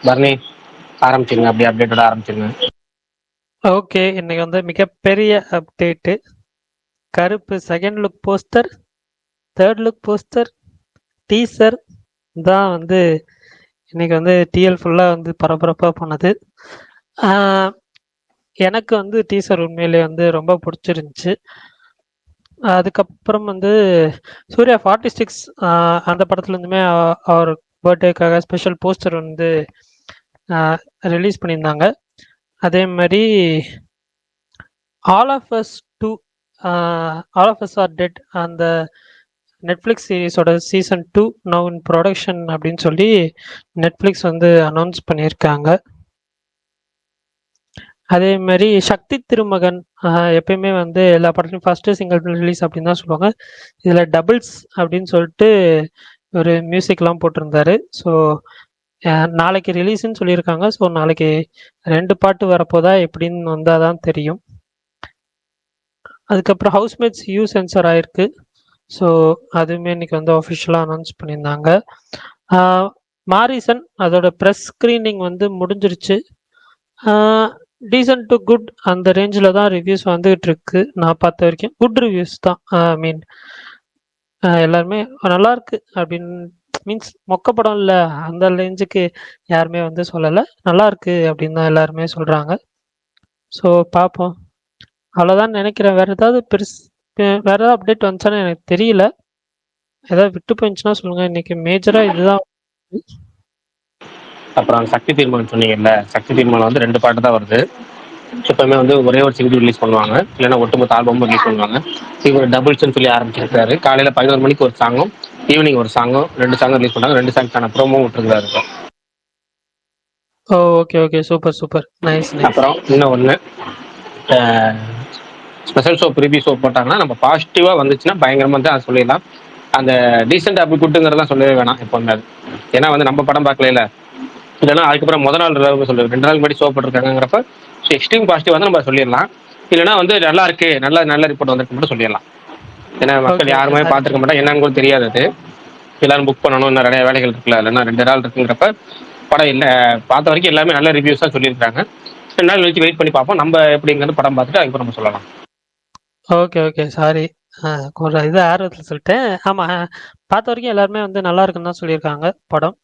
பரணி ஆரம்பிச்சிருங்க, அப்படியே அப்டேட்டோட ஆரம்பிச்சிருங்க. ஓகே, இன்னைக்கு வந்து மிகப்பெரிய அப்டேட்டு. கருப்பு second look poster, third look poster, teaser தான் வந்து இன்னைக்கு வந்து டிஎல் ஃபுல்லாக வந்து பரபரப்பாக போனது. எனக்கு வந்து டீசர் உண்மையிலே வந்து ரொம்ப பிடிச்சிருந்துச்சு. அதுக்கப்புறம் வந்து சூர்யா 46 அந்த படத்துலேருந்துமே அவர் பர்த்டேக்காக ஸ்பெஷல் போஸ்டர் வந்து ரிலீஸ் பண்ணியிருந்தாங்க. அதே மாதிரி all of us to all of us are dead அந்த நெட்ஃப்ளிக்ஸ் சீரிஸோட சீசன் 2 நவ் இன் ப்ரொடக்ஷன் அப்படின்னு சொல்லி நெட்ஃப்ளிக்ஸ் வந்து அனௌன்ஸ் பண்ணியிருக்காங்க. அதே மாதிரி சக்தி திருமகன் எப்பயுமே வந்து எல்லா படத்துலையும் ஃபஸ்ட்டு சிங்கிள் ரிலீஸ் அப்படின்னு தான் சொல்லுவாங்க. இதில் டபுள்ஸ் அப்படின்னு சொல்லிட்டு ஒரு மியூசிக்லாம் போட்டிருந்தாரு. ஸோ நாளைக்கு ரிலீஸ்ன்னு சொல்லியிருக்காங்க. ஸோ நாளைக்கு 2 பாட்டு வரப்போதா எப்படின்னு வந்தால் தான் தெரியும். அதுக்கப்புறம் ஹவுஸ்மேட்ஸ் யூ சென்சர் ஆயிருக்கு. ஸோ அதுவுமே இன்னைக்கு வந்து அஃபிஷியலாக அனௌன்ஸ் பண்ணியிருந்தாங்க. மாரிசன் அதோட ப்ரெஸ் ஸ்க்ரீனிங் வந்து முடிஞ்சிருச்சு. டீசன்ட் டு குட் அந்த ரேஞ்சில் தான் ரிவ்யூஸ் வந்துகிட்டு இருக்கு. நான் பார்த்த வரைக்கும் குட் ரிவ்யூஸ் தான். மீன் எல்லாருமே நல்லா இருக்கு அப்படின்னு, மீன்ஸ் மொக்க படம் இல்லை அந்த ரேஞ்சுக்கு யாருமே வந்து சொல்லலை. நல்லா இருக்கு அப்படின்னு தான் எல்லாருமே சொல்கிறாங்க. ஸோ பார்ப்போம், அவ்வளோதான் நினைக்கிறேன். வேற ஏதாவது வேற ஏதாவது அப்டேட் வந்துச்சான்னு எனக்கு தெரியல. ஏதாவது விட்டு போயிருந்துச்சுன்னா சொல்லுங்க. இன்னைக்கு மேஜரா இதுதான். அப்புறம் சக்தி தீர்மானம் சொன்னீங்கல்ல, சக்தி தீர்மானம் வந்து 2 பாட்டு தான் வருது. எப்பவுமே வந்து ஒரே ஒரு சிங்கிள் ரிலீஸ் பண்ணுவாங்க, இல்லைன்னா ஒட்டுமொத்த ஆல்பமும் ரிலீஸ் பண்ணுவாங்க. இவர் டபுள்ஸ்ன்னு சொல்லி ஆரம்பிச்சிருக்காரு. காலையில 11 மணிக்கு ஒரு சாங்கும், ஈவினிங் ஒரு சாங்கும், 2 சாங்கும் ரிலீஸ் பண்ணாங்க. 2 சாங்க்கான ப்ரோமோவும் விட்டுருக்காரு. Oh, okay okay, super super, nice nice. அப்புறம் இன்னும் ஒன்று, ஸ்பெஷல் ஷோ ப்ரீவியூ ஷோ போட்டாங்கன்னா நம்ம பாசிட்டிவாக வந்துச்சுன்னா பயங்கரமாக தான் அதை சொல்லிடலாம். அந்த டீசென்ட் அப்படி குட்டுங்கிறதெல்லாம் சொல்லவே வேணாம் எப்போவுமே அது. ஏன்னா வந்து நம்ம படம் பார்க்கல, இல்லைன்னா அதுக்கப்புறம் முதல் நாள் சொல்லு 2 நாள் முன்னாடி ஷோ போட்டிருக்காங்கிறப்ப எக்ஸ்ட்ரீம் பாசிட்டிவ் வந்து நம்ம சொல்லிடலாம். இல்லைன்னா வந்து நல்லா இருக்கு, நல்ல நல்ல ரிப்போர்ட் வந்துருக்கு மட்டும் சொல்லிடலாம். ஏன்னா ஓகே மக்கள் ஓகே, யாருமே சாரி. பார்த்துருக்க மாட்டோம், என்னன்னு கூட தெரியாது அது. எல்லாரும் புக் பண்ணணும், இன்னும் நிறைய வேலைகள் இருக்குல்ல, இல்லைன்னா 2 நாள் இருக்குங்கிறப்ப படம் இல்லை. பார்த்த வரைக்கும் எல்லாமே நல்ல ரிவ்யூஸ் தான் சொல்லியிருக்காங்க. 2 நாள் கழிச்சு வெயிட் பண்ணி பார்ப்போம், நம்ம எப்படிங்கிறது படம் பார்த்துட்டு அதுக்கப்புறம் நம்ம சொல்லலாம். Okay okay, sorry. கொஞ்சம் இது ஆர்வத்தில் சொல்லிட்டேன். ஆமாம், பார்த்த வரைக்கும் எல்லாருமே வந்து நல்லா இருக்குன்னு தான் சொல்லியிருக்காங்க படம்.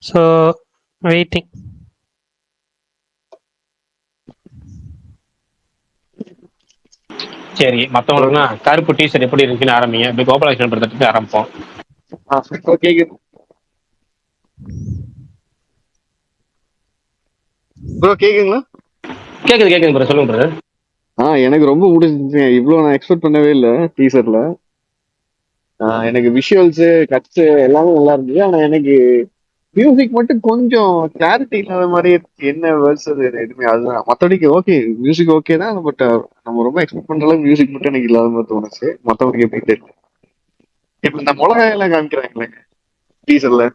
So waiting. சரி, மற்றவங்களுக்குன்னா கருப்பு டீஷர்ட் எப்படி இருக்குன்னு ஆரம்பிங்க. இப்படி கோபாலகிருஷ்ணன் படத்துக்கு ஆரம்பிப்போம். ப்ரோ கேக்குங்களா? கேக்குது கேக்குது ப்ரோ, சொல்லுங்க ப்ரோ. எனக்கு ரொம்ப பிடிச்சிருந்துச்சு. இவ்வளவு நான் எக்ஸ்பெக்ட் பண்ணவே இல்லை டீசர்ல. எனக்கு விஷுவல்ஸ் கட்ஸ் எல்லாமே நல்லா இருந்துச்சு. ஆனா எனக்கு மியூசிக் மட்டும் கொஞ்சம் கிளாரிட்டி இல்லாத மாதிரி இருந்துச்சு. என்ன வேர்ட்ஸ் அது எதுவுமே, அதுதான். மற்றபடிக்கு ஓகே, மியூசிக் ஓகே தான். பட் நம்ம ரொம்ப எக்ஸ்பெக்ட் பண்ற அளவுக்கு மியூசிக் மட்டும் எனக்கு இல்லாத மாதிரி தோணுச்சு. மற்றவங்களுக்கு எப்படி தெரியல. இப்ப இந்த மிளகாய் எல்லாம் காமிக்கிறாங்களே டீசர்ல,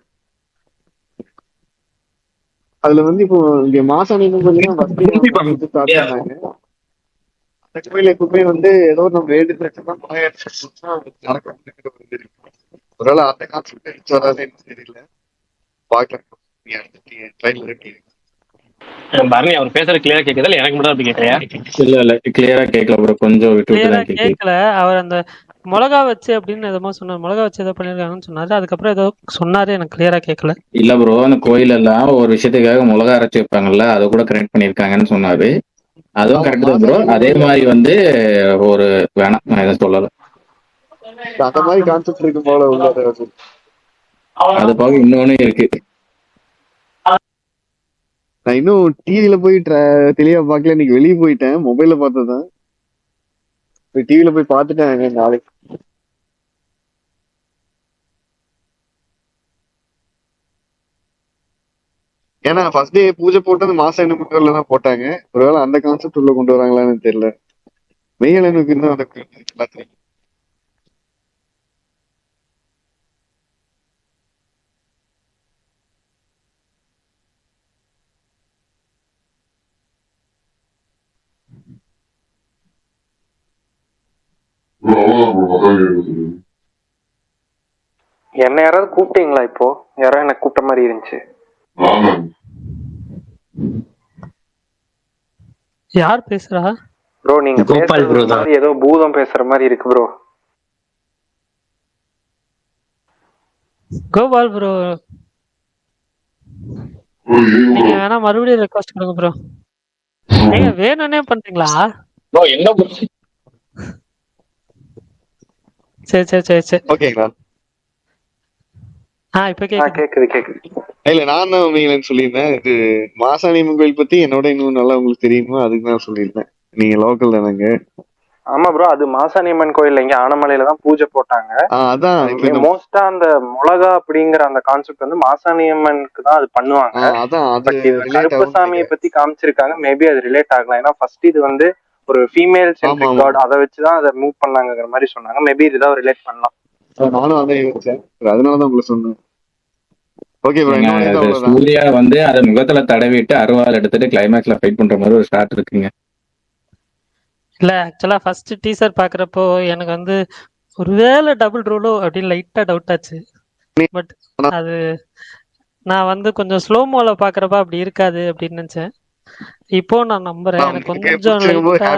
அதுல வந்து இப்போ இங்க மாசாணி பாத்தீங்கன்னா ஃபர்ஸ்ட் வச்சு ஸ்டார்ட் பண்ணாங்க. அந்த கோயில் எப்பவுமே வந்து ஏதோ நம்ம வேண்டு பிரச்சனை நடக்கும். ஒருவேளை அந்த கான்செப்ட் வராதுன்னு தெரியல. பாக்கலாம். ட்ரைலர் எப்படி இருக்கு. பரணி அவர் பேசுறது கிளியரா கேக்குதா, இல்ல எனக்கு மட்டும் தான் அப்படி கேட்கறியா? இல்ல கிளியரா கேட்கல ப்ரோ, கொஞ்சம் விட்டு விட்டு கிளியரா தான் கேக்குது. கேட்கல. அவர் அந்த மிளகா வச்சு அப்படின்னு எதோ சொன்னார். மிளகா வச்சு ஏதோ பண்ணியிருக்காங்கன்னு சொன்னாரு. அதுக்கப்புறம் ஏதோ சொன்னாரு, எனக்கு கிளியரா கேட்கல. இல்ல ப்ரோ, அந்த கோயில் எல்லாம் ஒரு விஷயத்துக்காக மிளகா அரைச்சு வைப்பாங்கல்ல, அதை கூட கரெக்ட் பண்ணிருக்காங்கன்னு சொன்னாரு. அதுவும் கரெக்ட் தான் ப்ரோ. அதே மாதிரி வந்து ஒரு வேணாம், நான் எதுவும் சொல்லல. அந்த மாதிரி கான்செப்ட் இருக்கும் போல உள்ளது. அது போக இன்னொன்னு இருக்கு. நான் இன்னும் டிவில போய் தெளிவா பார்க்கல. இன்னைக்கு வெளியே போயிட்டேன், மொபைல்ல பார்த்ததான். போய் டிவில போய் பார்த்துட்டேன் நாளைக்கு. ஏன்னா ஃபர்ஸ்ட் டே பூஜை போட்டது மாசம் எண்ணூறுல தான் போட்டாங்க. ஒருவேளை அந்த கான்செப்ட் உள்ள கொண்டு வராங்களான்னு தெரியல. மெய்யலனுக்கு இன்னும் அந்த எல்லாத்தையும் என்ன யாராவது கூப்பிட்டீங்களா இப்போ? யாரோ என்ன கூப்பிட்ட மாதிரி இருந்துச்சு. யார் பேசுறா? ப்ரோ நீங்க கோபால் பேசுறது bro ஒரு தான். மாதிரி ஏதோ பூதம் பேசுற மாதிரி இருக்கு ப்ரோ. கோபால் ப்ரோ, நீங்க வேணா மறுபடியும் ரெக்வஸ்ட் கொடுங்க ப்ரோ. நீங்க வேணும்னே பண்றீங்களா? ப்ரோ என்ன bro? சரி சரி சரி சரி. ஓகேங்களா? இப்ப கேக்குது. கேக்குது கேக்குது. இல்ல நான் தான் உண்மையிலன்னு சொல்லியிருந்தேன். இது மாசாணியம்மன் கோயில் பத்தி என்னோட இன்னும் நல்லா உங்களுக்கு தெரியுமா அதுக்கு தான் சொல்லியிருந்தேன். நீங்க லோக்கல் தானங்க. ஆமா ப்ரோ, அது மாசாணியம்மன் கோயில் இங்க ஆனமலையில தான் பூஜை போட்டாங்க. அதான் இப்ப இந்த மோஸ்டா அந்த மிளகா அப்படிங்கிற அந்த கான்செப்ட் வந்து மாசாணியம்மனுக்கு தான் அது பண்ணுவாங்க. அதான் அது பட் இது ரிலேட் ஆகும். கருப்பசாமியை பத்தி காமிச்சிருக்காங்க. மேபி அது ரிலேட் ஆகலாம். ஏன்னா ஃபர்ஸ்ட் இது வந்து ஒரு ஃபீமேல் சென்ட்ரிக் காட், அதை வச்சுதான் அதை மூவ் பண்ணாங்கிற மாதிரி சொன்னாங்க. மேபி இதுதான் ரிலேட் பண்ணலாம். நானும் அதான் யோசிச்சேன். அதனாலதான் உங்களுக்கு சொன்னேன். ஓகே ப்ரோ, நீங்க என்னோட இது அது அவ்வளவுதான். சூர்யா வந்து அதை முகத்துல தடவிட்டு அருவாள் எடுத்துட்டு கிளைமேக்ஸ்ல ஃபைட் பண்ற மாதிரி ஒரு ஷாட் இருக்குங்க. இல்ல ஆக்சுவலா ஃபர்ஸ்ட் டீசர் பாக்குறப்போ எனக்கு வந்து ஒருவேளை டபுள் ரோலோ அப்படின்னு லைட்டா டவுட் ஆச்சு. பட் அது நான் வந்து கொஞ்சம் ஸ்லோமோல பாக்குறப்ப அப்படி இருக்காது அப்படின்னு நினைச்சேன். இப்போ நான் நம்புறேன். எனக்கு கொஞ்சம் லைட்டா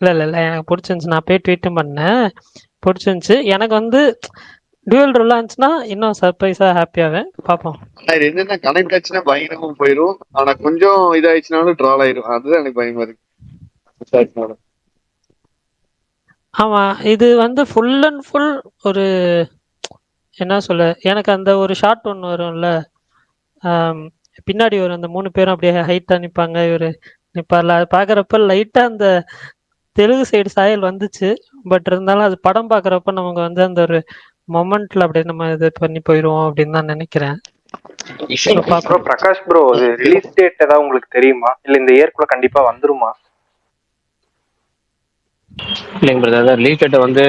இல்ல எனக்கு பிடிச்சிருந்துச்சு. நான் போய் ட்வீட்டும் பண்ணேன், பிடிச்சிருந்துச்சு. எனக்கு வந்து டுவல் ரோலா இருந்துச்சுன்னா இன்னும் சர்ப்ரைஸா ஹாப்பியாவேன். பார்ப்போம். இது என்னன்னா கனெக்ட் ஆச்சுன்னா பயங்கரமா போயிடும். ஆனா கொஞ்சம் இதாயிடுச்சுனாலும் ட்ரால் ஆயிரும். அதுதான் எனக்கு பயமா இருக்கு. ஆமா, இது வந்து ஃபுல் அண்ட் ஃபுல் ஒரு என்ன சொல்ல, எனக்கு அந்த ஒரு ஷாட் ஒன்று வரும்ல, பின்னாடி வரும் அந்த 3 பேரும் அப்படியே ஹைட்டா நிப்பாங்க, இவரு நிப்பார்ல, அது பாக்குறப்ப லைட்டா அந்த தெலுங்கு சைடு சாயல் வந்துச்சு. பட் இருந்தாலும் அது படம் பாக்குறப்ப நமக்கு வந்து அந்த ஒரு மொமெண்ட்ல அப்படியே நம்ம இது பண்ணி போயிடுவோம் அப்படின்னு தான் நினைக்கிறேன். ப்ரோ பிரகாஷ் ப்ரோ, அது ரிலீஸ் டேட் ஏதாவது உங்களுக்கு தெரியுமா? இல்ல இந்த இயர்க்குள்ள கண்டிப்பா வந்துருமா? இல்லைங்க பிரதர், ரிலீஸ் டேட்டை வந்து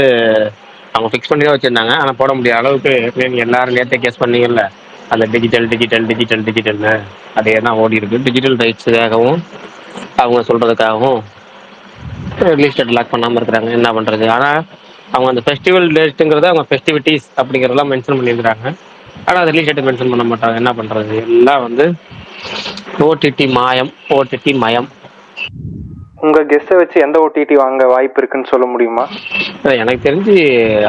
அவங்க ஃபிக்ஸ் பண்ணி தான் வச்சிருந்தாங்க. ஆனால் போட முடியாத அளவுக்கு நீங்க எல்லாரும் நேற்றே கேஸ் பண்ணீங்கல்ல, அந்த டிஜிட்டல்னு அதே தான் ஓடி இருக்கு. டிஜிட்டல் ரைட்ஸுக்காகவும் அவங்க சொல்றதுக்காகவும் ரிலீஸ் டேட் லாக் பண்ணாமல் இருக்கிறாங்க. என்ன பண்றது? ஆனால் அவங்க அந்த ஃபெஸ்டிவல் டேட்டுங்கிறத அவங்க ஃபெஸ்டிவிட்டிஸ் அப்படிங்கிறதெல்லாம் மென்ஷன் பண்ணியிருக்கிறாங்க. ஆனால் அது ரிலீஸ் டேட் மென்ஷன் பண்ண மாட்டாங்க. என்ன பண்றது? எல்லாம் வந்து ஓடிடி மயம். உங்க கெஸ்ஸை வச்சு எந்த ஓடிடி வாங்க வாய்ப்பு இருக்குன்னு சொல்ல முடியுமா? எனக்கு தெரிஞ்சு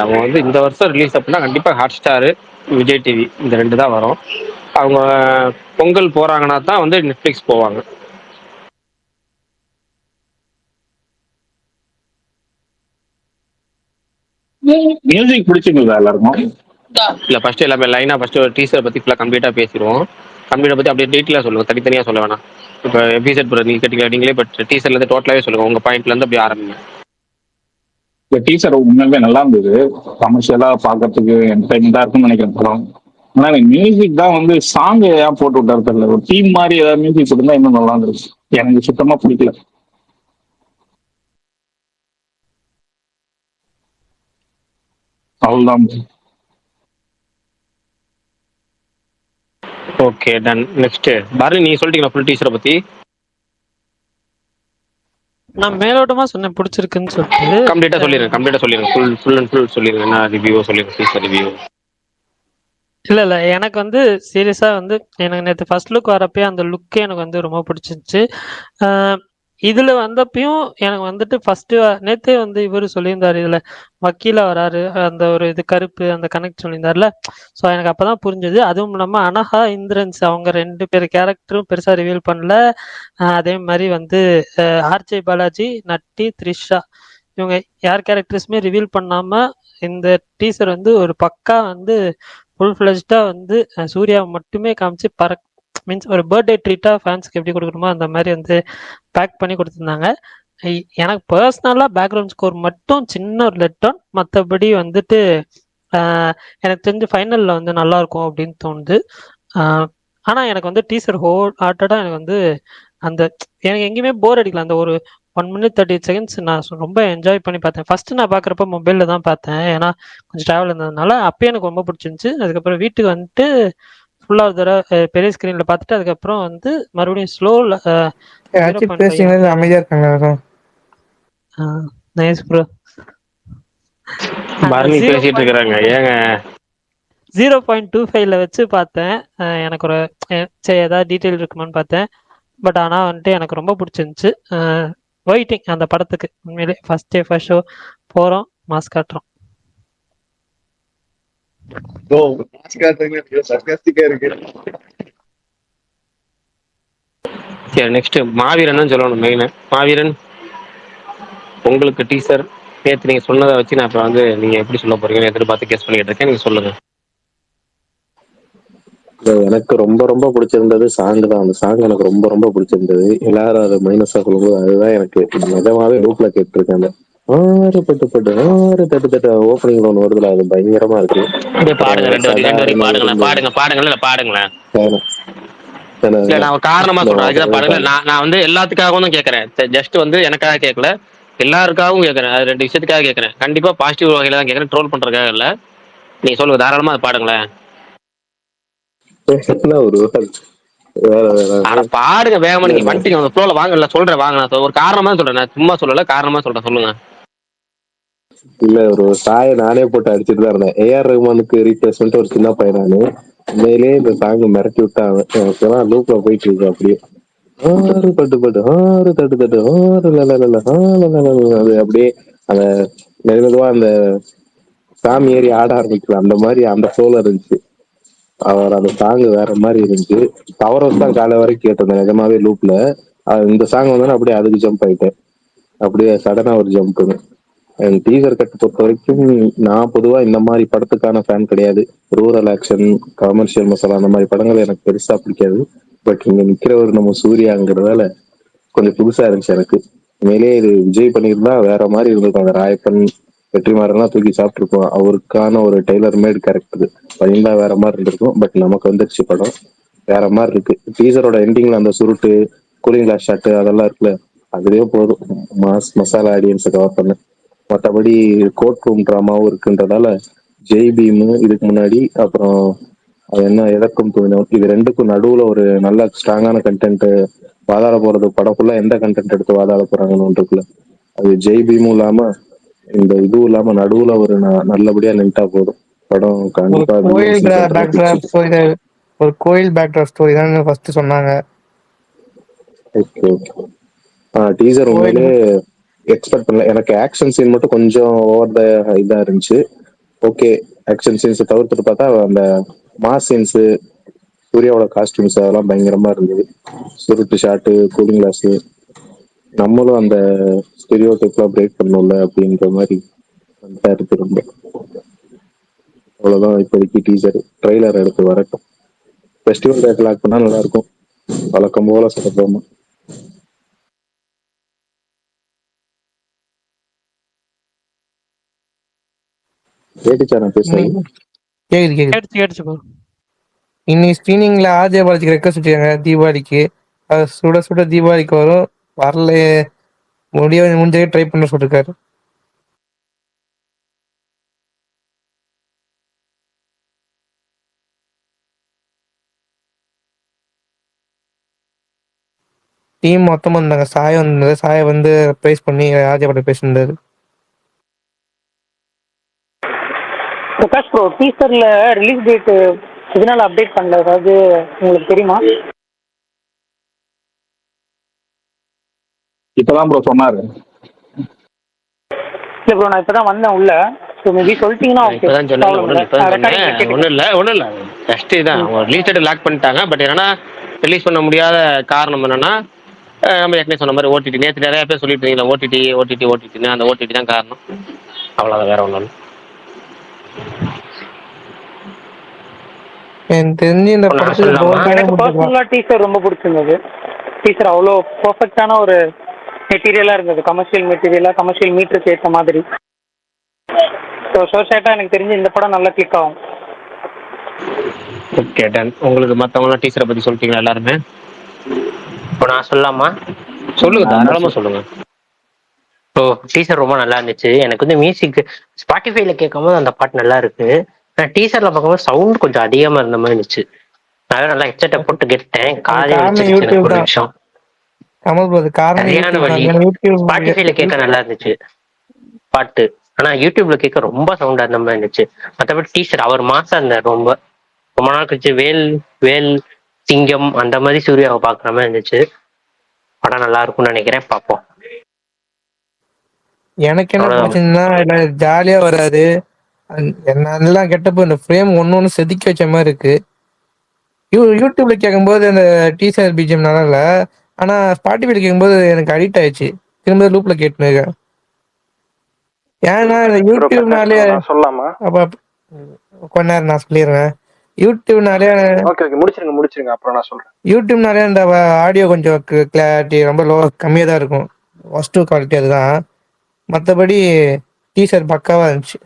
அவங்க வந்து இந்த வருஷம் ரிலீஸ் அப்படின்னா கண்டிப்பா ஹாட் ஸ்டாரு, விஜய் டிவி, இந்த 2 தான் வரும். அவங்க பொங்கல் போறாங்கன்னா தான் வந்து நெட்ஃபிளிக்ஸ் போவாங்க. மியூசிக் பிடிச்சிருந்ததா எல்லாருக்கும்? இல்ல ஃபர்ஸ்ட் எல்லாமே லைனா ஃபர்ஸ்ட் டீசர் பத்தி ஃபுல்லா கம்ப்ளீட்டா பேசிடுவோம். கம்ப்ளீட்டா பத்தி அப்படியே டீட்டெயிலா சொல்லுங்க, தனித்தனியா சொல்ல வேணாம். இப்போ எபிசோட் போற நீங்க கேட்டீங்க, நீங்களே பட் டீசர்ல இருந்து டோட்டலாவே சொல்லுங்க, உங்க பாயிண்ட்ல இருந்து அப்படியே ஆரம்பிங்க. இந்த டீசர் உண்மையுமே நல்லா இருந்தது. கமர்ஷியலா பாக்கிறதுக்கு என்டர்டைன்மெண்டா இருக்கும்னு நினைக்கிறேன் படம். ஆனா எனக்கு மியூசிக் தான் வந்து சாங் ஏன் போட்டு விட்டாரு தெரியல. ஒரு டீம் மாதிரி ஏதாவது மியூசிக் போட்டுருந்தா இன்னும் நல்லா இருந்துச்சு. எனக்கு சுத்தமா பிடிக்கல. அவ்வளவுதான். Okay done. நெக்ஸ்ட் பாரதி, நீங்க சொல்லிட்டீங்களா ஃபுல் டீசரை பத்தி? நான் மேலோட்டமா சொன்னேன் பிடிச்சிருக்குன்னு சொல்லிட்டு. கம்ப்ளீட்டா சொல்லிருங்க. ஃபுல் அண்ட் ஃபுல் சொல்லிருங்க. என்ன ரிவ்யூ சொல்லிருங்க, டீசர் ரிவ்யூ. இல்ல எனக்கு வந்து சீரியஸா வந்து எனக்கு நேற்று ஃபர்ஸ்ட் லுக் வரப்பே அந்த லுக்கே எனக்கு வந்து ரொம்ப பிடிச்சிருந்துச்சு. இதுல வந்தப்பையும் எனக்கு வந்துட்டு ஃபர்ஸ்ட் நேத்தே வந்து இவரு சொல்லியிருந்தாரு, இதுல வக்கீலா வராரு, அந்த ஒரு இது கருப்பு அந்த கனெக்ட் சொல்லியிருந்தாருல. ஸோ எனக்கு அப்பதான் புரிஞ்சது. அதுவும் இல்லாம அனஹா, இந்திரன்ஸ் அவங்க 2 பேர் கேரக்டரும் பெருசா ரிவீல் பண்ணல. அதே மாதிரி வந்து ஆர்ஜே பாலாஜி, நட்டி, த்ரிஷா இவங்க யார் கேரக்டர்ஸுமே ரிவீல் பண்ணாம இந்த டீசர் வந்து ஒரு பக்கா வந்து ஃபுல் ஃபிளஜ்டா வந்து சூர்யாவை மட்டுமே காமிச்சு மீன்ஸ் ஒரு பர்த்டே ட்ரீட்டா ஃபேன்ஸ்க்கு எப்படி கொடுக்கணுமோ அந்த மாதிரி வந்து பேக் பண்ணி கொடுத்துருந்தாங்க. எனக்கு பர்சனலா பேக்ரவுண்ட் ஸ்கோர் மட்டும் சின்ன ஒரு லெட் டவுன். மற்றபடி வந்துட்டு எனக்கு தெரிஞ்சு ஃபைனல்ல வந்து நல்லா இருக்கும் அப்படின்னு தோணுது. ஆனா எனக்கு வந்து டீசர் ஹோல் ஹார்ட்டடா எனக்கு வந்து அந்த எனக்கு எங்கேயுமே போர் அடிக்கல. அந்த ஒரு 1 minute 30 seconds நான் ரொம்ப என்ஜாய் பண்ணி பார்த்தேன். ஃபர்ஸ்ட் நான் பார்க்குறப்ப மொபைலில் தான் பார்த்தேன், ஏன்னா கொஞ்சம் ட்ராவல் இருந்ததுனால. அப்பயே எனக்கு ரொம்ப பிடிச்சிருந்துச்சு. அதுக்கப்புறம் வீட்டுக்கு வந்துட்டு ஃபுல்லாக ஒரு தடவை பெரிய ஸ்க்ரீனில் பார்த்துட்டு அதுக்கப்புறம் வந்து மறுபடியும் ஸ்லோவில் அமைதியா இருக்காங்க. Nice bro. பரணி பேசிட்டு இருக்கிறாங்க ஏங்க. 0.25ல வச்சு பார்த்தேன். எனக்கு ஒரு சரி ஏதாவது டீட்டெயில் இருக்குமான்னு பார்த்தேன். பட் ஆனால் வந்துட்டு எனக்கு ரொம்ப பிடிச்சிருந்துச்சு. வெயிட்டிங் அந்த படத்துக்கு. உண்மையிலே ஃபர்ஸ்ட் ஷோ போகிறோம், மாஸ் காட்டுறோம். இருக்கு. சரி, நெக்ஸ்ட் மாவீரன் சொல்லணும். மெயின் மாவீரன் உங்களுக்கு டீசர் நேற்று நீங்க சொன்னதை வச்சு நான் இப்போ வந்து நீங்க எப்படி சொல்ல போறீங்கன்னு எதிர்பார்த்து கெஸ் பண்ணிட்டு இருக்கேன். நீங்க சொல்லுங்க. எனக்கு ரொம்ப ரொம்ப பிடிச்சிருந்தது சாங் தான். அந்த சாங் எனக்கு ரொம்ப ரொம்ப பிடிச்சிருந்தது. எல்லாரும் அதை மைனஸா சொல்லும்போது அதுதான் எனக்கு நிஜமாவே லூப்ல கேட்டிருக்கேன். அந்த ஆறு பட்டு பட்டு ஆறு தட்டு தட்டு ஓப்பனிங் ஒன்று வருதுல, அது பயங்கரமா இருக்கு. பாடுங்க, ரெண்டு வரி பாடுங்களேன். பாடுங்களேன் இல்ல பாடுங்களேன். இல்ல நான் ஒரு காரணமா சொல்றேன், அதுக்குதான் பாடுங்க. நான் வந்து எல்லாத்துக்காகவும் தான் கேட்கறேன். ஜஸ்ட் வந்து எனக்காக கேட்கல, எல்லாருக்காகவும் கேட்கறேன். அது 2 விஷயத்துக்காக கேட்கறேன். கண்டிப்பா பாசிட்டிவ் வகையில தான் கேட்கறேன், ட்ரோல் பண்றதுக்காக இல்ல. நீங்க சொல்லுங்க, தாராளமா அதை பாடுங்களேன். ஆனா பாடுங்க வேகமா. நீங்க வந்துட்டீங்க அந்த ஃப்ளோல வாங்கல. சொல்றேன் வாங்க, நான் ஒரு காரணமா சொல்றேன், நான் சும்மா சொல்லல, காரணமா சொல்றேன். சொல்லுங்க. இல்ல, ஒரு சாயை நானே போட்டு அடிச்சுட்டு தான் இருந்தேன். ஏஆர் ரஹ்மானுக்கு ரீப்ளேஸ்மெண்ட் ஒரு சின்ன பையன் நானு. உண்மையிலேயே இந்த சாங் மிரட்டி விட்டாங்க. எனக்கு லூப்ல போயிட்டு இருக்கு அப்படியே. ஆறு பட்டு பட்டு ஆறு தட்டு தட்டு ஆறு அது அப்படியே அந்த மெதுவா அந்த சாமி ஏறி ஆட ஆரம்பிக்கலாம். அந்த மாதிரி அந்த ஃப்ளோல இருந்துச்சு. அவர் அந்த சாங் வேற மாதிரி இருந்துச்சு. பவர் தான் காலை வரைக்கும் கேட்டிருந்தேன் நிஜமாவே லூப்ல. இந்த சாங் வந்தோன்னா அப்படியே அதுக்கு ஜம்ப் ஆயிட்டேன். அப்படியே சடனா ஒரு ஜம்ப்னு. டீசர் கட் பொறுத்த வரைக்கும் நான் பொதுவா இந்த மாதிரி படத்துக்கான ஃபேன் கிடையாது. ரூரல் ஆக்ஷன், கமர்ஷியல் மசாலா அந்த மாதிரி படங்கள் எனக்கு பெருசா பிடிக்காது. பட் இங்க நிக்கிறவர் நம்ம சூர்யாங்கிறதால கொஞ்சம் புதுசா இருந்துச்சு எனக்கு. உண்மையிலேயே இது விஜய் பண்ணியிருந்தா வேற மாதிரி இருந்திருக்கும். அந்த ராயப்பன் வெற்றிமாறன்லாம் தூக்கி சாப்பிட்டுருக்கோம். அவருக்கான ஒரு டெய்லர் மேட் கேரக்டர் பண்ணியிருந்தா வேற மாதிரி இருந்திருக்கும். பட் நமக்கு வந்துருச்சு படம் வேற மாதிரி இருக்கு. டீசரோட எண்டிங்ல அந்த சுருட்டு, கூலிங் கிளாஸ் ஷாட்டு அதெல்லாம் இருக்குல்ல, அதுவே போதும் மாஸ் மசாலா ஆடியன்ஸை கவர் பண்ண. மற்றபடி கோர்ட் ரூம் ட்ராமாவும் இருக்குன்றதால ஜெய் பீம் இதுக்கு முன்னாடி, அப்புறம் அது என்ன எதற்கும் துணிந்தவன், இது ரெண்டுக்கும் நடுவுல ஒரு நல்ல ஸ்ட்ராங்கான கண்டென்ட் வாதாட போறது. படம் ஃபுல்லா எந்த கண்டென்ட் எடுத்து வாதாட போறாங்கன்னு இருக்குல்ல, அது ஜெய் பீமும் இல்லாம இந்த இதுவும் இல்லாம நடுவுல ஒரு நல்லபடியா நின்ட்டா போதும் படம் கண்டிப்பா. ஒரு கோயில் பேக்ட்ராப் ஸ்டோரி தான் ஃபர்ஸ்ட் சொன்னாங்க. டீசர் உண்மையிலே எக்ஸ்பெக்ட் பண்ணல. எனக்கு ஆக்ஷன் சீன் மட்டும் கொஞ்சம் ஓவர் த இதா இருந்துச்சு. ஓகே, ஆக்ஷன் சீன்ஸ் தவிர்த்துட்டு பார்த்தா அந்த மாஸ் சீன்ஸ், சூர்யாவோட காஸ்டியூம்ஸ் அதெல்லாம் பயங்கரமா இருந்தது. சுருட்டு ஷாட்டு, கூலிங் கிளாஸ், நம்மளும் அந்த ஸ்டெரியோ டைப்லாம் பிரேக் பண்ணல அப்படின்ற மாதிரி இருக்கு ரொம்ப. அவ்வளவுதான் இப்போதைக்கு டீசர். ட்ரெய்லர் எடுத்து வரட்டும். ஃபெஸ்டிவல் டேட் லாக் பண்ணா நல்லா இருக்கும். வழக்கம் போல சொல்றோமா. கேட்டுச்சா நான் பேசுறேன்? கேட்டுச்சு bro. இன்னைக்கு ஸ்கிரீனிங்ல ஆர்ஜே பாலாஜிக்கு ரெக்வஸ்ட் வச்சிருக்காங்க தீபாவளிக்கு. அது சுட சுட தீபாவளிக்கு வரும். வரல முடிஞ்சே ட்ரை பண்ண சொல்லிருக்காரு. டீம் மொத்தமா இருந்தாங்க. சாய் வந்திருந்தாரு. சாயை வந்து ப்ரைஸ் பண்ணி ஆர்ஜே பாலாஜி பேசியிருந்தாரு. பிரகாஷ் ப்ரோ, டீசர்ல ரிலீஸ் டேட் இதனால அப்டேட் பண்ணல, அதாவது உங்களுக்கு தெரியுமா? இப்பதான் ப்ரோ சொன்னாரு. இல்ல ப்ரோ, நான் இப்பதான் வந்தேன் உள்ள. மேபி சொல்லிட்டீங்கன்னா ஓகே. இப்பதான் சொன்னேன். ஒண்ணும் இல்ல ஜஸ்ட் இதான் ரிலீஸ் டேட் லாக் பண்ணிட்டாங்க. பட் என்னன்னா ரிலீஸ் பண்ண முடியாத காரணம் என்னன்னா, நம்ம ஏற்கனவே சொன்ன மாதிரி ஓடிடி. நேற்று நிறைய பேர் சொல்லிட்டு இருக்கீங்களா ஓடிடின்னு, அந்த ஓடிடி தான் காரணம். அவ்வளவுதான், வேற ஒண்ணும் இல்லை. எனக்கு தெரிஞ்சு இந்த எனக்கு பர்சனலா டீசர் ரொம்ப பிடிச்சிருந்தது. டீசர் அவ்வளோ பர்ஃபெக்டான ஒரு மெட்டீரியலா இருந்தது. கமர்ஷியல் மெட்டீரியலா, கமர்ஷியல் மீட்டருக்கு ஏற்ற மாதிரி. ஸோ ஷோர்ஷாட்டா எனக்கு தெரிஞ்சு இந்த படம் நல்லா கிளிக் ஆகும். Okay done. உங்களுக்கு மற்றவங்களாம் டீச்சரை பத்தி சொல்லிட்டீங்களா எல்லாருமே? இப்போ நான் சொல்லலாமா? சொல்லுங்க, தாராளமா சொல்லுங்க. ஸோ டீசர் ரொம்ப நல்லா இருந்துச்சு. எனக்கு வந்து மியூசிக் ஸ்பாட்டிஃபைல கேட்கும்போது அந்த பாட்டு நல்லா இருக்கு. ஆனால் டீசர்ல பார்க்கும்போது சவுண்ட் கொஞ்சம் அதிகமா இருந்த மாதிரி இருந்துச்சு. நான் நல்லா ஹெட்செட்டை போட்டு கேட்டேன். காலையில வச்சிருச்சு ஒரு நிமிஷம். சரியான வழி. ஸ்பாட்டிஃபைல கேட்க நல்லா இருந்துச்சு பாட்டு. ஆனா யூடியூப்ல கேட்க ரொம்ப சவுண்டா இருந்த மாதிரி இருந்துச்சு. மற்றபடி டீசர் அவர் மாசம் இருந்தார். ரொம்ப ரொம்ப நாள் கழிச்சு வேல் வேல் சிங்கம் அந்த மாதிரி சூர்யாவை பாக்குற மாதிரி இருந்துச்சு. படம் நல்லா இருக்கும்னு நினைக்கிறேன், பார்ப்போம். எனக்கு என்ன அவ்வளவுதான். பிரச்சனைனா ஜாலியா வராது. என்னெல்லாம் கெட்டப்போ இந்த ஃப்ரேம் ஒன்னு செதுக்கி வச்ச மாதிரி இருக்கு. யூடியூப்ல கேட்கும்போது அந்த டீசர் பிஜிஎம் நல்லா இல்ல. ஆனா ஸ்பாட்டிஃபைல கேட்கும்போது எனக்கு அடிக்ட் ஆயிடுச்சு. திரும்ப லூப்ல கேட்டுன்னு இருக்கேன். ஏன்னா இந்த யூடியூப்னாலே நான் சொல்லலாமா? அப்ப கொஞ்ச நேரம் நான் சொல்லிடுறேன். யூடியூப்னாலே ஓகே ஓகே, முடிச்சிருங்க அப்புறம் நான் சொல்றேன். யூடியூப்னாலே அந்த ஆடியோ கொஞ்சம் கிளாரிட்டி ரொம்ப கம்மியாக தான் இருக்கும். ஃபர்ஸ்ட் குவாலிட்டி அதுதான். மற்றபடி டீசர் பக்காவா இருந்துச்சு.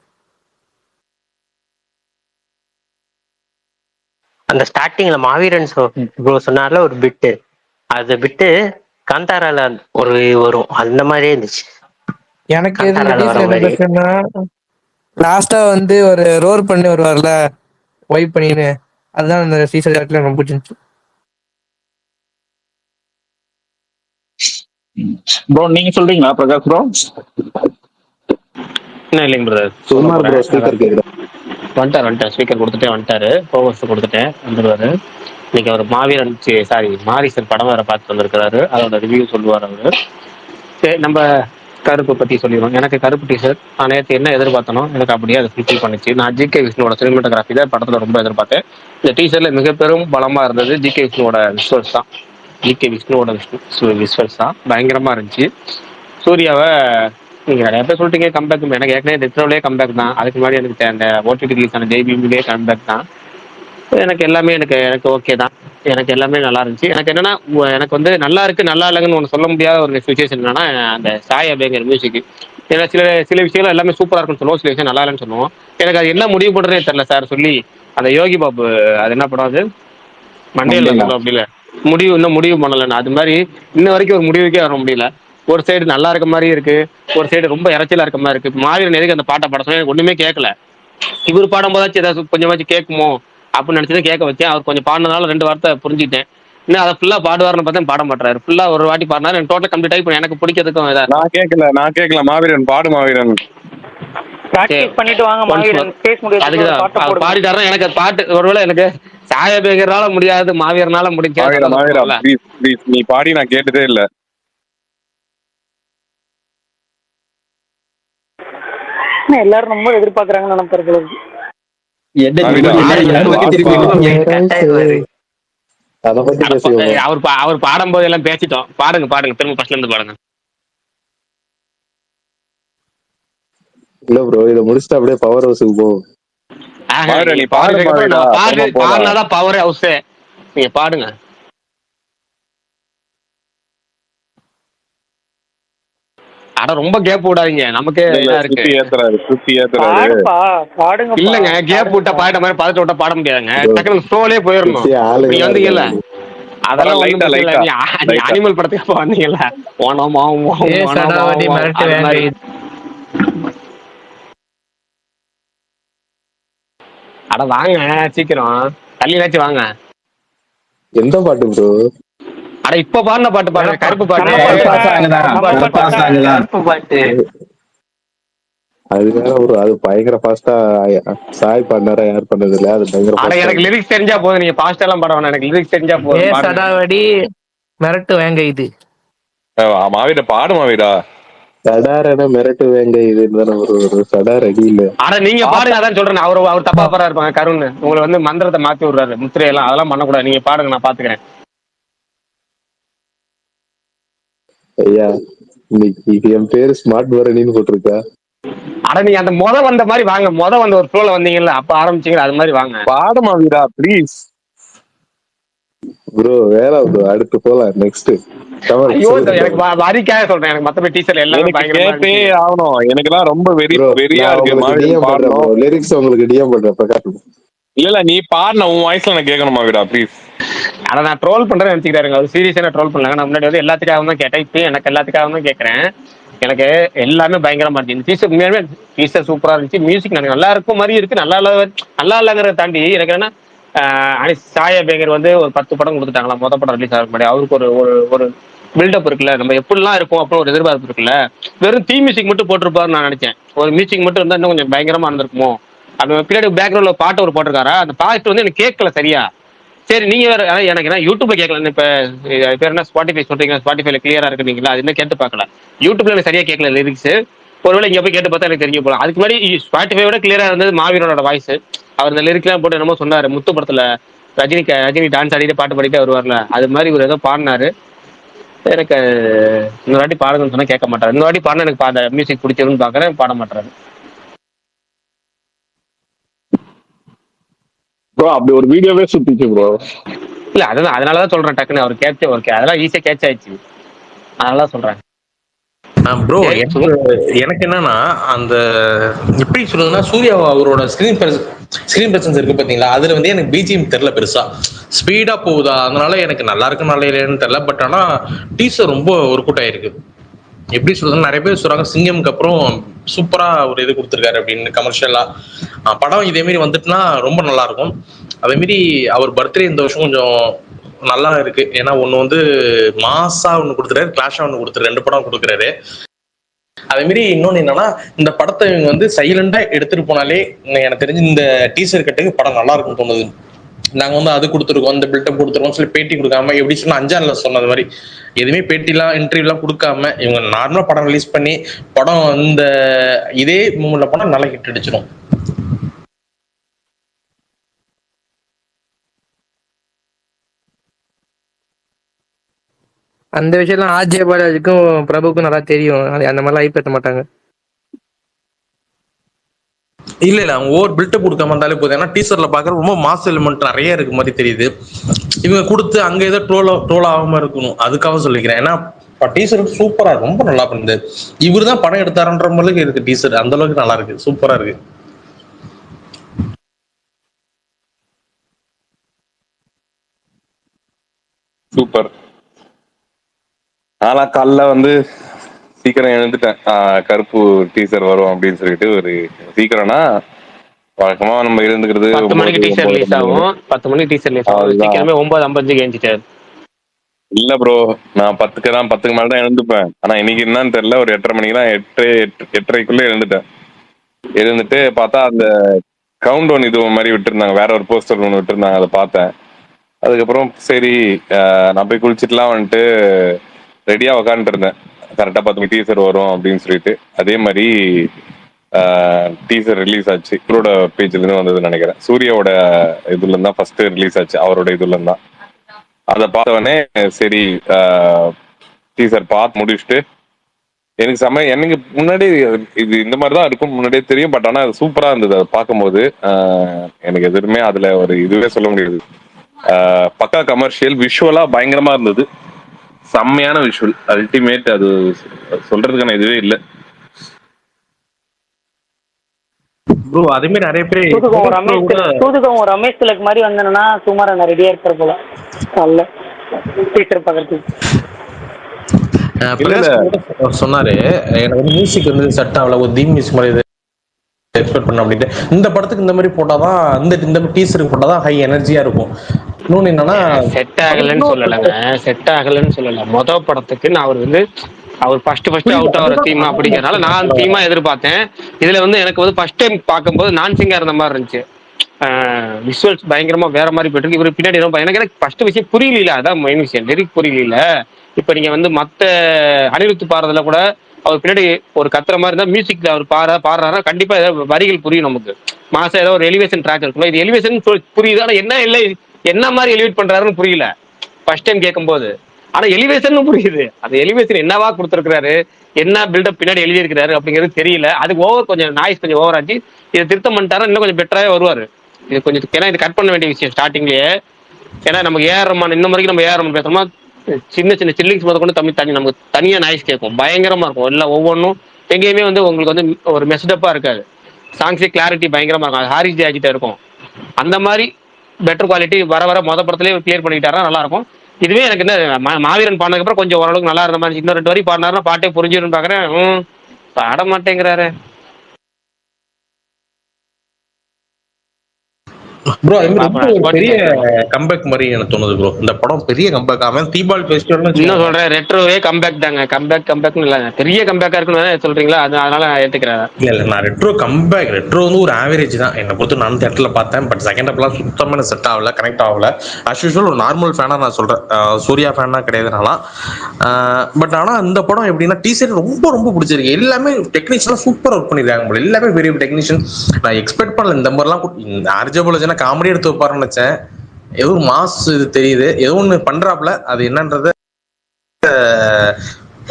அந்த ஸ்டார்டிங்ல மாவீரன் ப்ரோ சொன்னார்ல ஒரு பிட்டு, அது பிட்டு காந்தாரால ஒரு வரும் அந்த மாதிரியே இருந்துச்சு. எனக்கு எது காந்தாரால வர டீசர் என்ன மாதிரி. பிரச்சனைனா லாஸ்டா வந்து ஒரு ரோர் பண்ணி வருவார்ல வைப் பண்ணின்னு, அதுதான் அந்த டீசர் இடத்துல ரொம்ப பிடிச்சிருந்துச்சு. ப்ரோ நீங்க சொல்றீங்களா பிரகாஷ் ப்ரோ? என்ன இல்லைங்க பிரதர், சுமார் ப்ரோ ஸ்பீக்கர் கேக்குதா? வந்துட்டார் ஸ்பீக்கர் கொடுத்துட்டே வந்துட்டாரு, கோவர்ஸ் கொடுத்துட்டேன், வந்துடுவாரு. இன்னைக்கு அவர் மாவீரன் சாரி மாரிசன் படம் வேற பார்த்து வந்திருக்கிறாரு, அதோட ரிவ்யூ சொல்லுவார் அவரு. சரி, நம்ம கருப்பு பத்தி சொல்லிடுவோம். எனக்கு கருப்பு டீஷர்ட் நான் நேற்று என்ன எதிர்பார்த்தனோ எனக்கு அப்படியே அதை ஃபுல்ஃபில் பண்ணிச்சு. நான் ஜிகே விஷ்ணுவோட சினிமாட்டோகிராஃபி தான் படத்தில் ரொம்ப எதிர்பார்த்தேன். இந்த டீஷர்ட்ல மிக பெரும் பலமா இருந்தது ஜிகே விஷ்ணுவோட விஷுவல்ஸ் தான். ஜிகே விஷ்ணுவோட விஷுவல்ஸ் தான் பயங்கரமா இருந்துச்சு. சூர்யாவை நீங்க நிறைய பேர் சொல்லிட்டீங்க கம்பேக், எனக்கு ஏற்கனவே ரெட்ரோலே கம்பேக் தான். அதுக்கு முன்னாடி எனக்கு அந்த ஓடிடி ரிலீஸ் ஆன ஜெய்பீம்லேயே கம்பேக் தான். எனக்கு எல்லாமே எனக்கு ஓகே தான். எனக்கு எல்லாமே நல்லா இருந்துச்சு. எனக்கு என்னன்னா எனக்கு வந்து நல்லா இருக்கு நல்லா இல்லைங்கன்னு ஒன்று சொல்ல முடியாத ஒரு சுச்சுவேஷன் என்னன்னா அந்த சாய் அபேங்கர் மியூசிக். ஏன்னா சில விஷயங்கள் எல்லாமே சூப்பராக இருக்குன்னு சொல்லுவோம், சில விஷயம் நல்லா இல்லைன்னு சொல்லுவோம். எனக்கு அது என்ன முடிவு பண்ணுறதே தெரியல சார். சொல்லி அந்த யோகி பாபு அது என்ன படம் அது மண்டேல அப்படி இல்லை இன்னும் முடிவு பண்ணலன்னு, அது மாதிரி இன்ன வரைக்கும் ஒரு முடிவுக்கே வர முடியல. ஒரு சைடு நல்லா இருக்க மாதிரி இருக்கு, ஒரு சைடு ரொம்ப இறைச்சலா இருக்க மாதிரி இருக்கு. மாவீரன் எதுக்கு அந்த பாட்டை பாட சொன்னா எனக்கு ஒண்ணுமே கேட்கல. இவர் பாடும் போதாச்சும் ஏதாவது கொஞ்சமாச்சும் கேட்குமோ அப்படின்னு நினைச்சதை கேட்க வச்சேன். அவர் கொஞ்சம் பாடினதால 2 வார்த்தை புரிஞ்சுட்டேன். இன்னும் அதை ஃபுல்லா பாடுவார்னு பார்த்தா பாட மாட்டாரு. ஃபுல்லா ஒரு வாட்டி பாடினாரு, எனக்கு டோட்டல் கம்ப்ளீட் ஆகி எனக்கு பிடிக்கிறதுக்கும் நான் கேட்கல மாவீரன் பாடு மாவீரன். பிராக்டிஸ் பண்ணிட்டு வாங்க மாவீரன், பேச முடியாது. அதுக்குதான் பாடிட்டாருன்னா எனக்கு பாட்டு ஒருவேளை எனக்கு சாயபேகரால முடியாது, மாவீரனால முடிக்காது. நீ பாடி நான் கேட்டதே இல்ல. எல்லாரும் ரொம்ப எதிர்பார்க்கறாங்கன்னு நினைப்பாரு. அதை பத்தி பேசுவோம். அவர் பாடும் போது எல்லாம் பேசிட்டோம். பாடுங்க திரும்ப ஃபர்ஸ்ட்ல இருந்து பாடுங்க. இல்ல ப்ரோ, இதை முடிச்சுட்டு அப்படியே பவர் ஹவுஸுக்கு போவோம். பாடினாதான் பவர் ஹவுஸ். நீங்க பாடுங்க. அட ரொம்ப கேப் விடாதீங்க, நமக்கு இல்லங்க கேப் விட்டா பாட மாதிரி பதட்ட விட்டா பாட முடியாதுங்க. டக்குனு ஸ்லோலே போயிடணும். நீங்க வந்தீங்கல்ல அதெல்லாம் ஒண்ணும் அனிமல் படத்துக்கு அப்ப வந்தீங்கல்ல அட வாங்க சீக்கிரம் தள்ளினாச்சும் வாங்க. எந்த பாட்டு ப்ரோ? அட இப்ப பாடின பாட்டு பாருங்க, கருப்பு பாட்டு. அது வேற ப்ரோ, அது பயங்கர ஃபாஸ்டா சாய் பாடினாரா யார் பண்ணது இல்ல, அது பயங்கர. எனக்கு லிரிக்ஸ் தெரிஞ்சா போதும், நீங்க ஃபாஸ்ட் எல்லாம் பாட வேணாம், எனக்கு லிரிக்ஸ் தெரிஞ்சா போதும். சடாவடி மிரட்டு வேங்க இது மாவீர பாடு மாவீரா. சடாரன மிரட்டு வேங்க இது ஒரு சடார் அடி இல்ல. ஆனா நீங்க பாடுங்க, அதான் சொல்றேன். அவர் தப்பா பாரா இருப்பாங்க கருண், உங்களை வந்து மந்திரத்தை மாத்தி விடுறாரு, முத்திரையெல்லாம் அதெல்லாம் பண்ணக்கூடாது. நீங்க பாடுங்க, நான் பாத்துக்கிறேன். ஐயா இன்னைக்கு என் பேரு ஸ்மார்ட் பரணின்னு போட்டிருக்கா. அட நீங்க அந்த வந்த மாதிரி வாங்க, வந்த ஒரு ஃப்ளோல வந்தீங்கல்ல அப்ப ஆரம்பிச்சீங்க, அது மாதிரி வாங்க. பாடு மாவீரா ப்ளீஸ். ப்ரோ வேற ப்ரோ, அடுத்து போலாம் நெக்ஸ்ட். எனக்கு வரிக்காக சொல்றேன், எனக்கு மத்தபடி டீச்சர் எல்லாமே கேட்டே ஆகணும். எனக்குலாம் ரொம்ப வெறியா இருக்கு. லிரிக்ஸ் உங்களுக்கு டிஎம் பண்றேன் பிரகாஷ். இல்ல நீ பாடுன உன் வாய்ஸ்ல நான் கேட்கணுமா விடா ப்ளீஸ். ஆனா நான் ட்ரோல் பண்றேன்னு நினைச்சுக்கிறாருங்க, அது சீரியஸா ட்ரோல் பண்ணாங்க. நான் முன்னாடி வந்து எல்லாத்துக்காக தான் கேட்டேன், இப்போ எனக்கு எல்லாத்துக்காக தான் கேட்கறேன். எனக்கு எல்லாமே பயங்கரமா இருந்துச்சு. டீச்சர் உண்மையாலுமே டீச்சர் சூப்பரா இருந்துச்சு. மியூசிக் எனக்கு நல்லா இருக்கும் மாதிரி இருக்கு, நல்லா இல்லைங்கிறத தாண்டி எனக்கு என்னன்னா சாய் அபேங்கர் வந்து ஒரு 10 படம் கொடுத்துட்டாங்களா. படம் ரிலீஸ் ஆக முன்னாடி அவருக்கு ஒரு பில்டப் இருக்குல்ல, நம்ம எப்படிலாம் இருப்போம் அப்படின்னு ஒரு எதிர்பார்ப்பு இருக்குல்ல. வெறும் தீ மியூசிக் மட்டும் போட்டிருப்பாருன்னு நான் நினைச்சேன். ஒரு மியூசிக் மட்டும் இருந்தா இன்னும் கொஞ்சம் பயங்கரமா இருந்திருக்குமோ. அது பின்னாடி பேக்ரவுண்ட்ல பாட்டு ஒரு போட்டிருக்காரா, அந்த பாட்டு வந்து எனக்கு கேட்கல சரியா. சரி நீங்க வேற எனக்கு என்ன யூடியூப்ல கேட்கல. இப்ப பேர் என்ன ஸ்பாட்டிஃபை சொல்றீங்க, ஸ்பாட்டிஃபைல கிளியரா இருக்குங்களா, அது இன்னும் கேட்டு பார்க்கல. யூடியூப்ல எனக்கு சரியா கேட்கல லிரிக்ஸ். ஒருவேளை இங்க போய் கேட்டு பார்த்தா எனக்கு தெரிஞ்சு போகலாம். அதுக்கு முன்னாடி ஸ்பாட்டிஃபை விட கிளியரா இருந்தது மாவீரனோட வாய்ஸ். அவர் இந்த லிரிக்ஸ்லாம் போட்டு என்னமோ சொன்னாரு, முத்து படத்துல ரஜினி டான்ஸ் ஆடிட்டு பாட்டு பாடிட்டே வருவார்ல, அது மாதிரி ஒரு ஏதோ பாடினாரு. எனக்கு இன்னொரு வாட்டி பாடுங்கன்னு சொன்னா கேட்க மாட்டாரு. இன்னொரு வாட்டி பாடினா எனக்கு அந்த மியூசிக் பிடிச்சிருன்னு பாக்குறேன், பாட மாட்டாரு. ப்ரோ அப்படி ஒரு வீடியோவே சுத்திச்சு ப்ரோ. இல்ல அதுதான், அதனாலதான் சொல்றேன் டக்குன்னு அவர் கேட்ச் ஓகே, அதெல்லாம் ஈஸியா கேட்ச் ஆயிடுச்சு, அதனாலதான் சொல்றேன். ப்ரோ எனக்கு என்னன்னா அந்த எப்படி சொல்றதுன்னா, சூர்யா அவரோட ஸ்கிரீன் பிரசன்ஸ் இருக்கு பாத்தீங்களா, அதுல வந்து எனக்கு பிஜிஎம் தெரியல பெருசா, ஸ்பீடா போகுதா, அதனால எனக்கு நல்லா இருக்கு நல்லா இல்லையான்னு தெரியல. பட் ஆனா டீசர் ரொம்ப ஒர்க் அவுட் ஆயிருக்கு. எப்படி சொல்றது, நிறைய பேர் சொல்றாங்க சிங்கம்க்கு அப்புறம் சூப்பரா ஒரு இது கொடுத்துருக்காரு அப்படின்னு கமர்ஷியலா. படம் இதே மாதிரி வந்துட்டுனா ரொம்ப நல்லா இருக்கும். அதே மாதிரி அவர் பர்த்டே இந்த வருஷம் கொஞ்சம் நல்லா இருக்கு. ஏன்னா ஒண்ணு வந்து மாசா ஒண்ணு கொடுத்துறாரு, கிளாஷா ஒண்ணு கொடுத்துரு, 2 படம் கொடுக்குறாரு. அதே மாதிரி இன்னொன்னு என்னன்னா, இந்த படத்தை இவங்க வந்து சைலண்டா எடுத்துட்டு போனாலே எனக்கு தெரிஞ்சு இந்த டீசர் கட்டுக்கு படம் நல்லா இருக்கும்னு தோணுது. நாங்க வந்து அது கொடுத்துருக்கோம், இந்த பில்டப் கொடுத்துருக்கோம் சொல்லி பேட்டி கொடுக்காம, எப்படி சொன்னா அஞ்சான்ல சொன்னது மாதிரி எதுவுமே பேட்டிலாம் இன்டர்வியூலாம் கொடுக்காம இவங்க நார்மலா படம் ரிலீஸ் பண்ணி படம் இந்த இதே மூமெண்ட்ல படம் நல்லா ஹிட் அடிச்சிடும். அந்த விஷயம்லாம் ஆர்ஜே பாலாஜிக்கும் பிரபுக்கும் நல்லா தெரியும். அந்த மாதிரிலாம் ஐப்பேற்ற மாட்டாங்க. இல்ல அவங்க ஓவர் பில்டப் கொடுக்காம இருந்தாலே போதும். ஏன்னா டீசர்ல பாக்குற ரொம்ப மாஸ் எலிமெண்ட் நிறைய இருக்கு மாதிரி தெரியுது. இவங்க கொடுத்து அங்க ஏதோ ட்ரோல் ஆகாம இருக்கணும், அதுக்காக சொல்லிக்கிறேன். ஏன்னா டீசர் சூப்பரா ரொம்ப நல்லா பண்ணுது. இவரு தான் படம் எடுத்தாருன்ற மாதிரி இருக்கு டீசர், அந்த அளவுக்கு நல்லா இருக்கு, சூப்பரா இருக்கு. சூப்பர். ஆனா காலைல வந்து சீக்கிரம் எழுந்துட்டேன், கருப்பு டீசர் வரும் அப்படின்னு சொல்லிட்டு. ஒரு சீக்கிரம்னா வழக்கமா நம்ம எழுந்துக்கிறது 10 மணிக்கு டீசர் ரிலீஸ் ஆகும். 10 மணிக்கு டீசர் ரிலீஸ் ஆகும். சீக்கிரமே 9:55 எழுந்துட்டாரு. இல்ல ப்ரோ, நான் 10க்கு மேல தான் எழுந்துப்பேன். ஆனா இன்னைக்கு என்னன்னு தெரியல, ஒரு 8:30 மணிக்கு தான் 8:30க்குள்ள எழுந்துட்டேன். எழுந்துட்டு பார்த்தா அந்த கவுண்ட் ஒன் இது மாதிரி விட்டுருந்தாங்க, வேற ஒரு போஸ்டர் ஒன்று விட்டுருந்தாங்க, அதை பார்த்தேன். அதுக்கப்புறம் சரி நான் போய் குளிச்சுட்டுலாம் வந்துட்டு ரெடியா உக்காந்துட்டு இருந்தேன். கரெக்டா 10 மணிக்கு டீசர் வரும் அப்படின்னு சொல்லிட்டு. அதே மாதிரி டீசர் ரிலீஸ் ஆச்சு. இவரோட பேஜ்ல இருந்து வந்ததுன்னு நினைக்கிறேன். சூர்யாவோட இதுல இருந்தா ஃபர்ஸ்ட் ரிலீஸ் ஆச்சு, அவரோட இதுல இருந்தா. அதை பார்த்தவொடனே சரி டீசர் பார்த்து முடிச்சுட்டு எனக்கு முன்னாடி இது இந்த மாதிரிதான் இருக்கும் முன்னாடியே தெரியும். பட் ஆனா அது சூப்பரா இருந்தது. அதை பார்க்கும்போது எனக்கு எதுவுமே அதுல ஒரு இதுவே சொல்ல முடியாது. பக்கா கமர்ஷியல், விஷுவலா பயங்கரமா இருந்தது. செம்மையான விஷுவல், அல்டிமேட். அது சொல்றதுக்கான இதுவே இல்லை ப்ரோ. அதே மாதிரி நிறைய பேர் தூதுகம் ரமேஷ் திலக் மாதிரி வந்தேன்னா சுமார் நான் ரெடியா இருக்கிற போல நல்ல டீச்சர் பார்க்கறதுக்கு. சொன்னாரு எனக்கு வந்து மியூசிக் வந்து செட் ஆகல, ஒரு தீம் மியூசிக் மாதிரி எக்ஸ்பெக்ட் பண்ண அப்படின்ட்டு. இந்த படத்துக்கு இந்த மாதிரி போட்டாதான், இந்த டீசருக்கு போட்டாதான் ஹை எனர்ஜியா இருக்கும். இன்னொன்னு என்னன்னா செட் ஆகலன்னு சொல்லல. மொத படத்துக்கு நான் அவர் ஃபர்ஸ்ட் அவுட் ஆகிற தீமா அப்படிங்கிறதுனால நான் தீமா எதிர்பார்த்தேன். இதுல வந்து எனக்கு வந்து ஃபர்ஸ்ட் டைம் பார்க்கும்போது நான் சிங்கா இருந்த மாதிரி இருந்துச்சு. விஷுவல்ஸ் பயங்கரமா வேற மாதிரி போயிட்டு இருக்கு. இவர் பின்னாடி எனக்கு ஃபர்ஸ்ட் விஷயம் புரியல, அதான் மெயின் விஷயம், லிரிக் புரியல. இப்ப நீங்க வந்து மத்த அனிருத்து பாடுறதுல கூட அவர் பின்னாடி ஒரு கத்துற மாதிரி இருந்தா மியூசிக் அவர் பாடுறாருன்னா கண்டிப்பா ஏதாவது வரிகள் புரியும் நமக்கு. மாசம் ஏதோ ஒரு எலிவேஷன் ட்ராக் இருக்குல்ல, இது எலிவேஷன் புரியுது. ஆனா என்ன இல்லை, என்ன மாதிரி எலிவேட் பண்றாருன்னு புரியல ஃபர்ஸ்ட் டைம் கேட்கும்போது. ஆனா எலிவேஷன் புரியுது. அந்த எலிவேஷன் என்னவா கொடுத்துருக்காரு, என்ன பில்டப் பின்னாடி எழுதி இருக்கிறாரு அப்படிங்கிறது தெரியல. அதுக்கு கொஞ்சம் நாய்ஸ் கொஞ்சம் ஓவர் ஆச்சு. இதை திருத்தம் பண்ணிட்டாரா இன்னும் கொஞ்சம் பெட்டராகவே வருவாரு. இது கொஞ்சம் ஏன்னா இது கட் பண்ண வேண்டிய விஷயம் ஸ்டார்டிங்லயே. ஏன்னா நமக்கு ஏஆர் ரஹ்மான் இன்ன வரைக்கும் நம்ம ஏஆர் ரஹ்மான் பேசுறோமா, சின்ன சின்ன சில்லிங்ஸ் முத கொண்டு தனி நமக்கு தனியா நாய்ஸ் கேட்கும், பயங்கரமா இருக்கும். எல்லாம் ஒவ்வொன்றும் எங்கேயுமே வந்து உங்களுக்கு வந்து ஒரு மெஸ்டப்பா இருக்காது. சாங்ஸே கிளாரிட்டி பயங்கரமா இருக்கும். அது ஹாரிஸ் ஜாஜிட்ட இருக்கும். அந்த மாதிரி பெட்டர் குவாலிட்டி வர மொத படத்துலேயே கிளியர் பண்ணிக்கிட்டாரா நல்லா இருக்கும். இதுவே எனக்கு என்ன மாவீரன் பாடினதுக்கு அப்புறம் கொஞ்சம் ஓரளவுக்கு நல்லா இருந்த மாதிரி. இன்னும் 2 வரி பாடினாருன்னா பாட்டே புரிஞ்சிடும் பாக்குறேன். பாட மாட்டேங்கிறாரு. ப்ரோ அது சரி மாதிரி பாப்போம், ரொம்ப ஒரு பெரிய ஸ்பாட்டிஃபை கேட்போம். கம்பேக் மாதிரி எனக்கு தோணுது ப்ரோ. இந்த படம் பெரிய கம்பேக். அவன் தீபாவளி ஃபெஸ்டிவல்னு இன்னும் வச்சுக்கோங்க. சொல்றேன், ரெட்ரோவே கம்பேக் தாங்க. கம்பேக்னு இல்ல, பெரிய கம்பேக்கா இருக்குன்னு வேணா சொல்றீங்களா? அதனால நான் ஏத்துக்கிறேன். இல்ல நான் ரெட்ரோ வந்து ஒரு ஆவரேஜ் தான் என்னை பொறுத்து. நான் தேட்டரில் பார்த்தேன், பட் செகண்ட் ஹாப்லாம் சுத்தமாக எனக்கு செட் ஆகல, கனெக்ட் ஆகல. அஸ் யூஷுவல் ஒரு நார்மல் ஃபேனாக நான் சொல்கிறேன், சூர்யா ஃபேனாக கிடையாதுனாலாம். பட் ஆனால் இந்த படம் எப்படின்னா டீசர் ரொம்ப ரொம்ப பிடிச்சிருக்கு. எல்லாமே டெக்னீஷியன்லாம் சூப்பர் ஒர்க் பண்ணியிருக்காங்க போல, எல்லாமே பெரிய டெக்னீஷியன். நான் எக்ஸ்பெக்ட் பண்ணல இந்த மாதிரிலாம். இந்த ஆர்ஜபோலஜனா காமெடி எடுத்து வைப்பாருன்னு நினச்சேன். ஏதோ ஒரு மாஸ் இது தெரியுது, ஏதோ ஒன்று பண்ணுறாப்புல. அது என்னன்றது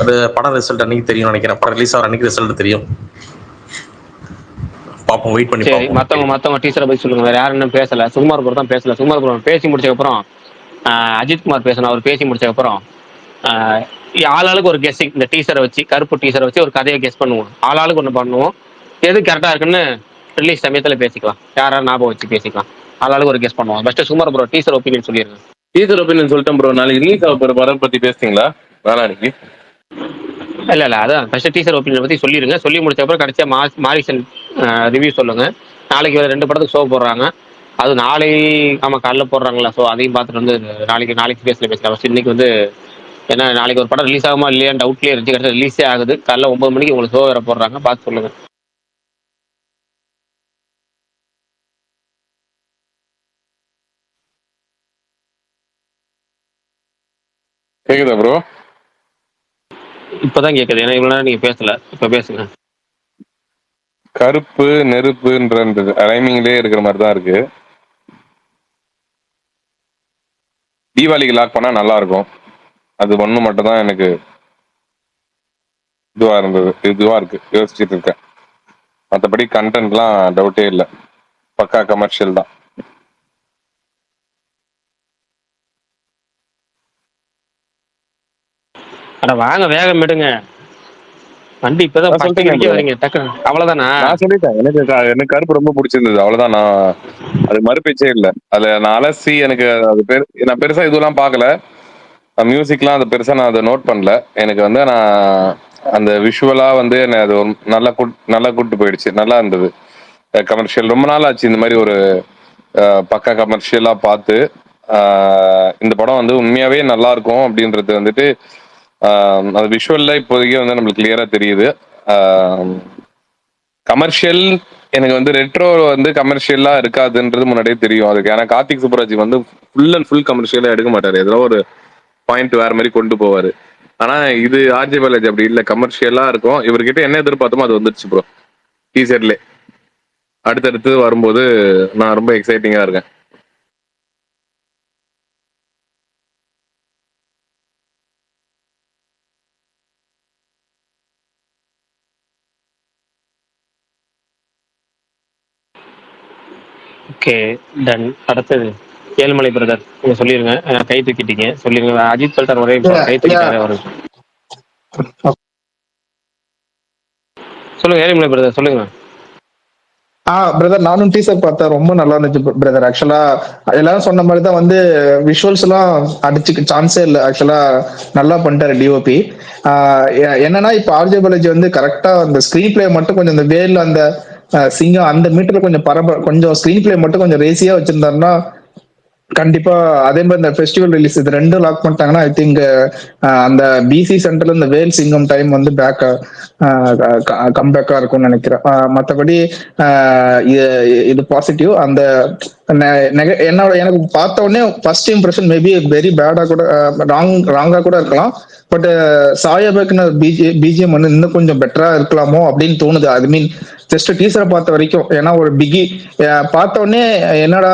அது படம் ரிசல்ட் அன்னைக்கு தெரியும் நினைக்கிறேன். படம் ரிலீஸ் ஆகிற அன்னைக்கு ரிசல்ட் தெரியும். பாப்போம், வெயிட் பண்ணி சரி, பாப்போம். மத்தவங்க டீச்சரை பத்தி சொல்லுங்க. வேற யாரும் இன்னும் பேசல. சுகுமார் ப்ரோ தான் பேசல. சுகுமார் ப்ரோ பேசி முடிச்சதுக்கப்புறம் அஜித் குமார் பேசணும். அவர் பேசி முடிச்சதுக்கப்புறம் ஆளாளுக்கு ஒரு கெஸ்ஸிங், இந்த டீச்சரை வச்சு, கருப்பு டீச்சரை வச்சு ஒரு கதையை கெஸ் பண்ணுவோம். ஆளாளுக்கு ஒன்று பண்ணுவோம். எது கரெக்டா இருக்குன்னு ரிலீஸ் சமயத்தில் பேசிக்கலாம். யாராவது ஞாபகம் வச்சு பேசிக்கலாம். ஆளாளுக்கு ஒரு கெஸ் பண்ணுவோம். First Sukumar bro teacher opinion சொல்லிடுங்க. டீசர் ஒப்பீனியன் சொல்லிட்டேன் ப்ரோ. நாளைக்கு ரிலீஸ் ஆக போற படம் பத்தி பேசுறீங்களா? நாளைக்கு இல்ல அதான் ஃபர்ஸ்ட் டீச்சர் ஒப்பீனியன் பத்தி சொல்லிருங்க. சொல்லி முடிச்சப்பறம் கடைசியா மாரிசன் ரிவ்யூ சொல்லுங்க. நாளைக்கு வேற 2 படத்துக்கு ஷோ போடுறாங்க. அது நாளை காலைல போடுறாங்களா? ஸோ அதையும் பார்த்துட்டு வந்து நாளைக்கு பேசலாம். ஃபர்ஸ்ட் இன்னைக்கு வந்து ஏன்னா நாளைக்கு ஒரு படம் ரிலீஸ் ஆகுமா இல்லையான்னு டவுட்லேயே இருந்துச்சு. கடைசி ரிலீஸே ஆகுது. காலைல 9 மணிக்கு உங்களுக்கு ஷோ வேற போடுறாங்க, பார்த்து சொல்லுங்க. கேக்குதா ப்ரோ? இப்பதான் கேட்குது. ஏன்னா இவ்வளோ நேரம் நீங்க பேசல, இப்ப பேசுங்க. கருப்பு நெருப்புன்ற ரைமிங்லேயே இருக்கிற மாதிரி தான் இருக்கு. தீபாவளிக்கு லாக் பண்ணா நல்லா இருக்கும். அது ஒண்ணு மட்டும் தான் எனக்கு இதுவா இருக்கு, யோசிச்சுட்டு இருக்கேன். மற்றபடி கண்டென்ட்லாம் டவுட்டே இல்லை, பக்கா கமர்ஷியல் தான். அட வாங்க, வேகம் விடுங்க. வண்டி இப்பதான் நான் சொல்லிட்டேன் வரீங்க டக்குனு, அவ்வளவுதானா? நான் சொல்லிட்டேன். எனக்கு கருப்பு ரொம்ப பிடிச்சிருந்தது, அவ்வளவுதான். நான் அது மறுபேச்சே இல்லை. அதுல நான் அலசி எனக்கு அது நான் பெருசா இதெல்லாம் பார்க்கல. மியூசிக்லாம் அது பெருசா நான் அதை நோட் பண்ணல. எனக்கு வந்து நான் அந்த விஷுவலா வந்து என்ன அது ஒரு நல்லா கூட்டு போயிடுச்சு. நல்லா இருந்தது. கமர்ஷியல் ரொம்ப நாள் ஆச்சு இந்த மாதிரி ஒரு பக்கா கமர்ஷியலா பார்த்து. இந்த படம் வந்து உண்மையாவே நல்லா இருக்கும் அப்படின்றது வந்துட்டு அது விஷுவல்ல இப்போதைக்கு வந்து நம்மளுக்கு கிளியரா தெரியுது. கமர்ஷியல் எனக்கு வந்து ரெட்ரோ வந்து கமர்ஷியலா இருக்காதுன்றது முன்னாடியே தெரியும். அதுக்கு ஏன்னா கார்த்திக் சுப்புராஜ் வந்து ஃபுல் அண்ட் ஃபுல் கமர்ஷியலா எடுக்க மாட்டாரு. ஏதோ ஒரு பாயிண்ட் வேற மாதிரி கொண்டு போவாரு. ஆனா இது ஆர்ஜே பாலாஜி அப்படி இல்லை, கமர்ஷியலா இருக்கும். இவர்கிட்ட என்ன எதிர்பார்த்தோமோ அது வந்துருச்சு ப்ரோ. டீசர்ல அடுத்தடுத்து வரும்போது நான் ரொம்ப எக்ஸைட்டிங்கா இருக்கேன். Okay, done. அடுத்தது ஏழுமலை பிரதர், நீங்க சொல்லிருங்க. கை தூக்கிட்டீங்க, சொல்லிருங்க. அஜித் பல்டர் ஒரே கை தூக்கிட்டாரு அவரு. சொல்லுங்க ஏழுமலை பிரதர், சொல்லுங்க. பிரதர், நானும் டீசர் பார்த்தேன், ரொம்ப நல்லா இருந்துச்சு பிரதர். ஆக்சுவலா எல்லாரும் சொன்ன மாதிரி தான் வந்து விஷுவல்ஸ் எல்லாம் அடிச்சுக்க சான்ஸே இல்லை. ஆக்சுவலா நல்லா பண்ணிட்டாரு டிஓபி. என்னன்னா இப்ப ஆர்ஜே பாலாஜி வந்து கரெக்டா அந்த ஸ்கிரீன் பிளே மட்டும் கொஞ்சம் இந்த வேல் அந்த சிங்கம் அந்த மீட்டர் கொஞ்சம் ஸ்கிரீன் பிளே மட்டும் கொஞ்சம் ரேசியா வச்சிருந்தாருன்னா கண்டிப்பா அதே மாதிரி இந்த ஃபெஸ்டிவல் ரிலீஸ் இது ரெண்டும் லாக் பண்ணிட்டாங்கன்னா ஐ திங்க் அந்த பிசி சென்டர்ல இந்த வேல் சிங்கம் டைம் வந்து கம்பேக்கா இருக்கும்னு நினைக்கிறேன். மற்றபடி இது பாசிட்டிவ். அந்த எனக்கு பார்த்த உடனே ஃபர்ஸ்ட் இம்ப்ரெஷன் மேபி வெரி பேடா கூட ராங்கா கூட இருக்கலாம். பட் சாயபேக்குன்னு பிஜிஎம் வந்து இன்னும் கொஞ்சம் பெட்டரா இருக்கலாமோ அப்படின்னு தோணுது. ஐ மீன் ஜஸ்ட் டீசரை பார்த்த வரைக்கும். ஏன்னா ஒரு பார்த்த உடனே என்னடா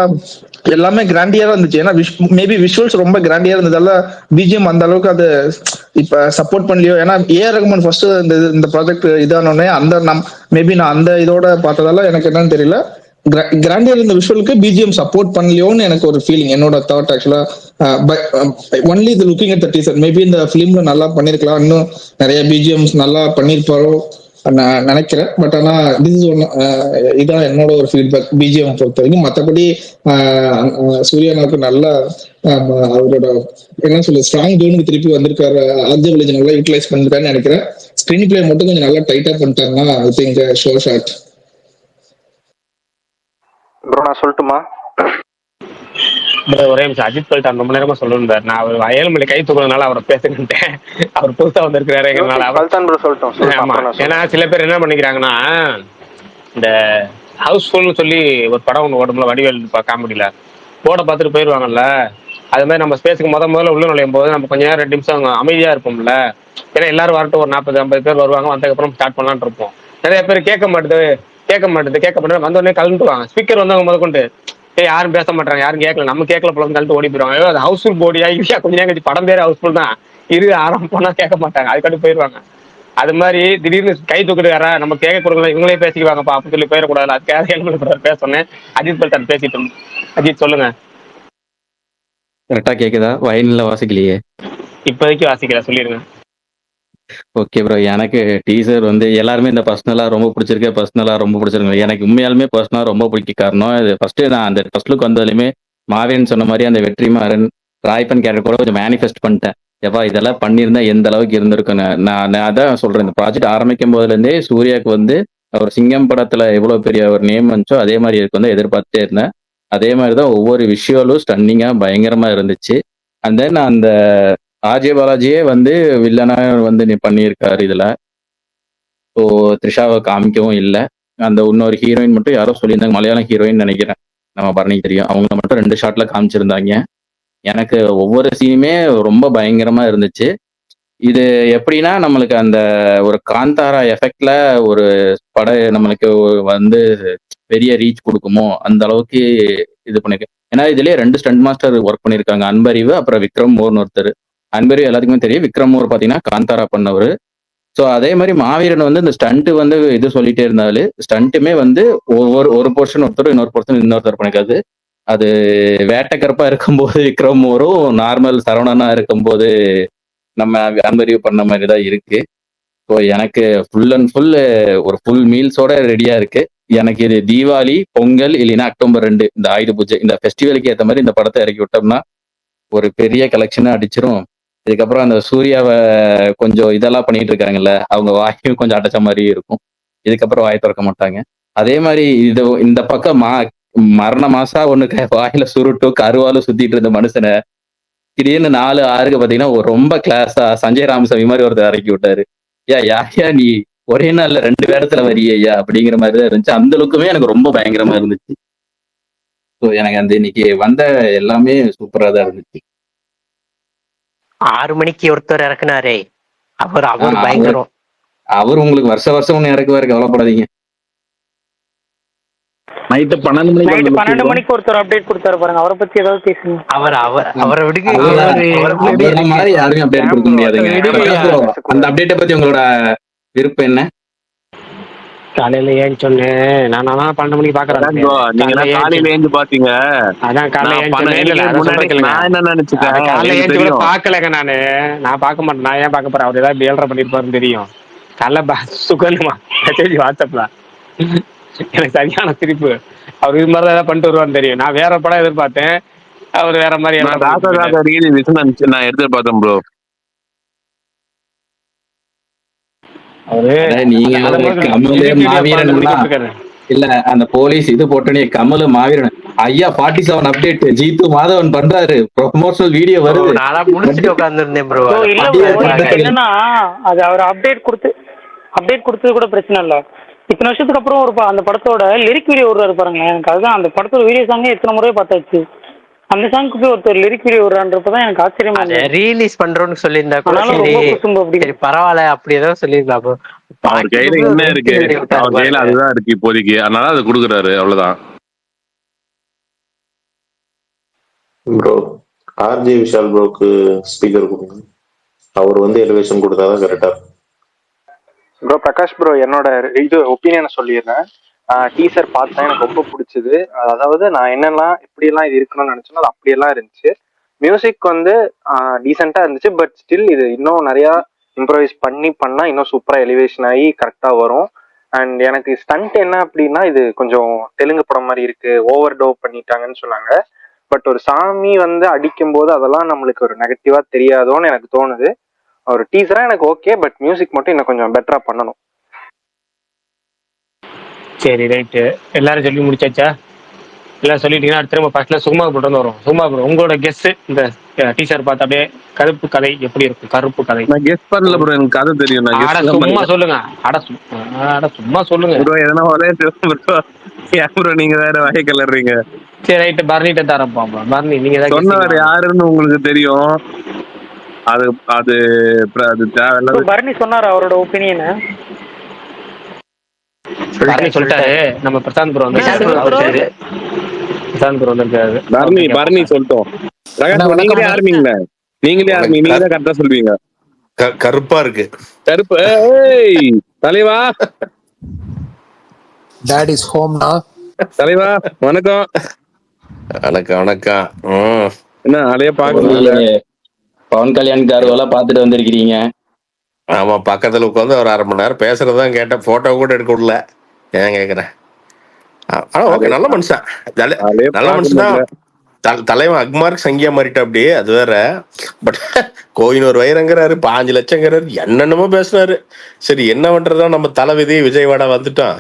எல்லாமே கிராண்டியா தான் இருந்துச்சு. ஏன்னா மேபி விஷுவல்ஸ் ரொம்ப கிராண்டியா இருந்ததால பிஜிஎம் அந்த அளவுக்கு அது இப்ப சப்போர்ட் பண்ணலையோ. ஏன்னா ஏஆர் ரஹ்மான் ஃபர்ஸ்ட் இந்த ப்ராஜெக்ட் இதானோடனே மேபி நான் அந்த இதோட பார்த்ததால எனக்கு என்னன்னு தெரியல, கிராண்டியா இருந்த விஷுவலுக்கு பிஜிஎம் சப்போர்ட் பண்ணலையோன்னு எனக்கு ஒரு ஃபீலிங், என்னோட தாட். ஆக்சுவலா ஒன்லி இது looking at the teaser maybe இந்த ஃபிலிம்ல நல்லா பண்ணிருக்கலாம், இன்னும் நிறைய பிஜிஎம்ஸ் நல்லா பண்ணிருப்பாரோ நான் நினைக்கிறேன். பட் ஆனா இதான் என்னோட ஒரு ஃபீட்பேக் பிஜிஎம் பொறுத்த வரைக்கும். மற்றபடி சூர்யானாவுக்கு நல்லா அவரோட என்ன சொல்ல ஸ்ட்ராங் ஜோனுக்கு திருப்பி வந்திருக்காரு. ஆர்ஜே பாலாஜி நல்லா யூட்டிலைஸ் பண்ணிருக்காருன்னு நினைக்கிறேன். ஸ்கிரீன் பிளே மட்டும் கொஞ்சம் நல்லா டைட்டா பண்ணிட்டாங்கன்னா I think sure shot. Bro நான் சொல்லட்டுமா? ஒரே நிமிஷம் அஜித் பல்டான் ரொம்ப நேரமா சொல்லிருந்தார். நான் அவர் 7 மணி கை தூக்குறதுனால அவரை பேசுகிட்டேன். அவர் புதுசா வந்திருக்கிறாருங்கிறனால பல்தான் ப்ரோ சொல்லட்டும். ஆமா. ஏன்னா சில பேர் என்ன பண்ணிக்கிறாங்கன்னா, இந்த ஹவுஸ்ஃபுல்னு சொல்லி ஒரு படம் ஒன்று ஓடும்ல வடிவேல் காமெடியில போட பார்த்துட்டு போயிடுவாங்கல்ல. அது மாதிரி நம்ம ஸ்பேஸுக்கு முதல்ல உள்ள நுழையும் போது நம்ம கொஞ்ச நேரம் 2 நிமிஷம் அமைதியா இருப்போம்ல. ஏன்னா எல்லாரும் வரட்டும், ஒரு 40-50 பேர் வருவாங்க, வந்ததுக்கப்புறம் ஸ்டார்ட் பண்ணலான்னு இருப்போம். நிறைய பேர் கேட்க மாட்டேது வந்தோடனே கலந்துவாங்க. ஸ்பீக்கர் வந்தவங்க முதற்கொண்டு யாரும் பேச மாட்டாங்க, யாரும் கேட்கல, நம்ம கேட்கல போல கலந்து ஓடி போயிருவாங்க. அது ஹவுஸ்ஃபுல் போடியா இல்லையா, கொஞ்ச நேரம் கழிச்சு படம் பேர் ஹவுஸ்ஃபுல் தான் ஆரம்பம் போனா கேட்க மாட்டாங்க, அதுக்காண்டி போயிடுவாங்க. அது மாதிரி திடீர்னு கை தூக்கிட்டு வேற நம்ம கேட்க கொடுக்கல, இவங்களே பேசிக்குவாங்கப்பா அப்படின்னு சொல்லி போயிடக்கூடாது. அதுக்காக ஹெல்மெட் பேச சொன்னேன். அஜித் பல்டன் பேசிட்டு இருந்தோம். அஜித் சொல்லுங்க. கரெக்டா கேக்குதா? வயலின்ல வாசிக்கலையே. இப்போதைக்கு வாசிக்கல, சொல்லிடுங்க. Okay bro. எனக்கு டீசர் வந்து எல்லாருமே இந்த பர்சனலா ரொம்ப பிடிச்சிருக்கு. எனக்கு உண்மையாலுமே பர்சனலா ரொம்ப பிடிக்க காரணம் இது. ஃபர்ஸ்ட் நான் அந்த ஃபர்ஸ்ட் லுக் வந்ததுலையுமே மாவீரன் சொன்ன மாதிரி அந்த வெற்றிமாறன் ராய்பன் கேரக்டர் கூட கொஞ்சம் மேனிஃபெஸ்ட் பண்ணிட்டேன். எப்பா இதெல்லாம் பண்ணியிருந்தா எந்த அளவுக்கு இருந்திருக்குன்னு. நான் அதான் சொல்றேன். இந்த ப்ராஜெக்ட் ஆரம்பிக்கும் போதுலேருந்தே சூர்யாவுக்கு வந்து அவர் சிங்கம் படத்துல எவ்வளவு பெரிய ஒரு நேம் வந்துச்சோ அதே மாதிரி இருக்கு வந்து எதிர்பார்த்துட்டே இருந்தேன். அதே மாதிரி தான் ஒவ்வொரு விஷுவலும் ஸ்டன்னிங்கா பயங்கரமா இருந்துச்சு. அண்ட் தென் அந்த ஆர்ஜே பாலாஜியே வந்து வில்லனா வந்து நீ பண்ணியிருக்காரு இதுல. ஸோ த்ரிஷாவை காமிக்கவும் இல்லை. அந்த இன்னொரு ஹீரோயின் மட்டும் யாரோ சொல்லியிருந்தாங்க, மலையாளம் ஹீரோயின் நினைக்கிறேன், நம்ம பரணிக்கு தெரியும். அவங்கள மட்டும் 2 ஷாட்ல காமிச்சிருந்தாங்க. எனக்கு ஒவ்வொரு சீனுமே ரொம்ப பயங்கரமா இருந்துச்சு. இது எப்படின்னா நம்மளுக்கு அந்த ஒரு காந்தாரா எஃபெக்ட்ல ஒரு படம் நம்மளுக்கு வந்து பெரிய ரீச் கொடுக்குமோ அந்த அளவுக்கு இது பண்ணிருக்கு. ஏன்னா இதுலயே 2 ஸ்டண்ட் மாஸ்டர் ஒர்க் பண்ணியிருக்காங்க, அன்பறிவு அப்புறம் விக்ரம் மோர்னு ஒருத்தர். அன்பறிவு எல்லாத்துக்குமே தெரியும், விக்ரம் மோர் பார்த்தீங்கன்னா காந்தாரா பண்ணவர். ஸோ அதே மாதிரி மாவீரன் வந்து இந்த ஸ்டண்ட் வந்து இது சொல்லிட்டே இருந்தாலும் ஸ்டண்ட்டுமே வந்து ஒரு போர்ஷன் ஒருத்தர் இன்னொருத்தர் பண்ணிக்காது. அது வேட்டக்கரப்பா இருக்கும்போது விக்ரம் மோரும் நார்மல் சரவணனா இருக்கும்போது நம்ம அன்பறிவு பண்ண மாதிரி தான் இருக்கு. ஸோ எனக்கு ஃபுல் அண்ட் ஃபுல் ஒரு ஃபுல் மீல்ஸோட ரெடியா இருக்கு. எனக்கு இது தீபாவளி, பொங்கல் இல்லைன்னா அக்டோபர் 2 இந்த ஆயுத பூஜை இந்த ஃபெஸ்டிவலுக்கு ஏற்ற மாதிரி இந்த படத்தை இறக்கி விட்டோம்னா ஒரு பெரிய கலெக்ஷனா அடிச்சிரும். இதுக்கப்புறம் அந்த சூர்யாவை கொஞ்சம் இதெல்லாம் பண்ணிட்டு இருக்காங்கல்ல, அவங்க வாயும் கொஞ்சம் அடைச்ச மாதிரி இருக்கும். இதுக்கப்புறம் வாய் திறக்க மாட்டாங்க. அதே மாதிரி இந்த பக்கம் மரண மாசா ஒண்ணு வாயில சுருட்டு கருவாலும் சுத்திட்டு இருந்த மனுஷனை திடீர்னு 4-6க்கு பாத்தீங்கன்னா ரொம்ப கிளாஸா சஞ்சய் ராமசாமி மாதிரி ஒருத்தர் இறக்கி விட்டாரு. யாரையா நீ ஒரே நாள்ல 2 வேடத்துல வரியா அப்படிங்கிற மாதிரி தான் இருந்துச்சு. அந்த லுக்குமே எனக்கு ரொம்ப பயங்கரமா இருந்துச்சு. ஸோ எனக்கு அந்த இன்னைக்கு வந்த எல்லாமே சூப்பரா தான் இருந்துச்சு. 6 மணிக்கு ஒருத்தர் இறக்குனாரே, அவர் பயங்கரம். அவர் உங்களுக்கு வருஷம் ஒண்ணு இறக்குவாரு, கவலைப்படாதீங்க. நைட்டு 12 மணிக்கு ஒருத்தர் அப்டேட் கொடுத்தாரு பாருங்க, அவரை பத்தி ஏதாவது பேசுங்க. அவரை விடுங்க. மாதிரி யாருமே அப்டேட் கொடுக்க முடியாதுங்க. அந்த அப்டேட்டை பத்தி உங்களோட விருப்பம் என்ன? காலையில ஏன் சொன்னேன், நான் 12 மணிக்கு பாக்குறேன். நீங்க காலையில ஏந்து பாத்தீங்க. அதான் காலையில என்ன நினைச்சுக்கேன், காலையில ஏன் கூட பாக்கலங்க. நான் பார்க்க மாட்டேன். நான் ஏன் பார்க்க போறேன்? அவர் ஏதாவது ஏழ்ரை பண்ணிருப்பாருன்னு தெரியும். காலைல சுகமா மெசேஜ் வாட்ஸ்அப்ல எனக்கு சரியான சிரிப்பு. அவர் இது மாதிரிதான் ஏதாவது பண்ணிட்டு வருவான்னு தெரியும். நான் வேற படம் எதிர்பார்த்தேன், அவர் வேற மாதிரி. நான் எதிர்பார்த்தேன் ப்ரோ. நீங்க இல்ல அந்த போலீஸ் இது போட்டனே கமல் மாவீரன் ஐயா 47 அப்டேட் ஜீத்து மாதவன் பண்றாரு, ப்ரொமோஷனல் வீடியோ வருது. என்னன்னா அது அவர் அப்டேட் கொடுத்தது கூட பிரச்சனை இல்ல. இத்தனை வருஷத்துக்கு அப்புறம் அந்த படத்தோட லிரிக் வீடியோ விடுறாரு பாருங்களேன். எனக்கு அதுதான் அந்த படத்தோட வீடியோ சாங்கே எத்தனை முறையே பார்த்தாச்சு. அந்த சாங்க்கு போய் ஒருத்தர் லிரிக் வீடியோ விடுறான்றப்பதான் எனக்கு ஆச்சரியமா இருக்கு. ரீலீஸ் பண்றோம்னு சொல்லியிருந்தா கூட சரி பரவாயில்ல, அப்படி ஏதாவது சொல்லியிருந்தா. அவர் கையில என்ன இருக்கு? அவர் கையில அதுதான் இருக்கு இப்போதைக்கு, அதனால அதை கொடுக்குறாரு, அவ்வளவுதான். ப்ரோ ஆர்ஜே விஷால் ப்ரோக்கு ஸ்பீக்கர் கொடுங்க. அவர் வந்து எலிவேஷன் கொடுத்தாதான் கரெக்டா. ப்ரோ பிரகாஷ் ப்ரோ, என்னோட ஒப்பீனியனை சொல்லிடுறேன். டீசர் பார்த்தேன், எனக்கு ரொம்ப பிடிச்சது. அதாவது நான் என்னெல்லாம் எப்படியெல்லாம் இது இருக்கணும்னு நினைச்சேனோ அது அப்படியெல்லாம் இருந்துச்சு. மியூசிக் வந்து டீசெண்டா இருந்துச்சு. பட் ஸ்டில் இது இன்னும் நிறைய இம்ப்ரவைஸ் பண்ணா இன்னும் சூப்பரா எலிவேஷன் ஆகி கரெக்டா வரும். அண்ட் எனக்கு ஸ்டண்ட் என்ன அப்படின்னா, இது கொஞ்சம் தெலுங்கு படம் மாதிரி இருக்கு, ஓவர் டோ பண்ணிட்டாங்கன்னு சொன்னாங்க. பட் ஒரு சாமி வந்து அடிக்கும் போது அதெல்லாம் நம்மளுக்கு ஒரு நெகட்டிவா தெரியாதோன்னு எனக்கு தோணுது. ஒரு டீசரா எனக்கு ஓகே, பட் மியூசிக் மட்டும் இன்னும் கொஞ்சம் பெட்டரா பண்ணணும். சரி ரைட்டு, எல்லாரும் சொல்லி முடிச்சாச்சா? இல்ல சொல்லிட்டீங்கன்னா திரும்ப ஃபர்ஸ்ட்ல சுகுமார் ப்ரோ வந்து வரும். சுகுமார் ப்ரோ உங்களோட கெஸ் இந்த டீச்சர் பார்த்து அப்படியே கருப்பு கதை எப்படி இருக்கும்? கருப்பு கதை நான் கெஸ் பண்ணல ப்ரோ, எனக்கு கதை தெரியும், நான் ஆட கெஸ் தான் சும்மா பண்ணேன் சொல்லுங்க. ஆட சும்மா சொல்லுங்க. ப்ரோ. எதனா ஒரே ப்ரோ, ஏன் ப்ரோ நீங்க வேற வகை கலர்றீங்க? சரி ரைட்டு, பர்னிட்ட தரப்பா. பர்னி நீங்க ஏதாவது சொன்னவர் யாருன்னு உங்களுக்கு தெரியும். அது அது அது தேவையில்லாத. பரணி சொன்னார் அவரோட ஒப்பீனியனை. பரணி சொல்லிட்டாரு. நம்ம பிரசாந்த் ப்ரோ வந்து பிரசாந்த் ப்ரோ வந்திருக்காரு. பரணி சொல்லிட்டோம். பிரகாஷ் நீங்களே ஆரம்பிங்கள, நீங்களே ஆரம்பிங்க, நீங்க தான் கரெக்டா சொல்வீங்க. கருப்பா இருக்கு. கருப்பு. ஏய் தலைவா, டாட் இஸ் ஹோம்னா. தலைவா வணக்கம். வணக்கம் வணக்கம். என்ன அலைய பார்க்க முடியல. பவன் கல்யாண் கார்வெல்லாம் பார்த்துட்டு வந்திருக்கிறீங்க. ஆமா, பக்கத்துல உட்காந்து ஒரு 1/2 மணி நேரம் பேசுறதுதான் கேட்டேன். போட்டோ கூட எடுக்க விடல. ஏன் கேக்குறேன்? ஆனா ஓகே, நல்ல மனுஷன், நல்ல மனுஷன் தான். தலைவன் அக்மார்க் சங்கியா மாறிட்டா அப்படியே, அது வேற. பட் கோயினூர் வைரங்கிறாரு, 5 லட்சங்கிறாரு, என்னென்னமோ பேசுனாரு. சரி என்ன பண்றதா, நம்ம தலைவிதி விஜயவாடா வந்துட்டான்,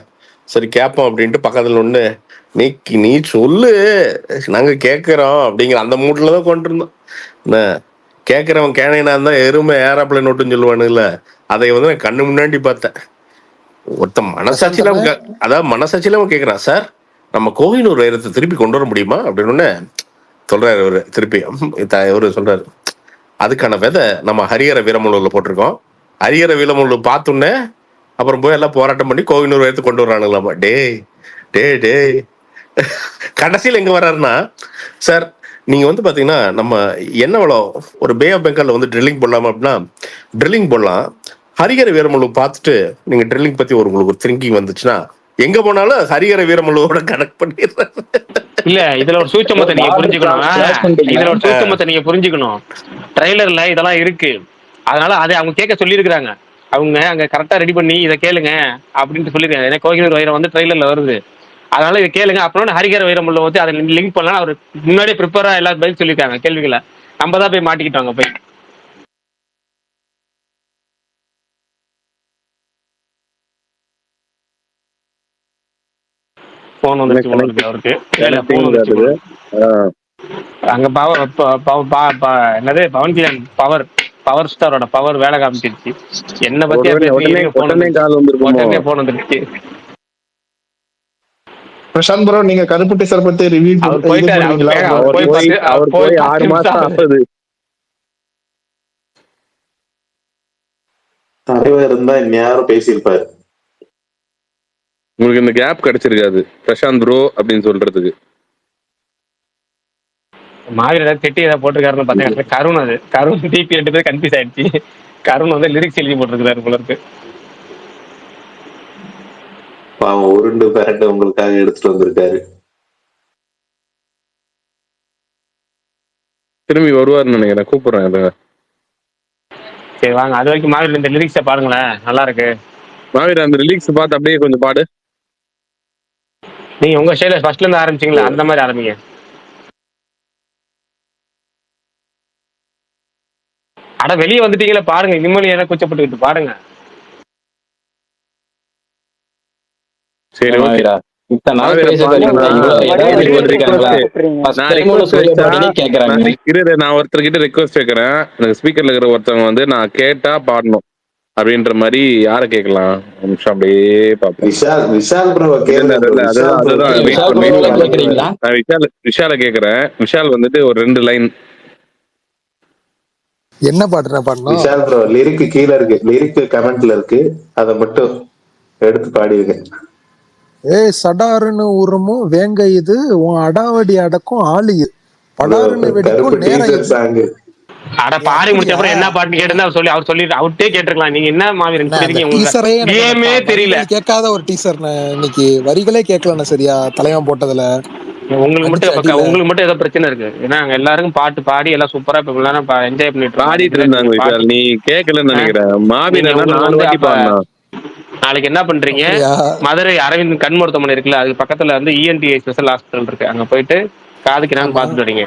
சரி கேட்போம் அப்படின்ட்டு பக்கத்துல ஒண்ணு நீ சொல்லு நாங்க கேட்கிறோம் அப்படிங்கிற அந்த மூட்ல தான் கொண்டு இருந்தோம். என்ன கேட்கிறவன் கேனைனா இருந்தா எருமை ஏரோப்ளேன் நோட்டுன்னு சொல்லுவானுல்ல, அதை வந்து நான் கண்ணு முன்னாடி பார்த்தேன். ஒருத்தன் மனசாட்சியில அதாவது மனசாட்சியில அவன் கேட்கிறான், சார் நம்ம கோவினூர் வைரத்தை திருப்பி கொண்டு வர முடியுமா அப்படின்னு சொல்றாரு. அவரு திருப்பி இவரு சொல்றாரு, அதுக்கான விதை நம்ம ஹரிஹர வீரமல்லூர்ல போட்டிருக்கோம். ஹரிஹர வீரமல்லூர் பார்த்தோன்னே அப்புறம் போய் எல்லாம் போராட்டம் பண்ணி கோவினூர் வைரத்தை கொண்டு வர்றானுங்களாமா. டே டே டே கடைசியில் எங்க வர்றாருன்னா, சார் நீங்க வந்து பாத்தீங்கன்னா நம்ம என்ன வளம் ஒரு பே ஆஃப் பெங்கால்ல வந்து ட்ரில்லிங் போடலாமா அப்படின்னா ட்ரில்லிங் போடலாம். ஹரிஹர வீரமல்லூர் பார்த்துட்டு நீங்க ட்ரில்லிங் பத்தி உங்களுக்கு ஒரு திங்கிங் வந்துச்சுன்னா எங்க போனாலும் ஹரிஹர வீரமல்லூரோட கனெக்ட் பண்ணிடுறாரு. இல்ல இதுல ஒரு சூட்சமத்தை நீங்க புரிஞ்சுக்கணும். ட்ரைலர்ல இதெல்லாம் இருக்கு, அதனால அதை அவங்க கேட்க சொல்லியிருக்கிறாங்க. அவங்க அங்க கரெக்டா ரெடி பண்ணி இதை கேளுங்க அப்படின்ட்டு சொல்லிருக்காங்க. ஏன்னா கோகினூர் வைரம் வந்து ட்ரைலர்ல வருது, அதனால இதை கேளுங்க. அப்புறம் ஹரிஹர வீரமல்லூர் வந்து அதை லிங்க் பண்ணலாம். அவர் முன்னாடியே ப்ரிப்பரா எல்லாரும் பதில் சொல்லியிருக்காங்க கேள்விகளை. நம்ம தான் போய் மாட்டிக்கிட்டாங்க போய். போன் வந்துருச்சு அவருக்கு. அங்க என்னது பவன் கல்யாண் பவர் ஸ்டாரோட பவர் வேலை காமிச்சிருச்சு. என்ன பத்தி உடனே போன் வந்துருச்சு. பிரசாந்த் ப்ரோ, நீங்க கருப்பு டீசர் பத்தி ரிவ்யூ போய் 6 மாசம் ஆகுது. தலைவர் இருந்தா யாரும் பேசியிருப்பாரு. உங்களுக்கு இந்த கேப் கிடைச்சிருக்காது பிரசாந்த் ப்ரோ அப்படின்னு சொல்றதுக்கு. மாவீர திட்டி ஏதாவது போட்டிருக்காருன்னு பார்த்தேன். கருண் டிபி 2 பேர் கன்ஃபியூஸ் ஆயிடுச்சு. கருண் வந்து லிரிக்ஸ் எழுதி போட்டிருக்காரு போல இருக்கு. உருண்டு பேரண்ட் உங்களுக்காக எடுத்துட்டு வந்திருக்காரு. திரும்பி வருவாருன்னு நினைக்கிறேன், கூப்பிடுறேன். சரி வாங்க, அது வரைக்கும் மாவீர இந்த லிரிக்ஸை பாருங்களேன், நல்லா இருக்கு. மாவீர அந்த லிரிக்ஸ் பார்த்து அப்படியே கொஞ்சம் பாடு. நீங்க உங்க ஸ்டைல ஃபர்ஸ்ட்ல இருந்து ஆரம்பிச்சீங்களா, அந்த மாதிரி ஆரம்பிங்க. அட வெளியே வந்துட்டீங்களா பாருங்க, நிம்மதி ஏன்னா கூச்சப்பட்டுக்கிட்டு பாருங்க. சரி ஓகேடா. நான் ஒருத்தர்கிட்ட ரெக்வஸ்ட் கேட்கறேன். எனக்கு ஸ்பீக்கர்ல இருக்கிற ஒருத்தவங்க வந்து நான் கேட்டா பாடணும் அப்படின்ற மாதிரி யார கேட்கலாம்? நிமிஷம் அப்படியே பாப்போம். விஷால கேக்குறேன். விஷால் வந்துட்டு ஒரு 2 லைன் என்ன பாட்டு பாடணும்? விஷால் ப்ரோ லிரிக் கீழே இருக்கு, லிரிக் கமெண்ட்ல இருக்கு, அதை மட்டும் எடுத்து பாடிருக்கேன். சடாருன்னு உருமும் வேங்க இது உன் அடாவடி அடக்கும் ஆளு படாருன்னு வெடிக்கும் நேரம். அட பாடி முடிச்ச அப்புறம் என்ன பாட்டு கேட்டு அவர் சொல்லிட்டு அவர்கிட்டே கேட்டிருக்கலாம். நீங்க என்ன மாவீரன் கேமே தெரியல, கேட்காத ஒரு டீசர் இன்னைக்கு வரிகளே கேட்கல சரியா தலைவன் போட்டதுல. உங்களுக்கு மட்டும் ஏதோ பிரச்சனை இருக்கு. ஏன்னா எல்லாருக்கும் பாட்டு பாடி எல்லாம் சூப்பரா என்ஜாய் பண்ணிட்டு பாடிட்டு இருந்தாங்க. நீ கேட்கலன்னு நினைக்கிறேன். மாவீரன் நாளைக்கு என்ன பண்றீங்க, மதுரை அரவிந்த் கண் மருத்துவமனை இருக்குல்ல, அதுக்கு பக்கத்துல வந்து இஎன்டிஐ ஸ்பெஷல் ஹாஸ்பிட்டல் இருக்கு, அங்க போயிட்டு காதுக்கு நாங்க பாத்துட்டு வரீங்க.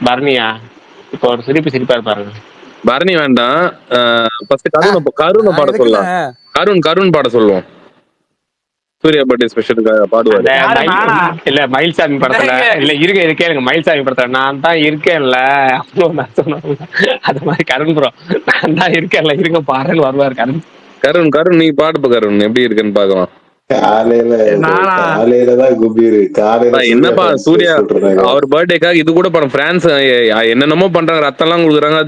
பரணியா இப்போ ஒரு சிரிப்பா இருப்பாருங்க. பரணி வேண்டாம், கருணை பாட சொல்லலாம். கருண் பாட சொல்லுவோம். சூர்யா பர்த்டே ஸ்பெஷலுக்காக பாடுவாரு. அந்த யாரு நானா? இல்ல மயில்சாமி படத்துல இல்ல இருக்க இது கேளுங்க, மயில்சாமி படத்துல நான் தான் இருக்கேன்ல அப்படின்னு நான் சொன்னேன். அது மாதிரி கருண் ப்ரோ நான் தான் இருக்கேன்ல இருங்க பாருன்னு வருவாரு கருண் நீ பாடுப்ப கருண் எப்படி இருக்குன்னு பாக்கலாம். நானா? காலையிலதான் குபீர் காலையில என்னப்பா சூர்யா போட்டுருந்தாங்க. அவர் பர்த்டேக்காக இது கூட படம் பிரான்ஸ் என்னென்னமோ பண்றாங்க, ரத்தம்லாம் கொடுக்குறாங்க,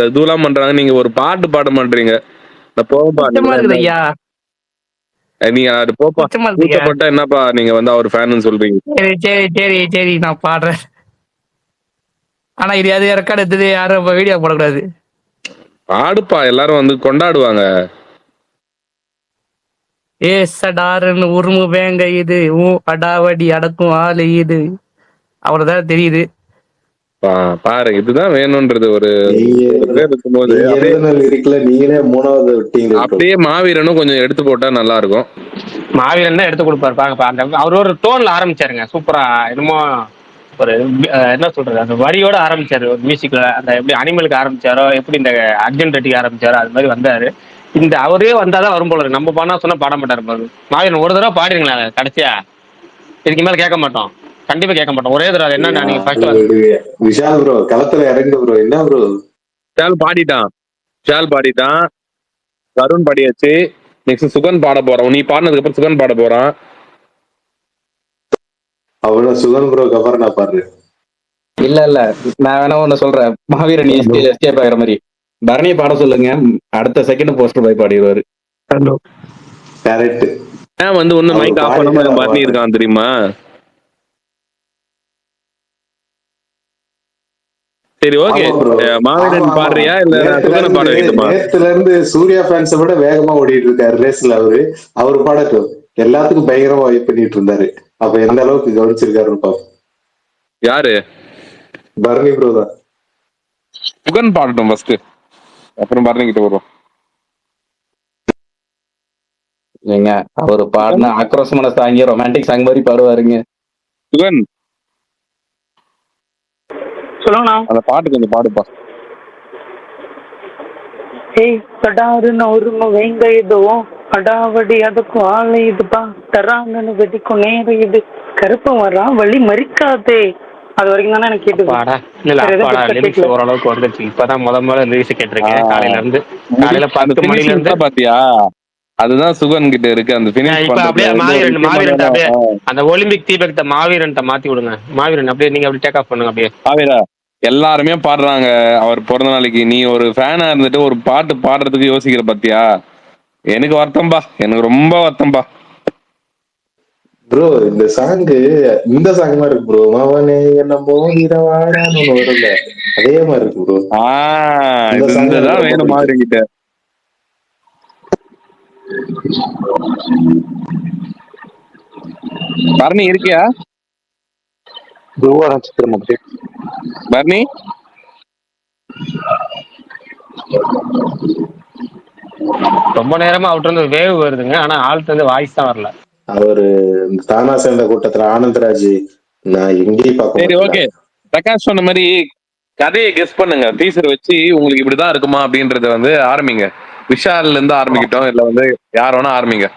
இதுலாம் பண்றாங்க. நீங்க ஒரு பாட்டு பாட மாட்டீங்க. நான் போகப்பா, சுத்தமா இருக்குது ஐயா. நீங்க அது போப்பா. சுத்தமா இருக்குங்க. கூச்சப்பட்டா என்னப்பா நீங்க வந்து அவர் ஃபேன்னு சொல்றீங்க. சரி சரி சரி சரி நான் பாடுறேன். ஆனா இது அது ரெக்கார்ட் எடுத்தது யாரும் வீடியோ போடக்கூடாது. பாடுப்பா, எல்லாரும் வந்து கொண்டாடுவாங்க. ஏ சடாருன்னு உருமு வேங்க இது அடாவடி அடக்கும் ஆளு இது. அவ்வளவுதான் தெரியுது. பாரு இதுதான் வேணும்ன்றது. ஒரு பேர் இருக்கும்போது நீங்களே மூணாவது விட்டீங்க. அப்படியே மாவீரனும் கொஞ்சம் எடுத்து போட்டா நல்லா இருக்கும். மாவீரன் தான் எடுத்து கொடுப்பாரு பாருங்க. அந்த அவர் ஒரு டோன்ல ஆரம்பிச்சாருங்க சூப்பரா. என்னமோ ஒரு என்ன சொல்றது, அந்த வரியோட ஆரம்பிச்சாரு ஒரு மியூசிக்ல. அந்த எப்படி அனிமலுக்கு ஆரம்பிச்சாரோ, எப்படி இந்த அர்ஜுன் ரெட்டிக்கு ஆரம்பிச்சாரோ அது மாதிரி வந்தாரு. இந்த அவரே வந்தாதான் வரும் போல இருக்கு. நம்ம பண்ணா சொன்னா பாட மாட்டாரு பாரு. மாவீரன் ஒரு தடவை பாடிருங்களா கடைசியா? இதுக்கு மேல கேட்க மாட்டோம், கண்டிப்பா கேட்க மாட்டோம். ஒரே தடவை என்ன நீங்க ஃபர்ஸ்ட் விஷால் ப்ரோ களத்துல இறங்கு ப்ரோ. என்ன ப்ரோ ஷால் பாடிட்டான், கருண் பாடியாச்சு. நெக்ஸ்ட் சுகன் பாட போறான். நீ பாடினதுக்கு அப்புறம் சுகன் பாட போறான். அவன சுகன் ப்ரோ அப்புறம் நான் பாடுறேன். இல்ல நான் வேணா ஒண்ணு சொல்றேன். மாவீரன் எஸ்கேப் ஆகிற மாதிரி பரணியை பாட சொல்லுங்க, அடுத்த செகண்ட் போஸ்டர் போய் பாடிடுவாரு. கரெக்ட். ஏன் வந்து ஒண்ணு மைக் ஆஃப் பண்ணாம பரணி இருக்கான் தெரியுமா? சரி ஓகே, மாவீரன் பாடுறியா இல்ல சுகனை பாட வைக்கணுமா? நேத்துல இருந்து சூர்யா ஃபேன்ஸை விட வேகமா ஓடிட்டு இருக்காரு ரேஸ்ல. அவரு பாடட்டும். எல்லாத்துக்கும் பயங்கரமா வெயிட் பண்ணிட்டு இருந்தாரு. அப்ப எந்த அளவுக்கு கவனிச்சிருக்காருன்னு பாப்போம். யாரு? பரணி ப்ரோ தான். சுகன் பாடட்டும் ஃபர்ஸ்ட், அப்புறம் பரணி கிட்ட வருவோம். ஏங்க அவரு பாடின ஆக்ரோஷமான சாங் ரொமான்டிக் சாங் மாதிரி பாடுவாருங்க. சுகன் சொல்லுங்கண்ணா. அந்த பாட்டு கொஞ்சம் பாடுப்பா. ஏய் சடாருன்னு உரும வேங்க இது அடாவடி அதுக்கும் ஆளு இதுப்பா தராங்கன்னு வெடிக்கும் நேரம் இது கருப்பு வரான் வழி மறிக்காதே. அது வரைக்கும் தானே எனக்கு கேட்டு ஓரளவுக்கு வந்துருச்சு. இப்பதான் முதல்ல லிரிக்ஸ் கேட்டிருக்கேன் காலையில இருந்து. காலையில 10 மணில இருந்து பாத்தியா? அதுதான் சுகன் கிட்ட இருக்கு. அந்த அப்படியே மாவீரன் அப்படியே அந்த ஒலிம்பிக் தீபகத்தை மாவீரன் மாத்தி விடுங்க. மாவீரன் அப்படியே நீங்க அப்படியே டேக் ஆஃப் பண்ணுங்க. அப்படியே மாவீரா எல்லாருமே பாடுறாங்க அவர் பிறந்த நாளைக்கு. நீ ஒரு ஃபேனா இருந்துட்டு ஒரு பாட்டு பாடுறதுக்கு யோசிக்கிற பாத்தியா? எனக்கு வருத்தம்பா, எனக்கு ரொம்ப வருத்தம்பா. ப்ரோ இந்த சாங்கு இந்த சாங் மாதிரி இருக்கு ப்ரோ. மாவனே என்ன மோதிரவாடான்னு ஒண்ணு வரும்ல, அதே மாதிரி இருக்கு ப்ரோ. இதுதான் வேணும் மாதிரி கிட்ட. பரணி இருக்கியா? பரணி ரொம்ப நேரமா அவுட் இருந்து வேவ் வருதுங்க, ஆனா ஆள்கிட்ட இருந்து வாய்ஸ் தான் வரல. அவரு தானா சேர்ந்த கூட்டத்துல ஆனந்தராஜ் நான் எங்கேயும் பார்க்க. சரி ஓகே, பிரகாஷ் சொன்ன மாதிரி கதையை கெஸ் பண்ணுங்க. டீசர் வச்சு உங்களுக்கு இப்படிதான் இருக்குமா அப்படின்றத வந்து ஆரம்பிங்க. விஷால்ல இருந்து ஆரம்பிக்கிட்டோம், இல்ல வந்து யார் வேணா ஆரம்பிங்க.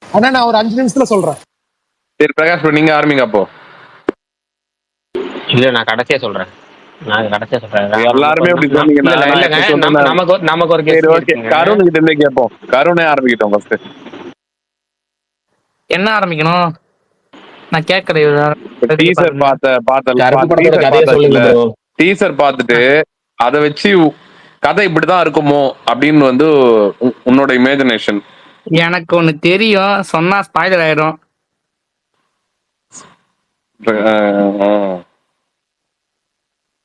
ஆனா நான் ஒரு 5 நிமிஷத்துல சொல்றேன். சரி பிரகாஷ் நீங்க ஆரம்பிங்க அப்போ. இல்ல நான் கடைசியா சொல்றேன். எல்லாருமே அப்படி சொன்னீங்க. நமக்கு ஒரு கருண் கிட்ட இருந்தே கேட்போம். கருணே ஆரம்பிக்கிட்டோம் ஃபர்ஸ்ட். என்ன ஆரம்பிக்கணும்? நான் கேட்கல. டீசர் டீசர் பார்த்துட்டு அதை வச்சு கதை இப்படிதான் இருக்குமோ அப்படின்னு வந்து உன்னோட இமேஜினேஷன். எனக்கு ஒண்ணு தெரியும், சொன்னா ஸ்பாயிலர் ஆயிடும்.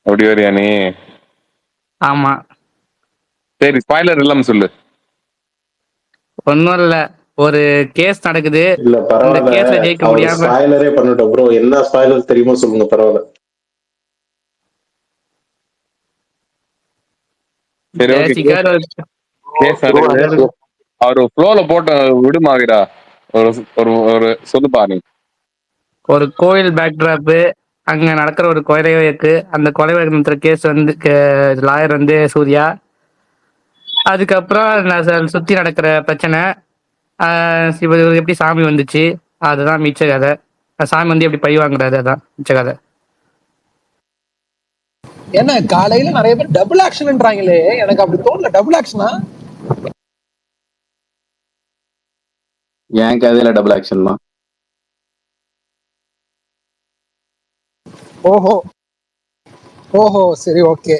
அப்படி வரியா நீ? ஆமா சரி, ஸ்பாயிலர் இல்லாம சொல்லு. ஒன்னும் இல்ல, ஒரு கேஸ் நடக்குது. இல்ல அந்த கேஸ்ல ஜெயிக்க முடியாம ஸ்பாயிலரே பண்ணிட்டோம் ப்ரோ. என்ன ஸ்பாயிலர் தெரியுமோ சொல்லுங்க, பரவாயில்ல. சரி ஓகே, அவர் ஃப்ளோல போட்டு விடுமாவிரா. ஒரு சொல்லுப்பா நீ. ஒரு கோயில் பேக்ட்ராப், அங்க நடக்கிற ஒரு கொலை வழக்கு. அந்த கொலை வழக்கு கேஸ் வந்து லாயர் வந்து சூர்யா. அதுக்கப்புறம் நான் சுத்தி நடக்கிற பிரச்சனை, இப்ப எப்படி சாமி வந்துச்சு, அதுதான் மிச்ச கதை. சாமி வந்து எப்படி பழி வாங்குறாரு, அதான் மிச்ச கதை. என்ன காலையில நிறைய பேர் டபுள் ஆக்ஷன்ன்றாங்களே, எனக்கு அப்படி தோணல. டபுள் ஆக்ஷனா? என் கதையில டபுள் ஆக்ஷன் தான். ஓஹோ ஓஹோ, சரி, ஓகே.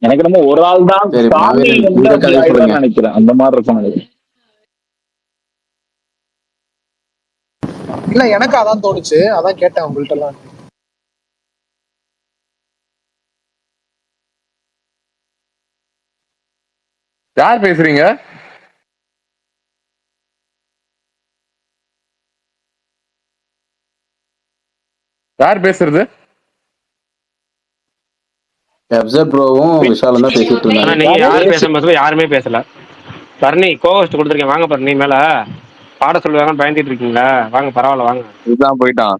எனக்கு நம்ம ஒரு ஆள் தான் சரி சாமி மாவீரன் வந்து உங்க அப்படி கதையை சொல்லுங்க. ஆயிடும்னு நினைக்கிறேன். அந்த மாதிரி இருக்கும் நினைக்கிறேன். இல்ல, எனக்கு அதான் தோணுச்சு, அதான் கேட்டேன் உங்கள்ட்ட எல்லாம். யார் பேசுறீங்க? யார் பேசுறது? எப்சர் ப்ரோவும் விஷாலும் தான் பேசிட்டு ஆனா இருந்தாங்க. நீங்க யாரும் பேச யாருமே பேசல. பரணி கோஹோஸ்ட் கொடுத்துருக்கேன், வாங்க பரணி மேல. பாட சொல்லுவாங்க, பயந்துட்டு இருக்கீங்களா? வாங்க, பரவாயில்ல, வாங்க. இதுதான் போயிட்டான்.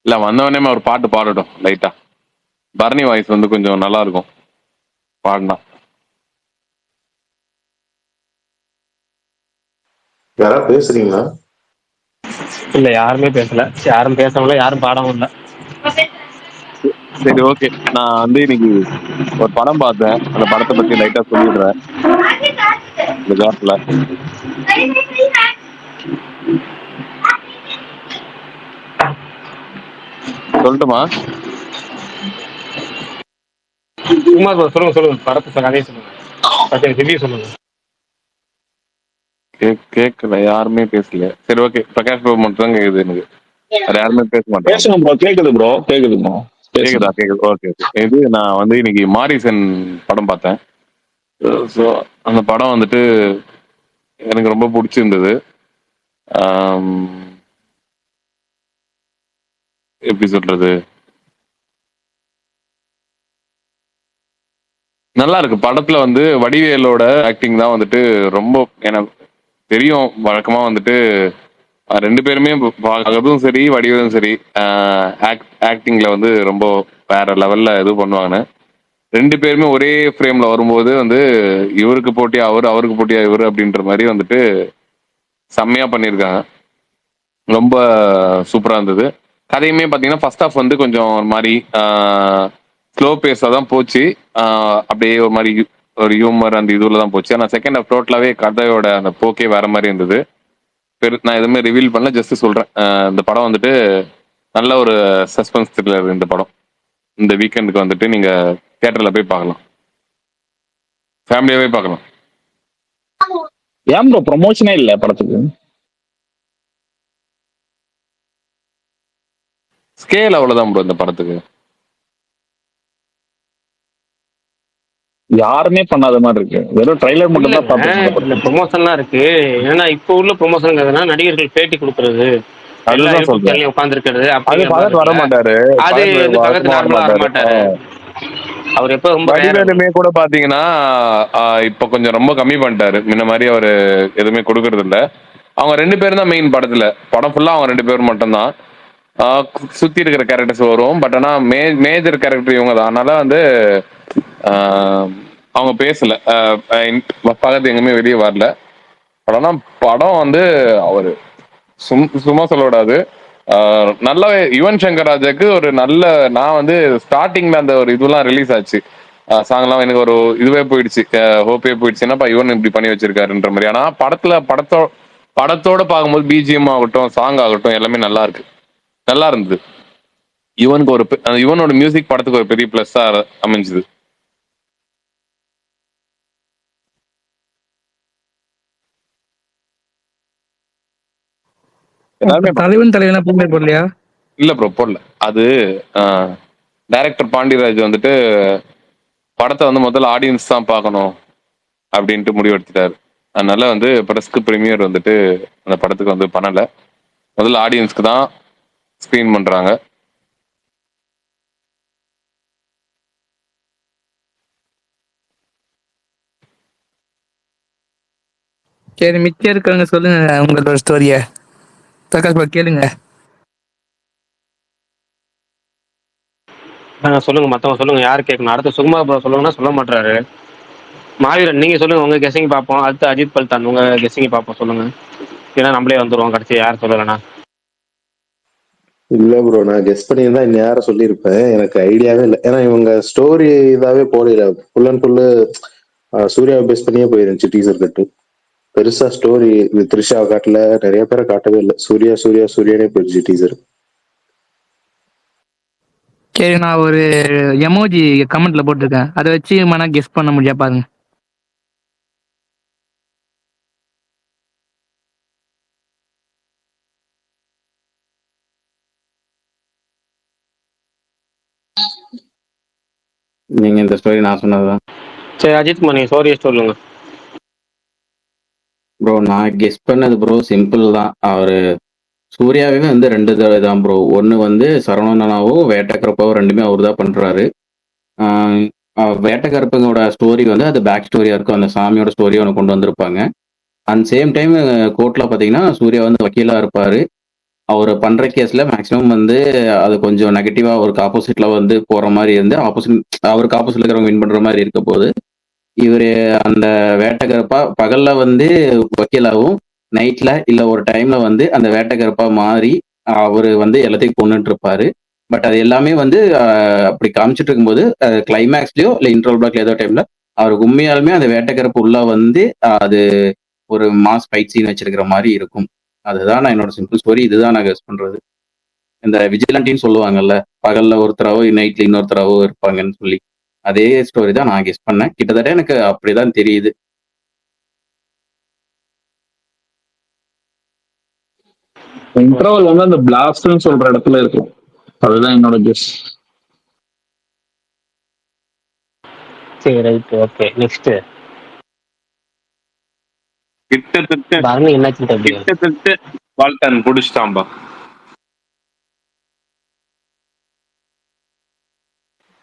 இல்ல வந்தவனே ஒரு பாட்டு பாடட்டும் லைட்டா. பரணி வாய்ஸ் வந்து கொஞ்சம் நல்லா இருக்கும் பாடினா. யாராவது பேசுறீங்களா? இல்ல யாருமே பேசல, யாரும் பேசவும் யாரும் பாடவும் இல்லை. சரி ஓகே, நான் வந்து இன்னைக்கு ஒரு படம் பார்த்தேன். அந்த படத்தை பத்தி லைட்டா சொல்லிடுறேன் இந்த கேப்ல. சொல்லட்டுமா? குமார் bro, சொல்லுங்க சொல்லுங்க, படத்தை கதையை சொல்லுங்க, ரிவ்யூ சொல்லுங்க. கேட்கல, யாருமே பேசல. சரி ஓகே, பிரகாஷ் பாபு மட்டும் தான் கேக்குது எனக்கு. வேற யாருமே பேச மாட்டாங்க. பேசுங்க ப்ரோ, கேக்குது ப்ரோ, கேக்குது ப்ரோ. கேக்குதா? கேக்குது. Okay okay. இது நான் வந்து இன்னைக்கு மாரிசன் படம் பார்த்தேன். ஸோ அந்த படம் வந்துட்டு எனக்கு ரொம்ப பிடிச்சிருந்தது. ஆம், எப்படி சொல்றது, நல்லா இருக்கு. படத்துல வந்து வடிவேலோட ஆக்டிங் தான் வந்துட்டு ரொம்ப எனக்கு தெரியும். வழக்கமா வந்துட்டு ரெண்டு பேருமே பார்க்கறதும் சரி, வடிவேலும் சரி, ஆக்டிங்ல வந்து ரொம்ப வேற லெவல்ல இது பண்ணுவாங்கன்னு. ரெண்டு பேருமே ஒரே ஃப்ரேம்ல வரும்போது வந்து இவருக்கு போட்டியா அவர், அவருக்கு போட்டியா இவர் அப்படின்ற மாதிரி வந்துட்டு செம்மையா பண்ணியிருக்காங்க. ரொம்ப சூப்பரா இருந்தது. கதையுமே பார்த்தீங்கன்னா ஃபர்ஸ்ட் ஹாஃப் வந்து கொஞ்சம் ஒரு மாதிரி ஸ்லோ பேஸாக தான் போச்சு. அப்படியே ஒரு மாதிரி ஒரு ஹியூமர் அந்த இதுல தான் போச்சு. ஆனால் செகண்ட் ஹாஃப் டோட்டலாகவே கதையோட அந்த போக்கே வேற மாதிரி இருந்தது. நான் எதுவுமே ரிவீல் பண்ணல, ஜஸ்ட் சொல்றேன். இந்த படம் வந்துட்டு நல்ல ஒரு சஸ்பென்ஸ் த்ரில்லர். இந்த படம் இந்த வீக்கெண்டுக்கு வந்துட்டு நீங்க தியேட்டர்ல போய் பார்க்கலாம், ஃபேமிலியாவே பார்க்கலாம். ஏன் ப்ரோ ப்ரொமோஷனே இல்ல படத்துக்கு? ஸ்கேல் அவ்வளவுதான் ப்ரோ இந்த படத்துக்கு. யாருமே பண்ணாத மாதிரி இருக்கு. வெறும் ட்ரைலர் மட்டும் தான் இல்ல பார்த்துருக்கேன். ப்ரொமோஷன்லாம் இருக்கு. ஏன்னா இப்போ உள்ள ப்ரொமோஷன்ங்கிறதுனா நடிகர்கள் பேட்டி கொடுக்கறது, எல்லா அதுதான் யூடியூப் சொல்றேன். சேனலையும் உட்காந்துருக்கிறது, அது அப்படிங்கிற மாதிரி பகத் வர இருக்குல்ல. மாட்டாரு. அது வந்து பக்கத்து வழக்கமா வர நார்மலா வர மாட்டாரு. மாட்டாரு. அவர் எப்ப ரொம்ப rare. வடிவேலுமே கூட பாத்தீங்கன்னா இப்ப கொஞ்சம் ரொம்ப கம்மி பண்ணிட்டாரு. முன்ன மாதிரி அவரு எதுவுமே கொடுக்கறது இல்ல. அவங்க ரெண்டு பேரும் தான் மெயின் படத்துல. படம் ஃபுல்லா அவங்க ரெண்டு பேரும் மட்டும்தான். சுத்தி இருக்கிற கேரக்டர்ஸ் வரும். பட் ஆனா மேஜர் கேரக்டர் இவங்க தான். அதனால வந்து ஆஹ், அவங்க பேசல. பகத் எங்குமே வெளியே வரல. ஆனா படம் வந்து அவரு சும்மா சொல்லக்கூடாது. நல்லாவே யுவன் சங்கர் ராஜாக்கு ஒரு நல்ல, நான் வந்து ஸ்டார்டிங்ல அந்த ஒரு இதெல்லாம் ரிலீஸ் ஆச்சு, சாங்லாம் எனக்கு ஒரு இதுவே போயிடுச்சு, ஹோப்பே போயிடுச்சு. என்னப்பா யுவன் இப்படி பண்ணி வச்சிருக்காருன்ற மாதிரி. ஆனா படத்தோட பார்க்கும்போது பிஜிஎம் ஆகட்டும், சாங் ஆகட்டும், எல்லாமே நல்லா இருக்கு, நல்லா இருந்தது. யுவனுக்கு யுவனோட மியூசிக் படத்துக்கு ஒரு பெரிய பிளஸ்ஸா அமைஞ்சுது. தலைவனா பூமே போடலையா? இல்ல ப்ரோ, போடல. அது டைரக்டர் பாண்டியராஜ் வந்துட்டு படத்தை வந்து முதல்ல ஆடியன்ஸ் தான் பார்க்கணும் அப்படின்ட்டு முடிவெடுத்துட்டாரு. அதனால வந்து பிரஸ்க்கு ப்ரீமியர் வந்துட்டு அந்த படத்துக்கு வந்து பண்ணல. முதல்ல ஆடியன்ஸ்க்கு தான் ஸ்க்ரீன் பண்றாங்க. சரி, மிச்சம் இருக்கவங்க சொல்லுங்க உங்களோட ஸ்டோரிய. பிரகாஷ் ப்ரோ கேளுங்க. சொல்லுங்க, மத்தவங்க சொல்லுங்க, யாரு கேட்கணும்? அடுத்து சுகுமார் ப்ரோ சொல்லுங்கன்னா சொல்ல மாட்டாரு. மாவீரன் நீங்க சொல்லுங்க, உங்க கெஸிங் பார்ப்போம். அடுத்து அஜித் பல்தான் உங்க கெஸிங் பார்ப்போம், சொல்லுங்க. ஏன்னா நம்மளே வந்துருவோம் கடைசி யார் சொல்லலைன்னா. இல்ல ப்ரோ, நான் கெஸ் பண்ணியிருந்தா இந்நேரம் சொல்லியிருப்பேன். எனக்கு ஐடியாவே இல்லை. ஏன்னா இவங்க ஸ்டோரி இதாவே போடல. ஃபுல் அண்ட் ஃபுல்லு சூர்யாவை பேஸ் பண்ணியே போயிருந்துச்சு டீசர் கட்டு. பெருசா ஸ்டோரி இது த்ரிஷாவை காட்டல, நிறைய பேரை காட்டவே இல்லை. சூர்யா சூர்யா சூர்யானே போயிடுச்சு டீசர். சரி, நான் ஒரு எமோஜி கமெண்ட்ல போட்டிருக்கேன், அதை வச்சு மனா கெஸ் பண்ண முடியா பாருங்க. நீங்க இந்த ஸ்டோரி நான் சொன்னதுதான். சரி அஜித் மணி ஸ்டோரியை சொல்லுங்க. ப்ரோ நான் கெஸ் பண்ணது ப்ரோ சிம்பிள் தான். அவரு சூர்யாவே வந்து 2 தடவை தான் ப்ரோ. ஒன்று வந்து சரவணனாவும் வேட்டக்கரப்பாவும் ரெண்டுமே அவர் தான் பண்ணுறாரு. வேட்டக்கரப்பங்களோட ஸ்டோரி வந்து அது பேக் ஸ்டோரியாக இருக்கும். அந்த சாமியோட ஸ்டோரியை ஒன்று கொண்டு வந்திருப்பாங்க. அண்ட் சேம் டைம் கோர்ட்டில் பார்த்தீங்கன்னா சூர்யா வந்து வக்கீலாக இருப்பார். அவர் பண்ணுற கேஸில் மேக்ஸிமம் வந்து அது கொஞ்சம் நெகட்டிவாக அவருக்கு ஆப்போசிட்டில் வந்து போகிற மாதிரி இருந்து அவருக்கு ஆப்போசிட்டில் இருக்கிறவங்க வின் பண்ணுற மாதிரி இருக்க போது இவர் அந்த வேட்டக்கரப்பா பகலில் வந்து வக்கீலாகவும் நைட்டில் இல்லை ஒரு டைமில் வந்து அந்த வேட்டக்கரப்பா மாறி அவர் வந்து எல்லாத்தையும் கொண்டுட்டு இருப்பாரு. பட் அது எல்லாமே வந்து அப்படி காமிச்சிட்டு இருக்கும்போது கிளைமேக்ஸ்லயோ இல்லை இன்ட்ரோல் பிளாக்ல ஏதோ டைம்ல அவருக்கு உண்மையாலுமே அந்த வேட்டக்கரப்பு உள்ள வந்து அது ஒரு மாஸ் ஃபைட் சீன் வச்சிருக்கிற மாதிரி இருக்கும். அதுதான் நான் என்னோட சிம்பிள் ஸ்டோரி. இதுதான் நான் கெஸ் பண்றது. இந்த விஜிலண்டின்னு சொல்லுவாங்கல்ல, பகல்ல ஒருத்தராவோ நைட்ல இன்னொருத்தராவோ இருப்பாங்கன்னு சொல்லி, அதே ஸ்டோரி தான் நான் கெஸ் பண்ணேன். கிட்டத்தட்ட எனக்கு அப்படிதான் தெரியுது. இன்டர்வல் வந்து அந்த பிளாஸ்ட்னு சொல்ற இடத்துல இருக்கும். அதுதான் என்னோட கெஸ். சரி ரைட், ஓகே. நெக்ஸ்ட் கிட்டத்தட்ட பரணி என்னாச்சு தம்பி? கிட்டத்தட்ட வால்டன் புடிச்சிட்டான்பா.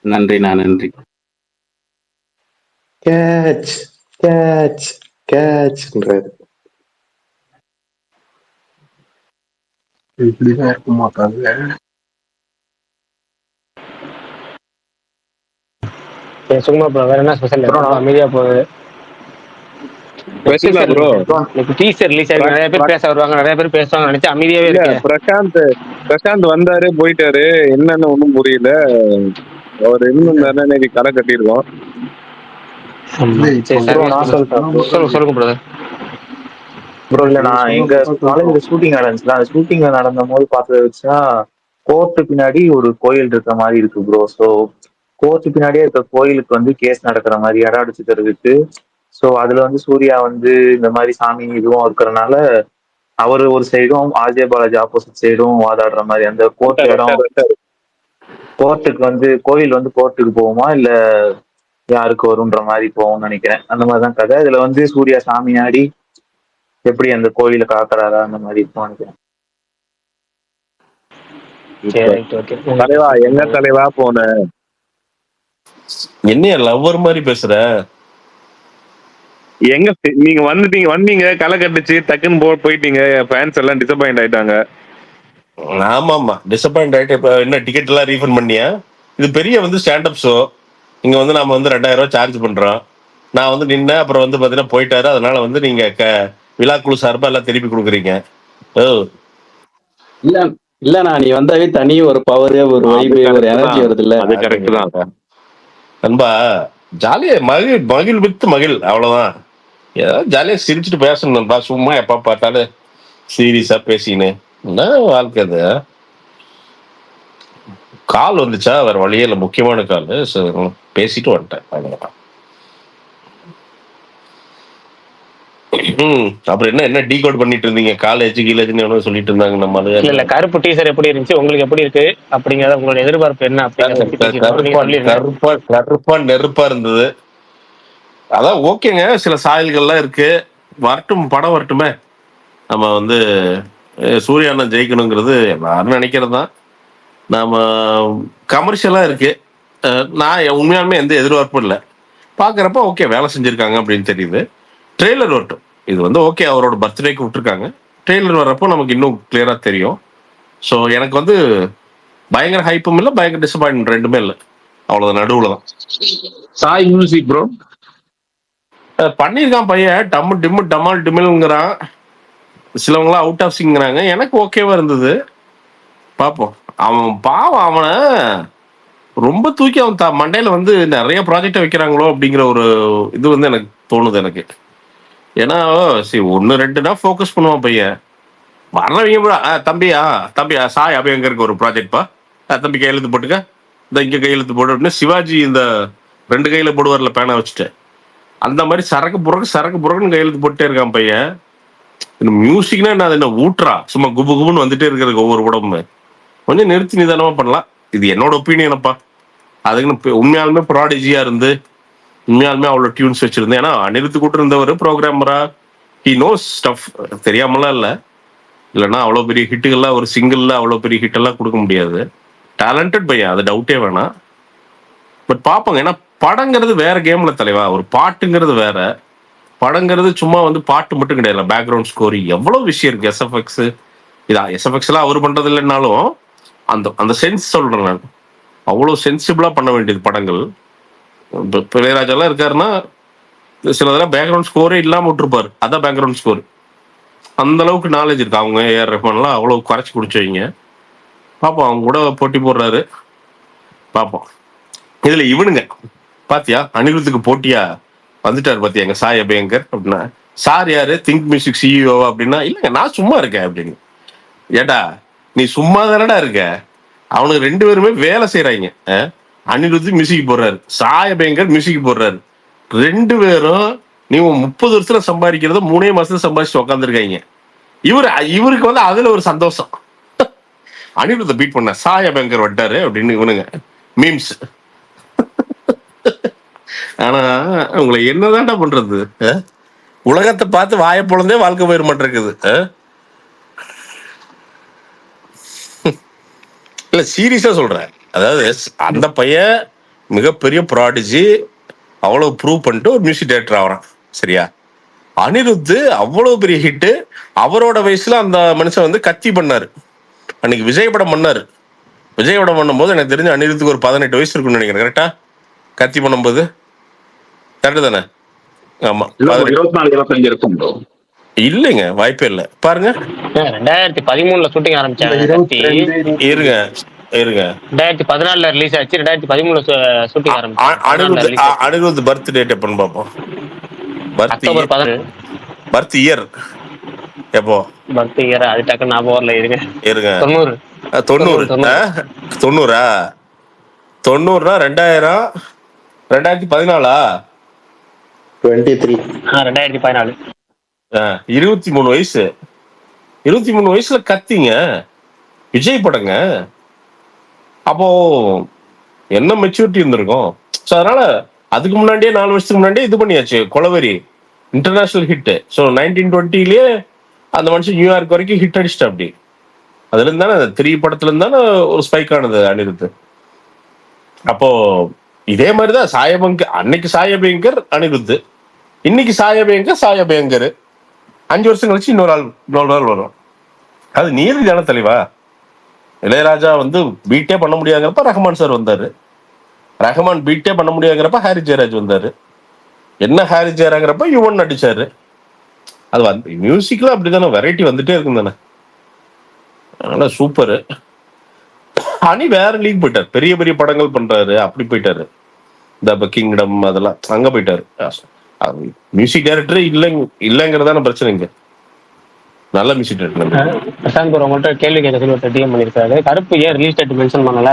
நன்றி. கேட்ச் கேட்ச் கேட்ச்ன்றாரு. இப்படிதான் இருக்க மாட்டாங்க. சரி சுகுமார் ப்ரோ வேற என்ன ஸ்பெஷல்? அமைதியா போகுது. ஸ்பெஷலா ப்ரோ டீசர் ரிலீஸ் ஆகி நிறைய பேர் பேச வருவாங்க, நிறைய பேர் பேசுவாங்க நினைச்சு அமைதியாவே இல்ல. இருக்கு. பிரசாந்த் வந்தாரு போயிட்டாரு, என்னன்னு ஒண்ணும் புரியல. அவர் இன்னும் இன்னைக்கு களை கட்டியிருக்கோம். சொல்லுங்க பிரதர். ப்ரோ இல்ல, நான் எங்க காலேஜ்ல ஷூட்டிங் நடந்துச்சுல, அந்த ஷூட்டிங் நடந்த போது பார்த்ததை வச்சுன்னா கோர்ட்டு பின்னாடி ஒரு கோயில் இருக்கிற மாதிரி இருக்கு ப்ரோ. ஸோ கோர்ட்டு பின்னாடியே இருக்க கோயிலுக்கு வந்து கேஸ் நடக்கிற மாதிரி இடம் அடிச்சு தருவிட்டு, ஸோ அதுல வந்து சூர்யா வந்து இந்த மாதிரி சாமி இதுவும் இருக்கிறனால அவரு ஒரு சைடும் ஆர்ஜே பாலாஜி ஆப்போசிட் சைடும் வாதாடுற மாதிரி அந்த கோர்ட் இடம். கோர்ட்டுக்கு வந்து கோயில் வந்து கோர்ட்டுக்கு போகுமா இல்ல யாருக்கு வரும்ன்ற மாதிரி போகும்னு நினைக்கிறேன். அந்த மாதிரிதான் கதை. இதுல வந்து சூர்யா சாமி ஆடி எப்படி அந்த கோயில காக்குறாரா அந்த மாதிரி இருக்கும் நினைக்கிறேன். தலைவா எங்க தலைவா போன என்ன லவ்வர் மாதிரி பேசுற? எங்க நீங்க வந்தீங்க களை கட்டுச்சு, டக்குன்னு போயிட்டீங்க. ஃபேன்ஸ் எல்லாம் டிசப்பாயிண்ட் ஆயிட்டாங்க. ஆமா டிசப்பாயிண்ட் ஆயிட்டு. இப்ப என்ன டிக்கெட் எல்லாம் ரீஃபண்ட் பண்ணியா? இது பெரிய வந்து ஸ்டாண்டப் ஷோ. இங்க வந்து நாம வந்து 2000 ரூபாய் சார்ஜ் பண்றோம். நான் வந்து நின்ன அப்புறம் வந்து பாத்தீங்கன்னா போயிட்டாரு. அதனால வந்து நீங்க விழாக்குழு சார்பா எல்லாம் திருப்பி கொடுக்குறீங்க. இல்லண்ணா, நீ வந்தாவே தனி ஒரு பவர், ஒரு வைப், ஒரு எனர்ஜி வருது இல்ல? அது கரெக்ட் தான் நண்பா. ஜாலியா மகிழ் வித்து மகிழ், அவ்வளவுதான். ஏதாவது ஜாலியா சிரிச்சுட்டு பேசணும் நண்பா. சும்மா எப்ப பார்த்தாலும் சீரியஸா பேசின்னு என்ன வாழ்க்கை அது? கால் வந்துச்சா, வேற வழியே இல்லை, முக்கியமான கால். பேசிட்டு வந்துட்டேன். அப்புறம் என்ன டீகோட் பண்ணிட்டு இருந்தீங்க? காலேஜ் கீழேஜ்னு சொல்லிட்டு இருந்தாங்க நம்ம. இல்ல கருப்பு டீசர் எப்படி இருந்துச்சு, உங்களுக்கு எப்படி இருக்கு அப்படிங்கறத, உங்களோட எதிர்பார்ப்பு என்ன கருப்பா நெருப்பா இருந்தது. அதான் ஓகேங்க. சில சாயல்கள்லாம் இருக்கு. வரட்டும், படம் வரட்டுமே. நம்ம வந்து சூர்யா அண்ணன் ஜெயிக்கணுங்கிறது எல்லாரும் நினைக்கிறது தான். நாம கமர்ஷியலா இருக்கு. நான் உண்மையாலுமே எந்த எதிர்பார்ப்பும் இல்லை. பாக்குறப்ப ஓகே வேலை செஞ்சிருக்காங்க அப்படின்னு தெரியுது. ட்ரெய்லர் வரட்டும், இது வந்து ஓகே அவரோட பர்த்டேக்கு விட்டுருக்காங்க. ட்ரெய்லர் வர்றப்போ நமக்கு இன்னும் கிளியரா தெரியும். ஸோ எனக்கு வந்து பயங்கர ஹைப்பும் இல்லை, பயங்கர டிசப்பாயின்மெண்ட் ரெண்டுமே இல்லை. அவ்வளவு நடுவுல தான். சாய் மியூசிக் ப்ரோ பண்ணியிருக்கான் பையன், டம்மு டிம்மு டமால் டிமில்ங்கிறான். சிலவங்களாம் அவுட் ஆஃப் சிங்கிறாங்க. எனக்கு ஓகேவா இருந்தது. பார்ப்போம். அவன் பாவம், அவனை ரொம்ப தூக்கி அவன் மண்டையில வந்து நிறைய ப்ராஜெக்டை வைக்கிறாங்களோ அப்படிங்கிற ஒரு இது வந்து எனக்கு தோணுது எனக்கு. ஏன்னா சரி 1-2 ஃபோக்கஸ் பண்ணுவான் பையன். வர்றவங்க தம்பியா சாய் அபயங்கருக்கு ஒரு ப்ராஜெக்ட்பா, தம்பி கையெழுத்து போட்டுக்க, இந்த இங்க கையெழுத்து போட்டு அப்படின்னு சிவாஜி இந்த 2 கையில போடுவார்ல பேனை வச்சுட்டு, அந்த மாதிரி சரக்கு புறக்குன்னு கையெழுத்து போட்டே இருக்கான் பையன். இந்த மியூசிக்னா என்ன, அது என்ன ஊட்டுறா சும்மா குபு குபுன்னு வந்துட்டே இருக்கிறதுக்கு ஒவ்வொரு படமும். கொஞ்சம் நிறுத்தி நிதானமா பண்ணலாம். இது என்னோட ஒப்பீனியனப்பா. அதுக்குன்னு உண்மையாலுமே ப்ராடிஜியா இருந்து உண்மையாலுமே அவ்வளோ டியூன்ஸ் வச்சிருந்தேன். ஏன்னா அனிருத்து கூட்டு இருந்தவர் ப்ரோக்ராமரா, ஹி நோஸ் ஸ்டஃப். தெரியாமலாம் இல்லை, இல்லைன்னா அவ்வளோ பெரிய ஹிட்டுகள்லாம் ஒரு சிங்கிள்ல அவ்வளோ பெரிய ஹிட் எல்லாம் கொடுக்க முடியாது. டேலண்டட் பையன், அது டவுட்டே வேணாம். பட் பார்ப்போங்க. ஏன்னா படங்கிறது வேற கேம்ல தலைவா, ஒரு பாட்டுங்கிறது வேற. படங்கிறது சும்மா வந்து பாட்டு மட்டும் கிடையாது, பேக்ரவுண்ட் ஸ்கோர் எவ்வளோ விஷயம் இருக்கு. எஸ்எஃப்எக்ஸ் எஸ்எஃப்எக்ஸ் எல்லாம் அவர் பண்றது இல்லைன்னாலும் அந்த அந்த சென்ஸ் சொல்றேன் நான். அவ்வளோ சென்சிபிளா பண்ண வேண்டியது படங்கள். இப்போ இளையராஜாலாம் இருக்காருன்னா சிலதெல்லாம் பேக்ரவுண்ட் ஸ்கோரே இல்லாம விட்டுருப்பாரு, அதான் பேக்ரவுண்ட் ஸ்கோர். அந்த அளவுக்கு நாலேஜ் இருக்கு. அவங்க ஏஆர் ரஹ்மான்லாம் அவ்வளோ குறைச்சி குடிச்சவங்க. பார்ப்போம், அவங்க கூட போட்டி போடுறாரு, பார்ப்போம். இதுல இவனுங்க பாத்தியா, அனிருத்துக்கு போட்டியா வந்துட்டாரு பாத்தியா எங்க சாய் அபயங்கர் அப்படின்னா. சார் யாரு, திங்க் மியூசிக் சிஇஓ அப்படின்னா, இல்லைங்க நான் சும்மா இருக்கேன் அப்படின்னு. ஏடா நீ சும்மா தானடா இருக்க, அவனுக்கு 2 பேருமே வேலை செய்யறாங்க. அனிருத்து மியூசிக் போடுறாரு, சாய் அபயங்கர் மியூசிக் போடுறாரு. 2 பேரும் நீ 30 வருஷத்துல சம்பாதிக்கிறத 3 மாசத்துல சம்பாதிச்சு உட்காந்துருக்காங்க. இவருக்கு வந்து அதுல ஒரு சந்தோஷம். அனிருத்தை பீட் பண்ண சாய் அபயங்கர் வட்டாரு அப்படின்னு இவனுங்க மீம்ஸ். ஆனா உங்களை என்னதான்டா பண்றது, உலகத்தை பார்த்து வாயை பொழந்தே வாழ்க்கை போயிட மாட்டேங்குது. இல்ல சீரியஸா சொல்றேன். அதாவது அந்த பையன் மிகப்பெரிய ப்ராடிஜி, அவ்வளவு ப்ரூவ் பண்ணிட்டு ஒரு மியூசிக் டைரக்டர் ஆகிறான். சரியா, அனிருத்து அவ்வளவு பெரிய ஹிட்டு. அவரோட வயசுல அந்த மனுஷன் வந்து கத்தி பண்ணாரு. அன்னைக்கு விஜய் படம் பண்ணாரு. விஜய் படம் பண்ணும்போது எனக்கு தெரிஞ்ச அனிருத்துக்கு ஒரு 18 வயசு இருக்குன்னு நினைக்கிறேன். கரெக்டா, கத்தி பண்ணும்போது கரெக்டு தானே? ஆமா, 24-25 இருக்கும். இல்லைங்க, வாய்ப்பே இல்லை. பாருங்க 2013 ஷூட்டிங் ஆரம்பிச்சாங்க. இருங்க 2014 ரிலீஸ் ஆச்சு, 2013 ஷூட்டிங் ஆரம்பிச்சாங்க. அனிருத் பர்த் டேட் எப்பன்னு பார்ப்போம். பர்த் இயர் எப்போ? பர்த் இயர் அது டக்குன்னு ஞாபகம் வரல. இருங்க 90. 90 90னா 2000 2014 2014 23 வயசு. 23 வயசுல கத்திங்க, விஜய் படங்க. அப்போ என்ன மெச்சூரிட்டி இருந்திருக்கும். ஸோ அதனால அதுக்கு முன்னாடியே 4 வருஷத்துக்கு முன்னாடியே இது பண்ணியாச்சு. கொலவெறி இன்டர்நேஷனல் ஹிட். ஸோ 1920 அந்த மனுஷன் நியூயார்க் வரைக்கும் ஹிட் அடிச்சிட்டா. அப்படி அதுல இருந்தானே 3 படத்துல இருந்தானே ஒரு ஸ்பைக் ஆனது அனிருத்து. அப்போ இதே மாதிரிதான் சாயபங்கர். அன்னைக்கு சாயபயங்கர் அனிருத்து, இன்னைக்கு சாயபயங்கர் 5 வருஷம் கழிச்சு இன்னொரு ஆள் வரும். அது நீதி தானே தெளிவா. இளையராஜா வந்து பீட்டே பண்ண முடியாங்கிறப்ப ரஹ்மான் சார் வந்தாரு. ரஹ்மான் பீட்டே பண்ண முடியாங்கிறப்ப ஹாரி ஜெயராஜ் வந்தாரு. என்ன ஹாரி ஜெயராங்கிறப்ப யுவன் நடிச்சாரு. அது வந்து மியூசிக்ல அப்படித்தானே வெரைட்டி வந்துட்டே இருக்கும் தானே. அதனால சூப்பரு. அனி வேற லீக் போயிட்டார், பெரிய பெரிய படங்கள் பண்றாரு, அப்படி போயிட்டாரு. இந்த கிங்டம் அதெல்லாம் அங்க போயிட்டாரு. மியூசிக் டைரக்டர் இல்லைங்கிறதான பிரச்சனை. இங்க நல்ல மியூசிக் டைரக்டர். பிரசாந்த் ப்ரோ மட்டும் கேள்வி கேட்க சொல்லி ஒரு டிஎம் பண்ணிருக்காரு. கருப்பு ஏன் ரிலீஸ் டேட் மென்ஷன் பண்ணல,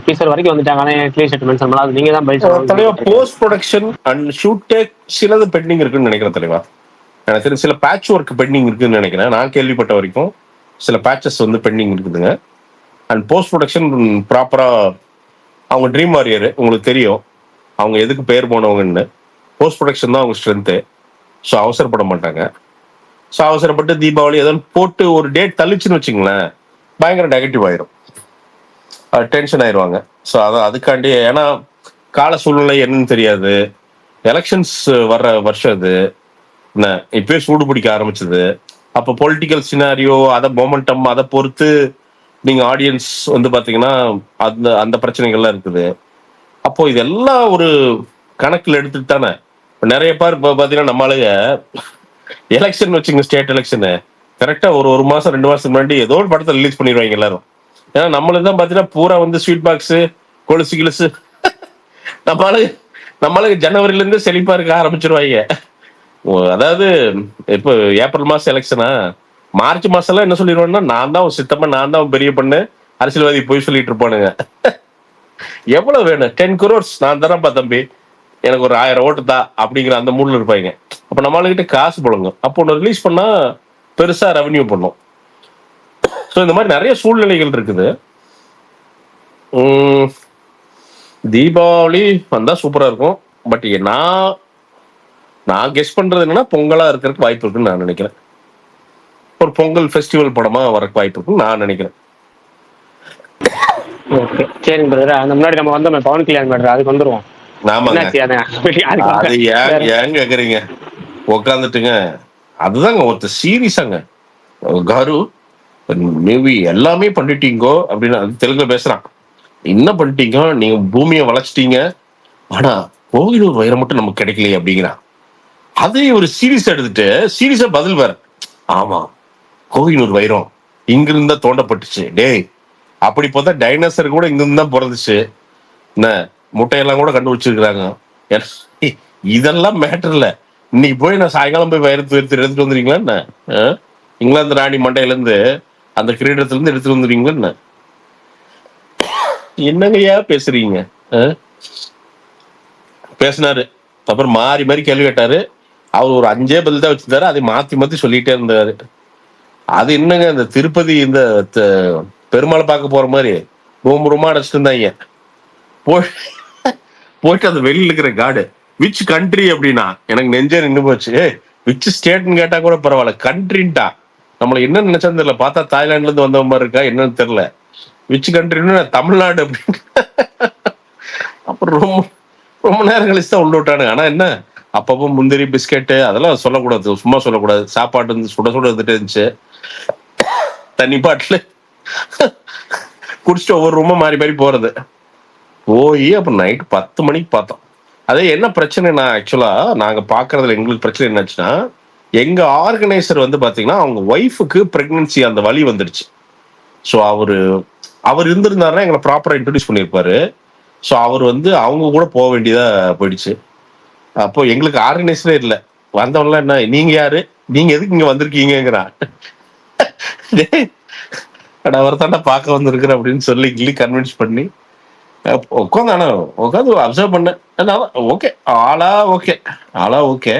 டீசர் வரைக்கும் வந்துட்டாங்க, ஆனா ரிலீஸ் டேட் மென்ஷன் பண்ணல. அது நீங்க தான் பதில் சொல்லணும். Post production and shoot take சிலது பெண்டிங் இருக்குன்னு நினைக்கிறேன் தலைவா. எனக்கு தெரிஞ்ச சில பேட்ச் ஒர்க் பெண்டிங் இருக்குன்னு நினைக்கிறேன். நான் கேள்விப்பட்ட வரைக்கும் சில பேட்சஸ் வந்து பெண்டிங் இருக்குதுங்க. அண்ட் போஸ்ட் ப்ரொடக்ஷன் ப்ராப்பரா அவங்க ட்ரீம் வாரியர் உங்களுக்கு தெரியும், அவங்க எதுக்கு பேர் போனவங்கன்னு. போஸ்ட் ப்ரொடக்ஷன் தான் அவங்க ஸ்ட்ரென்த்து. ஸோ அவசரப்பட மாட்டாங்க. ஸோ அவசரப்பட்டு தீபாவளி ஏதாவது போட்டு ஒரு டேட் தள்ளிச்சுன்னு வச்சுங்களேன், பயங்கர நெகட்டிவ் ஆயிரும், டென்ஷன் ஆயிடுவாங்க. ஸோ அதான் அதுக்காண்டி. ஏன்னா கால சூழ்நிலை என்னன்னு தெரியாது, எலெக்ஷன்ஸ் வர்ற வருஷம் அது. என்ன இப்பயே சூடு பிடிக்க ஆரம்பிச்சது. அப்போ பொலிட்டிக்கல் சினாரியோ அதை மொமெண்டம் அதை பொறுத்து நீங்க ஆடியன்ஸ் வந்து பாத்தீங்கன்னா அந்த அந்த பிரச்சனைகள்லாம் இருக்குது. அப்போ இதெல்லாம் ஒரு கணக்குல எடுத்துட்டு தானே நிறைய பேர் இப்போ பாத்தீங்கன்னா நம்மளுங்க எலெக்ஷன் வச்சுங்க, ஸ்டேட் எலெக்ஷனு கரெக்டா ஒரு மாசம் 2 மாசத்துக்கு முன்னாடி ஏதோ ஒரு படத்தை ரிலீஸ் பண்ணிடுவாங்க எல்லாரும். ஏன்னா நம்மளுக்கு தான் பாத்தீங்கன்னா பூரா வந்து ஸ்வீட் பாக்ஸ் கொலுசு கிலுசு நம்மளுக்கு ஜனவரில இருந்து செழிப்பா இருக்க ஆரம்பிச்சிருவாங்க. அதாவது இப்போ ஏப்ரல் மாசம் எலெக்ஷனா, மார்ச் மாசம் எல்லாம் என்ன சொல்லிடுவாங்கன்னா நான் தான் சித்தப்பா, நான் தான் பெரிய பொண்ணு, அரசியல்வாதி போய் சொல்லிட்டு இருப்பானுங்க. எவ்வளவு வேணும் 10 crores நான் தரேன்ப்பா தம்பி, எனக்கு ஒரு 1000 ஓட்டு தான் அப்படிங்கிற அந்த மூட்ல இருப்பாங்க. அப்ப நம்மளுக்கிட்ட காசு புழங்கும். அப்போ ஒன்று ரிலீஸ் பண்ணா பெருசா ரெவன்யூ பண்ணும். ஸோ இந்த மாதிரி நிறைய சூழ்நிலைகள் இருக்குது. தீபாவளி வந்தா சூப்பரா இருக்கும். பட் நான் கெஸ் பண்றது என்னன்னா பொங்கலா இருக்கிறதுக்கு வாய்ப்பு இருக்குன்னு நான் நினைக்கிறேன். ஒரு பொங்கல் ஃபெஸ்டிவல் படமா வரக்கு வாய்ப்பு இருக்குன்னு நான் நினைக்கிறேன். ஓகே சரிங்க பிரதர். அந்த முன்னாடி நம்ம வந்தோம் பவன் கல்யாண் மேட்டர், அதுக்கு வந்துருவோம். ஆமாங்க, அது ஏன் கேக்குறீங்க, உக்காந்துட்டுங்க. அதுதாங்க ஒருத்தர் சீரியஸாங்க காரு மேபி எல்லாமே பண்ணிட்டீங்கோ அப்படின்னு அது தெலுங்குல பேசுறான். என்ன பண்ணிட்டீங்க நீங்க, பூமியை வளைச்சிட்டீங்க, ஆனா கோகிலூர் வைரம் மட்டும் நமக்கு கிடைக்கலையே அப்படிங்கிறான். அதே ஒரு சீரியஸ் எடுத்துட்டு சீரியஸா பதில் வேற, ஆமா கோகிலூர் வைரம் இங்கிருந்து தான் தோண்டப்பட்டுச்சு. டேய் அப்படி பார்த்தா டைனோசர் கூட இங்கிருந்து தான் பிறந்துச்சு, என்ன முட்டையெல்லாம் கூட கண்டுபிடிச்சிருக்கிறாங்க. இதெல்லாம் மேட்டர் இல்ல. இன்னைக்கு போய் நான் சாயங்காலம் போய் வைரத்து எடுத்துட்டு வந்துடுறீங்களா என்ன? இங்கிலாந்து ராணி மண்டையில இருந்து அந்த கிரீடத்துல இருந்து எடுத்துட்டு வந்துடுறீங்களா என்ன? என்னங்கய்யா பேசுறீங்க? பேசினாரு, அப்புறம் மாறி மாறி கேள்வி கேட்டாரு. அவர் ஒரு 5 பதில் தான் வச்சிருந்தாரு, அதை மாத்தி சொல்லிட்டே இருந்தாரு. அது என்னங்க இந்த திருப்பதி இந்த பெருமாளை பார்க்க போற மாதிரி ரூமா அடைச்சிட்டு இருந்தாங்க. போயிட்டு அந்த வெளியில இருக்கிற காடு விச் கண்ட்ரி அப்படின்னா எனக்கு நெஞ்சே நின்று போச்சு. விச் ஸ்டேட்னு கேட்டா கூட பரவாயில்ல, கண்ட்ரின்ட்டா நம்மள என்ன நினைச்சான்னு தெரியல. பார்த்தா தாய்லாந்துல இருந்து வந்த மாதிரி இருக்கா என்னன்னு தெரியல. விச் கண்ட்ரின்னு தமிழ்நாடு அப்படின்னு. அப்புறம் ரொம்ப நேரம் கழிச்சு தான் உள்ள விட்டானுங்க. ஆனா என்ன அப்பப்போ முந்திரி பிஸ்கெட்டு அதெல்லாம் சொல்லக்கூடாது, சும்மா சொல்லக்கூடாது. சாப்பாடு வந்து சுட வந்துட்டு இருந்துச்சு, தண்ணி பாட்டில் குடிச்சிட்டு ஒவ்வொரு ரூமா மாறி மாறி போறது. போய் அப்புறம் நைட்டு 10 மணிக்கு பார்த்தோம். அதே என்ன பிரச்சனைனா, ஆக்சுவலா நாங்க பாக்குறதுல எங்களுக்கு பிரச்சனை என்னாச்சுன்னா, எங்க ஆர்கனைசர் வந்து பாத்தீங்கன்னா அவங்க ஒய்ஃபுக்கு பிரெக்னன்சி அந்த வலி வந்துடுச்சு. ஸோ அவர் இருந்திருந்தாருன்னா எங்களை ப்ராப்பரா இன்ட்ரடியூஸ் பண்ணியிருப்பாரு. ஸோ அவர் வந்து அவங்க கூட போக வேண்டியதா போயிடுச்சு. அப்போ எங்களுக்கு ஆர்கனைசரே இல்லை. வந்தவங்களாம் என்ன, நீங்க யாரு, நீங்க எதுக்கு இங்க வந்திருக்கீங்கிறான். அவர் தாண்டா பார்க்க வந்திருக்கிற அப்படின்னு சொல்லி கன்வின்ஸ் பண்ணி உட்காந்து அப்சர்வ் பண்ணேன். ஓகே ஆளா ஓகே.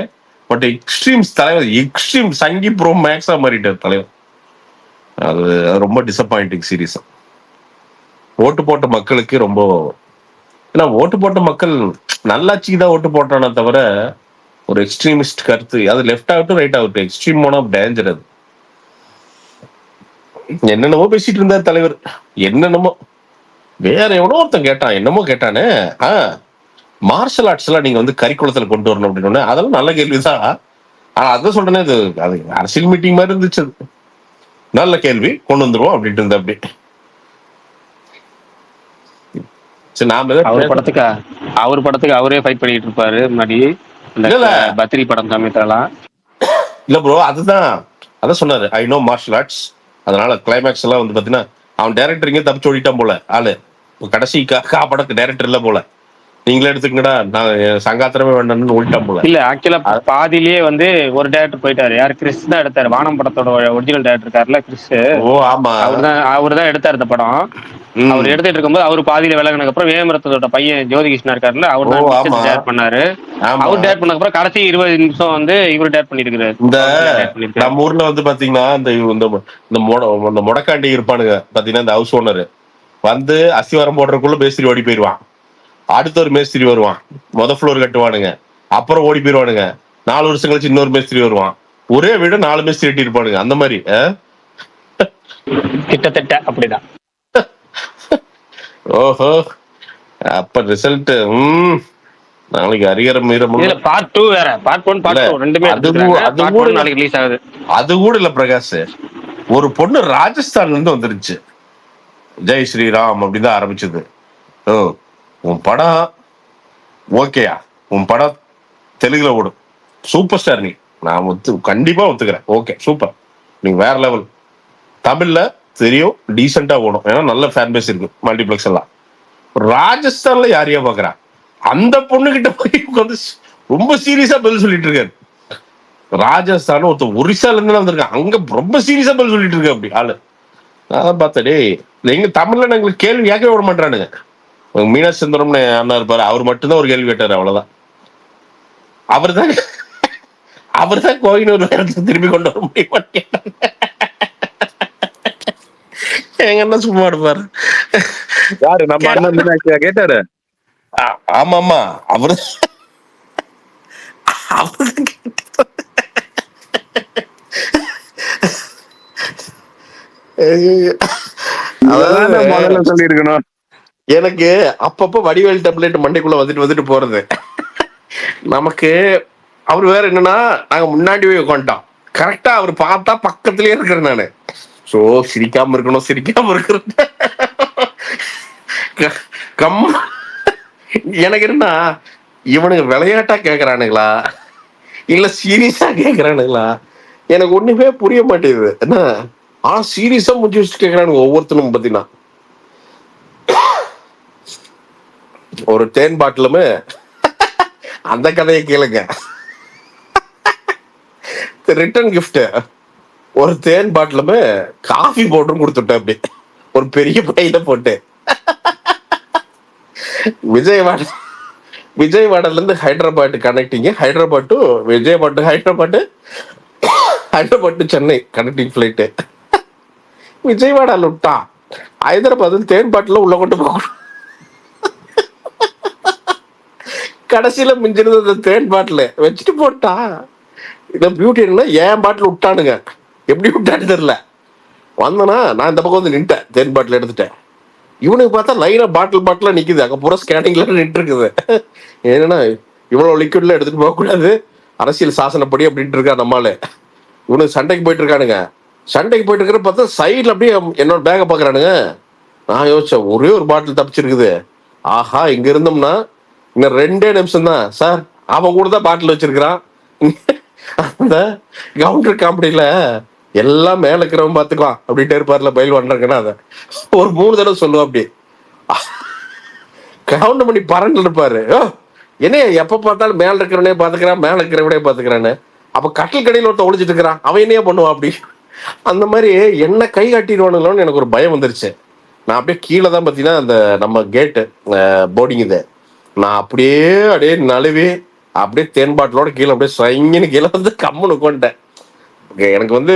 பட் எக்ஸ்ட்ரீம்ஸ் தலைவர், எக்ஸ்ட்ரீம் சங்கி ப்ரோ மேக்ஸா மாறிட்டார் தலைவர். அது ரொம்ப டிசப்பாயிண்டிங் சீரியஸா. ஓட்டு போட்ட மக்களுக்கு ரொம்ப, ஏன்னா ஓட்டு போட்ட மக்கள் நல்லாட்சிக்கு தான் ஓட்டு போட்டானே தவிர ஒரு எக்ஸ்ட்ரீமிஸ்ட் கருத்து, அது லெஃப்ட் ஆகட்டும் ரைட் ஆகட்டும், எக்ஸ்ட்ரீம் ஆஃப் டேஞ்சர். அது என்னென்னமோ பேசிட்டு இருந்தார் தலைவர், என்னென்னமோ. வேற எவனோ ஒருத்தன் கேட்டான், என்னமோ கேட்டானே, மார்ஷல் ஆர்ட்ஸ் எல்லாம் நீங்க வந்து கரிக்குலத்துல கொண்டு வரணும் அப்படின்னு. அதெல்லாம் நல்ல கேள்விதான். ஆனா அதான் சொல்றேனே, அது அரசியல் மீட்டிங் மாதிரி இருந்துச்சு. அது நல்ல கேள்வி, கொண்டு வந்துருவோம் அப்படின்ட்டு இருந்தா. அப்படி அவர் படத்துக்கு அவரே ஃபைட் பண்ணிட்டு இருப்பாரு முன்னாடி, பத்ரி படம் சமயத்தெல்லாம். இல்ல ப்ரோ, அதான் சொன்னாரு, ஐ நோ மார்ஷல் ஆர்ட்ஸ். அதனால கிளைமேக்ஸ் எல்லாம் வந்து பாத்தீங்கன்னா அவன் டைரக்டர் இங்கே தப்பிச்சு ஓடிட்டான் போல. ஆளு கடைசி படத்துக்கு டைரக்டர் இல்ல போல, நீங்களே எடுத்துக்கங்கடா நான் சங்காத்திரமே வேண்டாம்னு ஓடிட்டான் போல. இல்ல ஆக்சுவலா பாதிலேயே வந்து ஒரு டைரக்டர் போயிட்டாரு. யார், கிறிஸ் தான் எடுத்தாரு. வானம் படத்தோட ஒரிஜினல் டைரக்டர் இருக்காருல்ல கிறிஸ். ஓ ஆமா, அவர் தான் எடுத்தாரு இந்த படம். அவர் எடுத்துட்டு இருக்கும்போது அவர் பாதியில விலகினதுக்கு அப்புறம் வேமரத்தோட பையன் ஜோதிகிருஷ்ணா இருக்காருல்ல, அவர் தான் டைரக்ட் பண்ணாரு. அவர் டைரக்ட் பண்ணதுக்கு அப்புறம் கடைசி 20 நிமிஷம் வந்து இவர் டைரக்ட் பண்ணிருக்காரு. இந்த நம்ம ஊர்ல வந்து பாத்தீங்கன்னா இந்த முடக்காண்டி இருப்பானுங்க பாத்தீங்கன்னா, இந்த ஹவுஸ் ஓனர் வந்து அஸ்திவாரம் போடுறதுக்குள்ள மேஸ்திரி ஓடி போயிடுவான். அடுத்த ஒரு மேஸ்திரி வருவான், ஃப்ளோர் கட்டுவானுங்க, அப்புறம் ஓடி போயிடுவானுங்க. 4 வருஷம் கழிச்சு இன்னொரு மேஸ்திரி வருவான். ஒரே வீடு 4 மேஸ்திரி கட்டி இருப்பானுங்க. அந்த மாதிரி கிட்டத்தட்ட அப்படிதான். ஓஹோ, அப்ப ரிசல்ட் நாளைக்கு அரியரம் மீறம் இதுல பார்ட் 2 வேற, பார்ட் 1 பார்ட் 2 ரெண்டுமே அது எடுத்துக்கிறாங்க. அது பார்ட் கூட 1 நாளைக்கு ரிலீஸ் ஆகுது. அது கூட இல்ல பிரகாஷ், ஒரு பொண்ணு ராஜஸ்தான்ல இருந்து வந்துருச்சு, ஜெய் ஸ்ரீராம் அப்படிதான் ஆரம்பிச்சது. ஓ உன் படம் ஓகேயா, உன் படம் தெலுங்குல ஓடும், சூப்பர் ஸ்டார் நீ, நான் கண்டிப்பா ஒத்துக்கிறேன், ஓகே சூப்பர், நீங்க வேற லெவல். தமிழ்ல தெரியும் டீசெண்டா ஓடும், ஏன்னா நல்ல ஃபேன் பேஸ் இருக்கு மல்டிபிளெக்ஸ் எல்லாம். ராஜஸ்தான்ல யாரையா பாக்குறா, அந்த பொண்ணு கிட்ட போய் உட்காந்து ரொம்ப சீரியஸா பதில் சொல்லிட்டு இருக்காரு. ராஜஸ்தான் ஒருத்தர் ஒரிசால இருந்து வந்திருக்கான், அங்க ரொம்ப சீரியஸா பதில் சொல்லிட்டு இருக்க அப்படி ஆளு. நான் பார்த்தே எங்க தமிழ்ல எங்களுக்கு கேள்வி கேட்கவே விட மாட்டானுங்க. மீனா சுந்தரம்னு அண்ணா இருப்பாரு, அவர் மட்டும்தான் ஒரு கேள்வி கேட்டாரு, அவ்வளவுதான். அவர்தான் கோயினூர் வேறத்துக்கு திரும்பி கொண்டு வர முடியுமான்னு கேட்டாங்க. எங்க அண்ணா சும்மா இருப்பாரு. யாரு நம்ம அண்ணன் மீனாட்சியா கேட்டாரு? ஆமா ஆமா, அவரு முதல்ல சொல்லி இருக்கணும். எனக்கு அப்பப்ப வடிவேல் டெம்ப்ளேட் மண்டைக்குள்ள வந்துட்டு போறது. நமக்கு அவரு வேற என்னன்னா, நாங்க முன்னாடி போய் உட்காந்துட்டோம், கரெக்டா அவர் பார்த்தா பக்கத்திலேயே இருக்கிறேன் நானு. சோ சிரிக்காம இருக்கணும். எனக்கு என்ன, இவனுங்க விளையாட்டா கேக்குறானுங்களா இல்ல சீரியஸா கேக்குறானுங்களா, எனக்கு ஒண்ணுமே புரிய மாட்டேங்குது. என்ன சீரியஸா முடிச்சு வச்சுட்டு கேக்குறானுங்க ஒவ்வொருத்தனும். பாத்தீங்கன்னா ஒரு தேன் பாட்டிலுமே, அந்த கதையை கேளுங்க, ரிட்டர்ன் கிஃப்ட் ஒரு தேன் பாட்டிலுமே காஃபி பவுடரும் கொடுத்துட்டேன், அப்படி ஒரு பெரிய பையில போட்டு. விஜயவாடால இருந்து Hyderabad connecting, Hyderabad to Vijayawada, Hyderabad to Chennai connecting flight. விஜயவாடால விட்டா ஹைதராபாத் தேன் பாட்டில உள்ள கொண்டு போக, கடைசியில மிஞ்சிருந்த தேன் பாட்டில வச்சுட்டு போட்டா. இத பியூட்டி என்ன, ஏன் பாட்டில் விட்டானுங்க, எப்படி விட்டான்னு தெரியல. வந்தனா நான் இந்த பக்கம் வந்து நின்ட்டேன், தேன் பாட்டில் எடுத்துட்டேன். இவனுக்கு பார்த்தா லைனா பாட்டிலா நிக்குது, அங்க பூரா ஸ்கேனிங்ல நின்று இருக்குது. ஏன்னா இவ்வளவு லிக்விட்ல எடுத்துட்டு போக கூடாது, அரசியல் சாசனப்படி அப்படின்ட்டு இருக்கா நம்மால. இவனுக்கு சண்டைக்கு போயிட்டு இருக்கானுங்க. சண்டைக்கு போயிட்டு இருக்கிற பார்த்தா சைட்ல அப்படியே என்னோட பேக்கை பாக்குறானுங்க. நான் யோசிச்சேன், ஒரே ஒரு பாட்டில் தப்பிச்சிருக்குது, ஆஹா இங்க இருந்தோம்னா இன்னும் 2 நிமிஷம் தான் சார், அவன் கூட தான் பாட்டில் வச்சிருக்கிறான். அந்த கவுண்டர் காமெடியில எல்லாம் மேல இருக்கிறவன் பாத்துக்குவான் அப்படின்ட்டு இருப்பார்ல, பயில் பண்றாங்கன்னா அதை ஒரு 3 தடவை சொல்லுவா. அப்படி கவுண்ட் பண்ணி பறந்து இருப்பாரு. என்ன எப்ப பார்த்தாலும் மேல இருக்கிறவனே பாத்துக்கிறான், மேல இருக்கிறவனே பாத்துக்கிறான்னு. அப்ப கட்டில் கடையில் ஒருத்த ஒழிச்சிட்டு இருக்கிறான், அவன் என்னையே பண்ணுவான் அப்படி. அந்த மாதிரி என்ன கை காட்டிடுவானுங்களோன்னு எனக்கு ஒரு பயம் வந்துருச்சு. நான் அப்படியே கீழே தான் பாத்தீங்கன்னா அந்த நம்ம கேட்டு போர்டிங் இது, நான் அப்படியே நழுவி அப்படியே தேன் பாட்டிலோட கீழே அப்படியே சைங்கன்னு கீழே வந்து கம்முன்னு உட்காந்துட்டேன். எனக்கு வந்து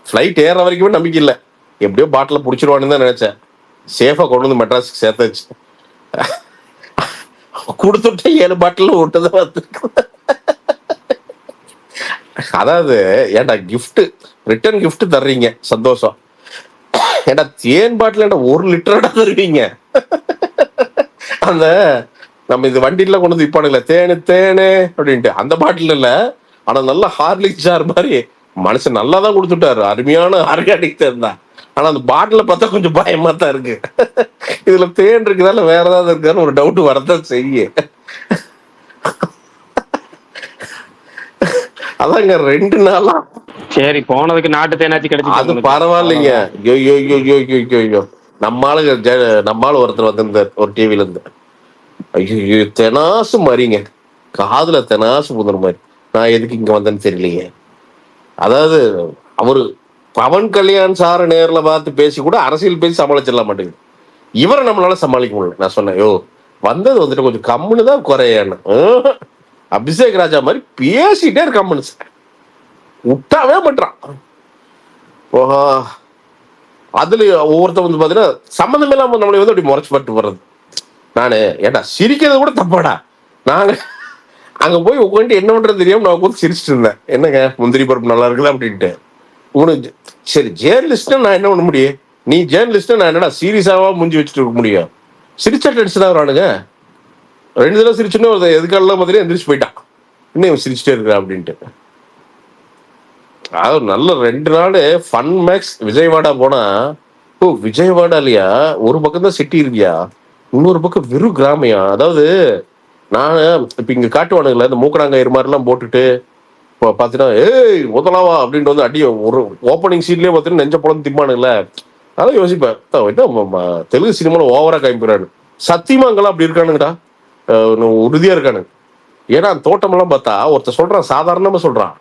ஃப்ளைட் ஏற வரைக்குமே நம்பிக்கை இல்லை, எப்படியோ பாட்டில பிடிச்சிருவான்னு தான் நினைச்சேன். சேஃபா கொண்டு வந்து மெட்ராஸுக்கு சேர்த்தாச்சு. கொடுத்துட்டு 7 பாட்டில் விட்டதான் வந்து. அதாவது ஏன்டா கிஃப்ட், ரிட்டர்ன் கிஃப்ட் தர்றீங்க சந்தோஷம், ஏன்டா தேன் பாட்டில் 1 லிட்டரா தருவீங்க. அந்த நம்ம இந்த வண்டியில கொண்டு வந்து விற்பானுங்களே தேனு அப்படின்ட்டு, அந்த பாட்டில் இல்ல, ஆனா நல்லா ஹார்லிக்ஸ் ஜார் மாதிரி மனுஷன் நல்லா தான் கொடுத்துட்டாரு, அருமையான ஆர்கானிக் தேன் தான். ஆனா அந்த பாட்டில பார்த்தா கொஞ்சம் பயமா தான் இருக்கு. இதுல தேன் இருக்குதால வேற ஏதாவது இருக்கான்னு ஒரு டவுட் வரதான் செய்ய. அதாங்க 2 நாளா சரி போனதுக்கு நாட்டு தேனாச்சு கிடைச்சு, அது பரவாயில்லைங்க. ஐயோ நம்மால ஒருத்தர் வந்திருந்தார் ஒரு டிவில இருந்து, ஐயோ தெனாசு மாதிரிங்க, காதுல தெனாசு புதுற மாதிரி. நான் எதுக்கு இங்க வந்தேன்னு தெரியலையே. அதாவது அவரு பவன் கல்யாண் சார நேர்ல பார்த்து பேசி கூட அரசியல் பேசி சமாளிச்சிடலாம் மாட்டேங்குது, இவரை நம்மளால சமாளிக்க முடியல. நான் சொன்னேன், யோ வந்தது வந்துட்டு கொஞ்சம் கம்முன்னு தான் குறையான்னு. அபிஷேக் ராஜா மாதிரி பேசிட்டே இருக்க மனுஷன், விட்டாவே பண்றான். ஓஹா அதுல ஒவ்வொருத்த வந்து பாத்தீங்கன்னா சம்மந்தம் இல்லாம நம்மளை வந்து அப்படி முறைச்சு பட்டு வர்றது. நானு ஏட்டா சிரிக்கிறது கூட தப்பாடா, நாங்க அங்க போய் உட்காந்து என்ன பண்றது தெரியாம நான் உட்காந்து சிரிச்சுட்டு இருந்தேன். என்னங்க முந்திரி பருப்பு நல்லா இருக்குதா அப்படின்ட்டு. உனக்கு சரி ஜேர்னலிஸ்ட் நான் என்ன பண்ண முடியும், நீ ஜேர்னலிஸ்ட் நான் என்னடா சீரியஸாவா முடிஞ்சு வச்சுட்டு இருக்க முடியும். சிரிச்சா டென்ஷனா வரானுங்க. 2 தடவை சிரிச்சுன்னு ஒரு எதுக்காலாம் பார்த்தீங்கன்னா எந்திரிச்சு போயிட்டான். இன்னும் இவன் சிரிச்சுட்டே இருக்கிறான் அப்படின்ட்டு. அதாவது நல்ல 2 நாள் ஃபன் மேக்ஸ் விஜயவாடா போனா, ஓ விஜயவாடாலயா ஒரு பக்கம் தான் சிட்டி இருக்கியா, இன்னொரு பக்கம் வெறும் கிராமையா. அதாவது நான் இப்ப இங்க காட்டுவானுங்களே இந்த மூக்கணாங்கயிறு மாதிரிலாம் போட்டுட்டு பாத்தீங்கன்னா ஏய் முதலாவா அப்படின்ட்டு வந்து அடி ஒரு ஓப்பனிங் சீன்லயே பாத்தீங்கன்னா நெஞ்ச பழம் திம்பானுங்களே. அதான் யோசிப்பேன், என்ன தெலுங்கு சினிமால ஓவரா காமிக்கிறாரு. சத்தியமா அங்கெல்லாம் அப்படி இருக்கானுங்கடா, உறுதியா இருக்கானுங்க. ஏன்னா தோட்டம் எல்லாம் பார்த்தா ஒருத்தர் சொல்றான், சாதாரணமா சொல்றான்,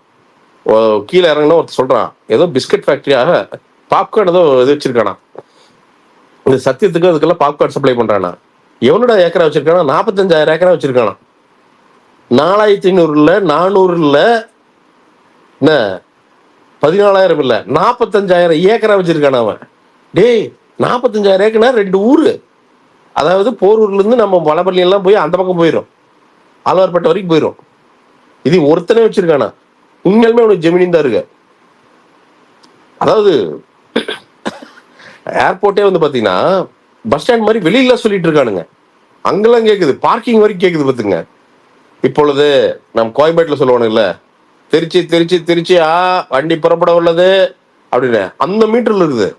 கீழே இறங்கினா ஒருத்தர் சொல்றான் ஏதோ பிஸ்கட் ஃபேக்டரியாக பாப்கார்ன் ஏதோ இது வச்சிருக்கானா, இந்த சத்தியத்துக்கு அதுக்கெல்லாம் பாப்கார்ன் சப்ளை பண்றானா. எவனோட ஏக்கரா வச்சிருக்கானா, 45,000 ஏக்கரா வச்சிருக்கானா. 4,500 இல்ல 400 இல்ல என்ன 14,000 இல்ல 45,000 ஏக்கரா வச்சிருக்கான அவன். டேய் 45,000 ஏக்கர்னா 2 ஊரு. அதாவது போரூர்ல இருந்து நம்ம வளபள்ளி எல்லாம் போய் அந்த பக்கம் போயிடும், ஆழ்வார்பேட்டை வரைக்கும் போயிடும். இது ஒருத்தனே வச்சிருக்கானா. உண்மையாலுமே அவனுக்கு ஜெமினின் தான் இருக்கு. அதாவது ஏர்போர்ட்டே வந்து பாத்தீங்கன்னா பஸ் ஸ்டாண்ட் மாதிரி வெளியில சொல்லிட்டு இருக்கானுங்க. அங்கெல்லாம் கேக்குது, பார்க்கிங் வரைக்கும் கேக்குது பாத்துங்க. இப்பொழுது நம்ம கோயம்பேட்டில் சொல்லுவானுங்கல்ல, திருச்சி திருச்சி திருச்சி வண்டி புறப்பட உள்ளது அப்படின்னு அந்த மீட்டர்ல இருக்குது.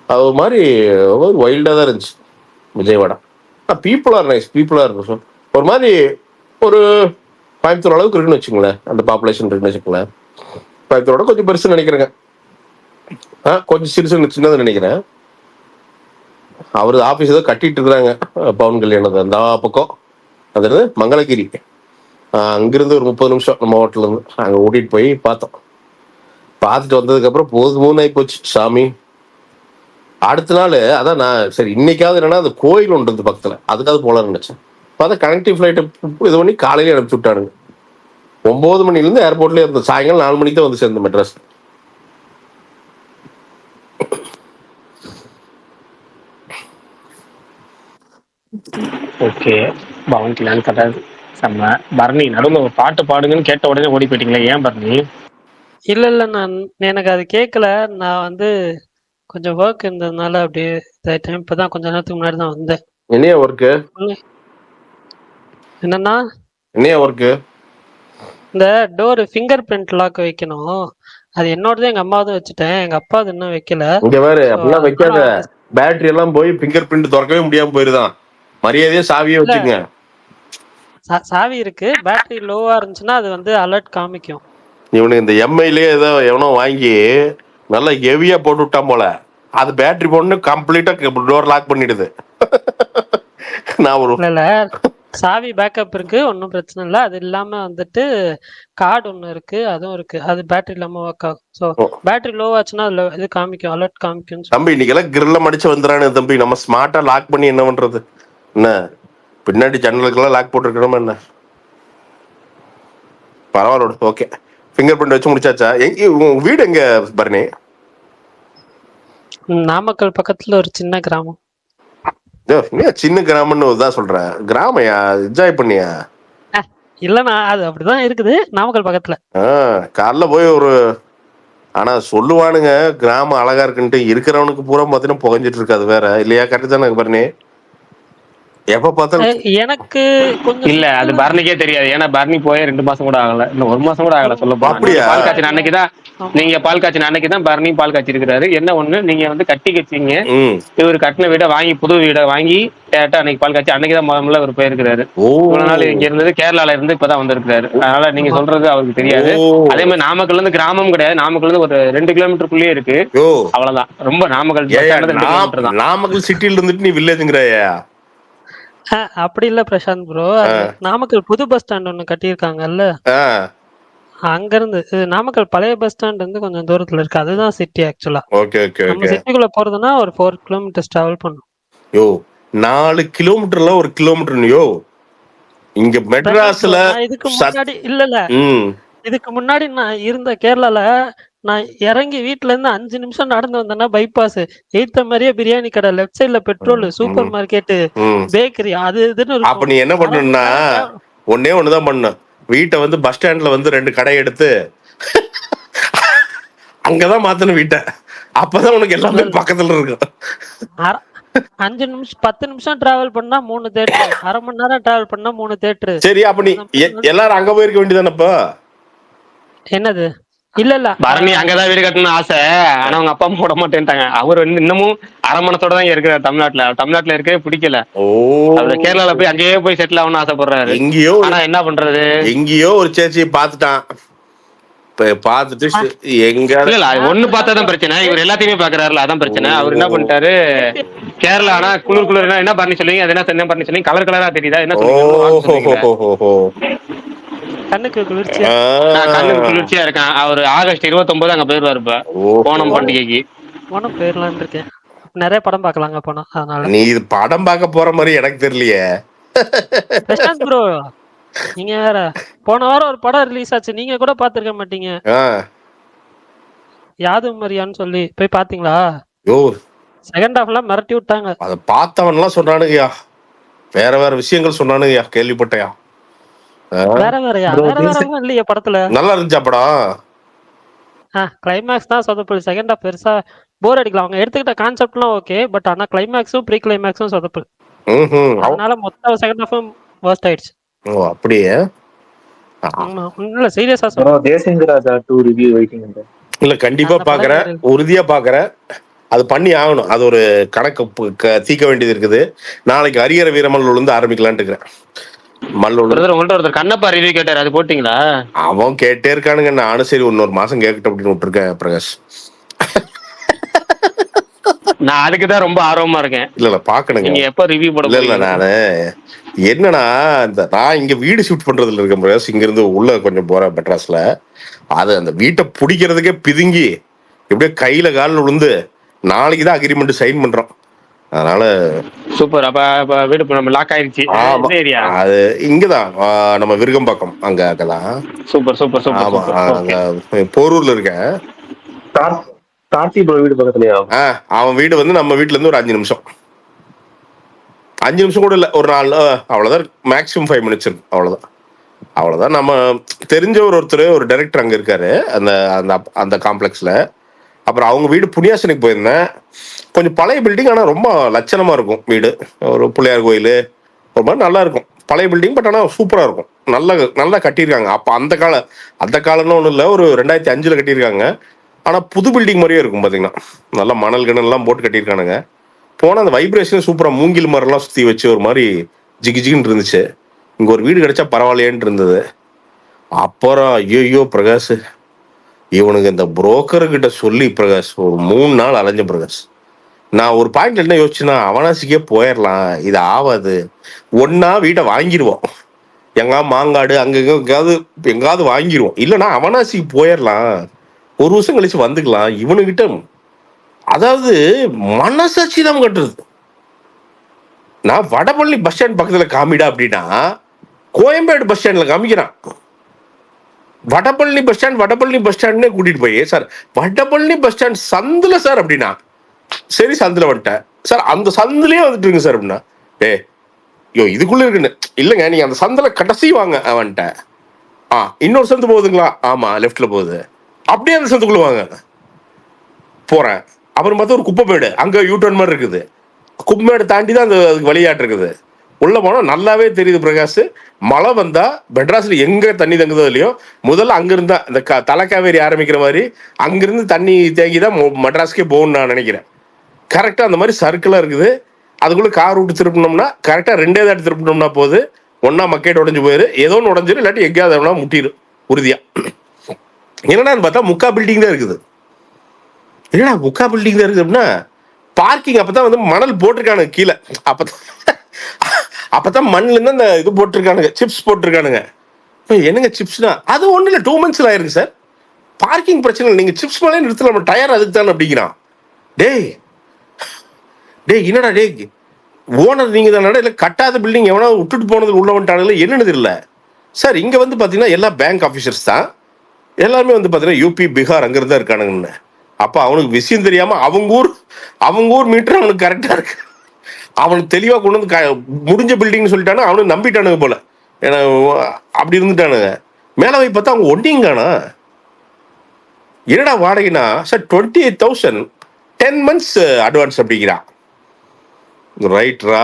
அது மாதிரி ஒரு வைல்டா தான் இருந்துச்சு Vijayawada. People are nice, people are ஒரு மாதிரி ஒரு கோயம்புத்தூர் அளவுக்கு இருக்குன்னு வச்சுங்களேன், அந்த பாப்புலேஷன் இருக்குன்னு வச்சுக்கோங்களேன். கோயம்புத்தூரோட கொஞ்சம் பெருசுன்னு நினைக்கிறேங்க, கொஞ்சம் சிறுசுன்னு சின்னதுன்னு நினைக்கிறேன். அவரு ஆபீஸ் ஏதோ கட்டிட்டு இருக்கிறாங்க பவன் கல்யாணம் அந்த பக்கம், அது மங்களகிரி. அங்கிருந்து ஒரு 30 நிமிஷம் நம்ம ஹோட்டல்ல இருந்து அங்க ஓட்டிட்டு போய் பார்த்தோம். பார்த்துட்டு வந்ததுக்கு அப்புறம் போதும் ஆகி போச்சு சாமி. அடுத்த நாள் அதான் நான் சரி இன்னைக்காவது என்னன்னா அந்த கோயில் ஒன்று இருந்து பக்கத்துல, அதுக்காவது போலான்னு நினைச்சேன். பார்த்தா கனெக்டிவ் ஃபிளைட் இது பண்ணி காலையில அனுப்பிச்சு விட்டானுங்க. 9 மணிலேருந்து ஏர்போர்ட்லயே இருந்தோம், சாயங்காலம் 4 மணிக்கு தான் வந்து சேர்ந்த மெட்ராஸ். ஓகே, பவன் கல்யாணம் கட்டாது செம்ம. பரணி நடுவில் ஒரு பாட்டு பாடுங்கன்னு கேட்ட உடனே ஓடி போயிட்டீங்களே, ஏன் பரணி? இல்ல நான் எனக்கு அது கேட்கல. நான் வந்து கொஞ்சம் ஒர்க் இருந்ததுனால அப்படியே இதாயிட்டேன். இப்பதான் கொஞ்ச நேரத்துக்கு முன்னாடி தான் வந்தேன். என்னையா ஒர்க்கு? என்னன்னா என்னையா ஒர்க்கு? இந்த டோர் ஃபிங்கர் பிரிண்ட் லாக் வைக்கணும். அது என்னோடது எங்க அம்மாவது வச்சுட்டேன், எங்க அப்பா அது இன்னும் வைக்கல. இங்க வேறு அப்படிலாம் வைக்காத, பேட்டரி எல்லாம் போய் ஃபிங்கர் பிரிண்ட் திறக்கவே முடியாம போயிருதான். மரியாதையா சாவியே வச்சுங்க. சாவி இருக்கு, பேட்டரி லோவா இருந்துச்சுன்னா அது வந்து அலர்ட் காமிக்கும். இவனுக்கு இந்த எம்ஐலயே ஏதோ எவனோ வாங்கி நல்லா ஹெவியா போட்டு விட்டான் போல, அது பேட்டரி போட்டு கம்ப்ளீட்டா டோர் லாக் பண்ணிடுது. நான் ஒரு இல்ல சாவி பேக்கப் இருக்கு, ஒன்றும் பிரச்சனை இல்லை. அது இல்லாம வந்துட்டு கார்டு ஒன்று இருக்கு, அதுவும் இருக்கு. அது பேட்டரி இல்லாம ஒர்க் ஆகும். ஸோ பேட்டரி லோ ஆச்சுன்னா அதுல இது காமிக்கும், அலர்ட் காமிக்கும். தம்பி இன்னைக்கெல்லாம் கிரில்ல மடிச்சு வந்துறானு தம்பி, நம்ம ஸ்மார்ட்டா லாக் பண்ணி என்ன பண்றது? என்ன பின்னாடி ஜன்னலுக்கெல்லாம் லாக் போட்டுருக்கணுமா என்ன? பரவாயில்ல, ஓகே. ஃபிங்கர் பிரிண்ட் வச்சு முடிச்சாச்சா? உங்க வீடு எங்க பரணி? நாமக்கல் பக்கத்துல ஒரு சின்ன கிராமம். சின்ன கிராமம்னு தான் சொல்ற, கிராமையா என்ஜாய் பண்ணியா? இல்லண்ணா அது அப்படிதான் இருக்குது, நாமக்கல் பக்கத்துல. காலைல போய் ஒரு ஆனா சொல்லுவானுங்க கிராமம் அழகா இருக்குன்ட்டு, இருக்கிறவனுக்கு பூரா பாத்தீங்கன்னா புகஞ்சிட்டு இருக்காது வேற இல்லையா? கரெக்ட் தானே பரணி? எப்ப பார்த்தாலும் எனக்கு கொஞ்சம் இல்ல அது பரணிக்கே தெரியாது. ஏன்னா பரணி போய் 2 மாசம் கூட ஆகல, இன்னும் 1 மாசம் கூட ஆகல சொல்ல போனா. அப்படியா? பால் காய்ச்சின அன்னைக்குதான் நீங்க பால் காய்ச்சின அன்னைக்குதான் பரணி பால் காய்ச்சி இருக்கிறாரு. என்ன ஒண்ணு, நீங்க வந்து கட்டி கச்சிங்க, இவர் கட்டின வீடை வாங்கி புது வீடை வாங்கி டேட்டா அன்னைக்கு பால் காய்ச்சி அன்னைக்குதான் முதல்ல ஒரு போயிருக்கிறாரு. இவ்வளவு நாள் இங்க இருந்தது கேரளால இருந்து இப்பதான் வந்திருக்காரு. அதனால நீங்க சொல்றது அவருக்கு தெரியாது. அதே மாதிரி நாமக்கல்ல இருந்து கிராமம் கிடையாது, நாமக்கல்ல இருந்து ஒரு 2 கிலோமீட்டருக்குள்ளேயே இருக்கு, அவ்வளவுதான். ரொம்ப நாமக்கல் நாமக்கல் சிட்டில இருந்துட்டு நீ வில்லேஜ்ங்கறயா? அப்படி இல்ல பிரசாந்த் ப்ரோ, நாமக்கல் புது பஸ் ஸ்டாண்ட் ஒண்ணு கட்டியிருக்காங்கல்ல, அங்க இருந்து நாமக்கல் பழைய பஸ் ஸ்டாண்ட் வந்து கொஞ்சம் தூரத்துல இருக்கு, அதுதான் சிட்டி ஆக்சுவலா. நம்ம சிட்டிக்குள்ள போறதுன்னா ஒரு 4 கிலோமீட்டர்ஸ் டிராவல் பண்ணும். யோ 4 கிலோமீட்டர்ல 1 கிலோமீட்டர். இங்க மெட்ராஸ்ல இதுக்கு முன்னாடி இதுக்கு முன்னாடி நான் இருந்த கேரளால நான் இறங்கி வீட்டுல இருந்து 5 நிமிஷம் நடந்து வந்தேன்னா பைபாஸ், எய்த்த மாதிரியே பிரியாணி கடை, லெஃப்ட் சைட்ல பெட்ரோல், சூப்பர் மார்க்கெட், பேக்கரி, அது இதுன்னு. அப்ப நீ என்ன பண்ணணும்னா ஒன்னே ஒண்ணுதான் பண்ணணும், வீட்டை வந்து பஸ் ஸ்டாண்ட்ல வந்து 2 கடை எடுத்து அங்கதான் மாத்தணும் வீட்டை. அப்பதான் உனக்கு எல்லாமே பக்கத்துல இருக்கும். 5 நிமிஷம் 10 நிமிஷம் டிராவல் பண்ணா 3 தேட்டரு, அரை மணி நேரம் டிராவல் பண்ணா 3 தேட்டரு. சரி, அப்ப நீ அந்த மாதிரி வந்து எல்லாரும் அங்க போயிருக்க வேண்டியதானப்பா? என்னது? இல்ல பரணி அங்கதான் வீடு கட்டணும்னு ஆசை. ஆனா அவங்க அப்பா அம்மா விட மாட்டேன்ட்டாங்க. அவர் வந்து இன்னமும் அரமணத்தோட தான் இருக்கிறார் தமிழ்நாட்டுல இருக்கவே பிடிக்கல. ஓ, அவரு கேரளால போய் அங்கேயே போய் செட்டில் ஆகணும்னு ஆசைப்படுறாரு. எங்கேயோ ஆனா என்ன பண்றது? எங்கேயோ ஒரு சேர்ச்சியை பார்த்துட்டான். பார்த்துட்டு எங்க இல்ல அது ஒண்ணு பார்த்தாதான் பிரச்சனை. இவர் எல்லாத்தையுமே பாக்குறாருல, அதான் பிரச்சனை. அவர் என்ன பண்ணிட்டாரு, கேரளா ஆனா குளிர் என்ன பண்ணி சொல்லுவீங்க, அது என்ன பண்ணி சொல்லுவீங்க, கலர் கலரா தெரியுதா, என்ன சொல்லுவீங்க? கண்ணுக்கு குளிர்ச்சியா கண்ணுக்கு குளிர்ச்சியா இருக்கான். அவர் ஆகஸ்ட் 29 அங்க போயிருவாரு இப்ப ஓணம் பண்டிகைக்கு. ஓணம் போயிடலான்னு இருக்கேன். நிறைய படம் பார்க்கலாங்க போனா. அதனால நீ இது படம் பார்க்க போற மாதிரி எனக்கு தெரியலையே. பிரசாந்த் ப்ரோ, நீங்க வேற போன வாரம் ஒரு படம் ரிலீஸ் ஆச்சு, நீங்க கூட பாத்துருக்க மாட்டீங்க. யாதும் மரியான்னு சொல்லி போய் பாத்தீங்களா? செகண்ட் ஹாஃப்லாம் மிரட்டி விட்டாங்க. அதை பார்த்தவன்லாம் சொன்னானுங்கய்யா, வேற வேற விஷயங்கள் சொன்னானுங்கய்யா, கேள்விப்பட்டையா. வேற வேறயா? வேற வேற இல்லையா படத்துல? நல்லா இருந்துச்சா படம்? கிளைமேக்ஸ் தான் சொதப்பல். செகண்ட் ஹாஃப் பெருசா போர் அடிக்கலாம். அவங்க எடுத்துக்கிட்ட கான்செப்ட்லாம் ஓகே, பட் ஆனா கிளைமேக்ஸும் ப்ரீ கிளைமேக்ஸும் சொதப்பல். அதனால மொத்த செகண்ட் ஹாஃபும் வர்ஸ்ட் ஆயிடுச்சு. ஓ அப்படியே? இல்ல சீரியஸா சொல்றேன். Desingu Raja 2 review waiting. இல்ல கண்டிப்பா பாக்குறேன், உறுதியா பாக்குறேன். அது பண்ணி ஆகணும். அது ஒரு கணக்கு தீர்க்க வேண்டியது இருக்குது. நாளைக்கு அரியர வீரமல்லூர்ல இருந்து ஆரம்பிக்கலான்ட்டு இருக்கிறேன். உங்கள்ட்ட ஒருத்தர் கண்ணப்பா ரிவ்யூ கேட்டாரு, அது போட்டீங்களா? அவன் கேட்டே இருக்கானுங்க. நானும் சரி இன்னொரு மாசம் கேட்கட்டும் அப்படின்னு விட்டுருக்கேன் பிரகாஷ். நான் அதுக்குதான் ரொம்ப ஆர்வமா இருக்கேன். இல்ல பாக்கணுங்க. நீங்க எப்ப ரிவ்யூ போட? இல்ல நானு என்னன்னா, நான் இங்க வீடு ஷிஃப்ட் பண்றதுல இருக்கேன் பிரகாஷ். இங்க இருந்து உள்ள கொஞ்சம் போறேன் மெட்ராஸ்ல. அது அந்த வீட்டை பிடிக்கிறதுக்கே பிதுங்கி எப்படியே கையில காலில் விழுந்து நாளைக்குதான் அக்ரிமெண்ட் சைன் பண்றோம். அதனால சூப்பர். அப்ப வீடு நம்ம லாக் ஆயிருச்சு. அது இங்கதான் நம்ம விருகம்பாக்கம் அங்கதான். Super super super. ஆமா, போரூர்ல இருக்கேன். கார்த்தி ப்ரோ வீடு பக்கத்துலயா? அவன் வீடு வந்து நம்ம வீட்டுல இருந்து ஒரு 5 நிமிஷம் கூட இல்ல, ஒரு 4 அவ்வளவுதான். மேக்ஸிமம் 5 மினிட்ஸ் இருக்கு, அவ்வளவுதான். நம்ம தெரிஞ்ச ஒருத்தர் ஒரு டைரக்டர் அங்க இருக்காரு அந்த காம்ப்ளெக்ஸ்ல. அப்புறம் அவங்க வீடு புண்ணியாசனுக்கு போயிருந்தேன். கொஞ்சம் பழைய பில்டிங், ஆனால் ரொம்ப லட்சணமா இருக்கும் வீடு. ஒரு பிள்ளையார் கோயில் ஒரு மாதிரி நல்லா இருக்கும். பழைய பில்டிங், பட் ஆனால் சூப்பராக இருக்கும். நல்லா கட்டியிருக்காங்க. அப்போ அந்த காலம்னு ஒன்றும் இல்லை, ஒரு 2005 கட்டியிருக்காங்க. ஆனால் புது பில்டிங் மாதிரியே இருக்கும் பார்த்தீங்கன்னா. நல்லா மணல் கிணல்லாம் போட்டு கட்டியிருக்கானுங்க. போனால் அந்த வைப்ரேஷன் சூப்பராக, மூங்கில் மரம்லாம் சுற்றி வச்சு ஒரு மாதிரி ஜிகின்னு இருந்துச்சு. இங்கே ஒரு வீடு கிடைச்சா பரவாயில்லையேன்னு இருந்தது. அப்புறம் ஐயோ பிரகாஷ், இவனுக்கு இந்த புரோக்கர்கிட்ட சொல்லி பிரகாஷ் ஒரு 3 நாள் அலைஞ்ச பிரகாஷ். நான் ஒரு பாயிண்ட் என்ன யோசிச்சுன்னா, அவனாசிக்கே போயிடலாம், இது ஆகாது. ஒன்னா வீட்டை வாங்கிடுவோம், மாங்காடு அங்க எங்காவது வாங்கிடுவோம். இல்லைன்னா அவனாசிக்கு போயிடலாம், ஒரு வருஷம் கழிச்சு வந்துக்கலாம். இவனுகிட்ட அதாவது மனசாட்சி தான் கட்டுறது. நான் வடபழனி பஸ் ஸ்டாண்ட் பக்கத்துல காமிடா அப்படின்னா கோயம்பேடு பஸ் ஸ்டாண்ட்ல காமிக்கிறான். வடபழனி பஸ் ஸ்டாண்ட்னே கூட்டிட்டு போய், சார் வடபழனி பஸ் ஸ்டாண்ட் சந்துல சார் அப்படின்னா, சரி சந்துல வந்துட்டேன் சார், அந்த சந்துலயே வந்துட்டுருங்க சார் அப்படின்னா, இதுக்குள்ள இருக்குன்னு இல்லைங்க, நீங்க அந்த சந்துல கடைசி வாங்க வந்துட்டேன். இன்னொரு சந்து போகுதுங்களா? ஆமா லெஃப்ட்ல போகுது. அப்படியே அந்த சந்துக்குள்ள வாங்க. போறேன். அப்புறம் பார்த்தா ஒரு குப்பைமேடு, அங்க யூடர்ன் மாதிரி இருக்குது. குப்பைமேடு தாண்டி தான் அந்த அதுக்கு வழியாட்டு இருக்குது. உள்ள போனா நல்லாவே தெரியுது பிரகாஷ், மழை வந்தா மெட்ராஸ்ல எங்க தண்ணி தங்குதோ இல்லையோ, முதல்ல அங்கிருந்தா இந்த தலைக்காவேரி ஆரம்பிக்கிற மாதிரி அங்கிருந்து தண்ணி தேங்கிதான் மெட்ராஸ்க்கே போகணும்னு நான் நினைக்கிறேன். கரெக்டா அந்த மாதிரி சர்க்கிளா இருக்குது. அதுக்குள்ள கார் விட்டு திருப்பினோம்னா கரெக்டா 2 தாட்டி திருப்பினோம்னா போகுது. ஒன்னா மக்கேட் உடஞ்சு போயிரு, ஏதோ ஒன்று உடஞ்சிரு, இல்லாட்டி எங்கேயாவது முட்டிடும் உறுதியா. என்னடான்னு பார்த்தா முக்கா பில்டிங் தான் இருக்குது. என்னடா முக்கா பில்டிங் தான் இருக்குது அப்படின்னா, பார்க்கிங் அப்பதான் வந்து மணல் போட்டிருக்கானுங்க கீழே. அப்பதான் மண்ணுல இருந்து அந்த இது போட்டிருக்கானுங்க, சிப்ஸ் போட்டிருக்கானுங்க. என்னங்க சிப்ஸ்னா? அது ஒண்ணு இல்ல, 2 months ஆயிருக்கு சார். பார்க்கிங் பிரச்சனை இல்லை, நீங்க சிப்ஸ் மேலே நிறுத்தலாம், டயர் அதுக்கு தானே அப்படிங்கிறான். டேய் என்னடா டே, ஓனர் நீங்க தானடா, இல்லை கட்டாத பில்டிங் எவனா விட்டுட்டு போனது உள்ள வந்துட்டானுங்களே என்னன்னு தெரியல சார். இங்க வந்து பாத்தீங்கன்னா எல்லா பேங்க் ஆபீசர்ஸ் தான், எல்லாருமே வந்து பாத்தீங்கன்னா யூபி பீகார் அங்கிருந்தா இருக்கானுங்கன்னு. அப்ப அவனுக்கு விஷயம் தெரியாம அவங்க ஊர் மீட்டர் அவனுக்கு கரெக்டா இருக்கு. அவனுக்கு தெளிவா கொண்டு வந்து முடிஞ்ச பில்டிங்னு சொல்லிட்டானு அவனுக்கு நம்பிட்டானுங்க போல. ஏன்னா அப்படி இருந்துட்டானுங்க. மேல போய் பார்த்தா அவங்க ஒண்டிங்கானா, என்னடா வாடகைனா சார் 28,000 10 months அட்வான்ஸ் அப்படிங்கிறான். ரைட்ரா,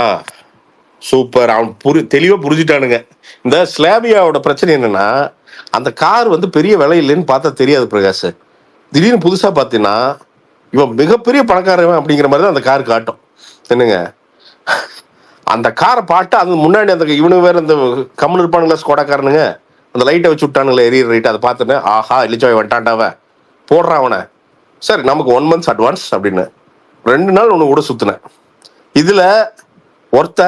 சூப்பர். அவன் தெளிவா புரிஞ்சுட்டானுங்க. இந்த ஸ்லாபியாவோட பிரச்சனை என்னன்னா, அந்த கார் வந்து பெரிய விலை இல்லைன்னு பார்த்தா தெரியாது பிரகாஷ். திடீர்னு புதுசா பார்த்தீங்கன்னா இவன் மிகப்பெரிய பணக்காரன் அப்படிங்கிற மாதிரி தான் அந்த கார் காட்டும். என்னங்க, அந்த காரை பாட்டு அது முன்னாடி அந்த இவனுக்கு வேற இந்த கம்மல் இருப்பானுங்களா ஸ்கோடாக்காரனுங்க, அந்த லைட்டை வச்சு விட்டானுங்களே எரியற லைட், அதை பார்த்துட்டு ஆஹா இலிச்சாய் வந்துட்டான்டாவ போடுறான் அவனை. சரி நமக்கு 1 month அட்வான்ஸ் அப்படின்னு 2 நாள் ஒன்று கூட சுத்தினேன். இதுல ஒருத்த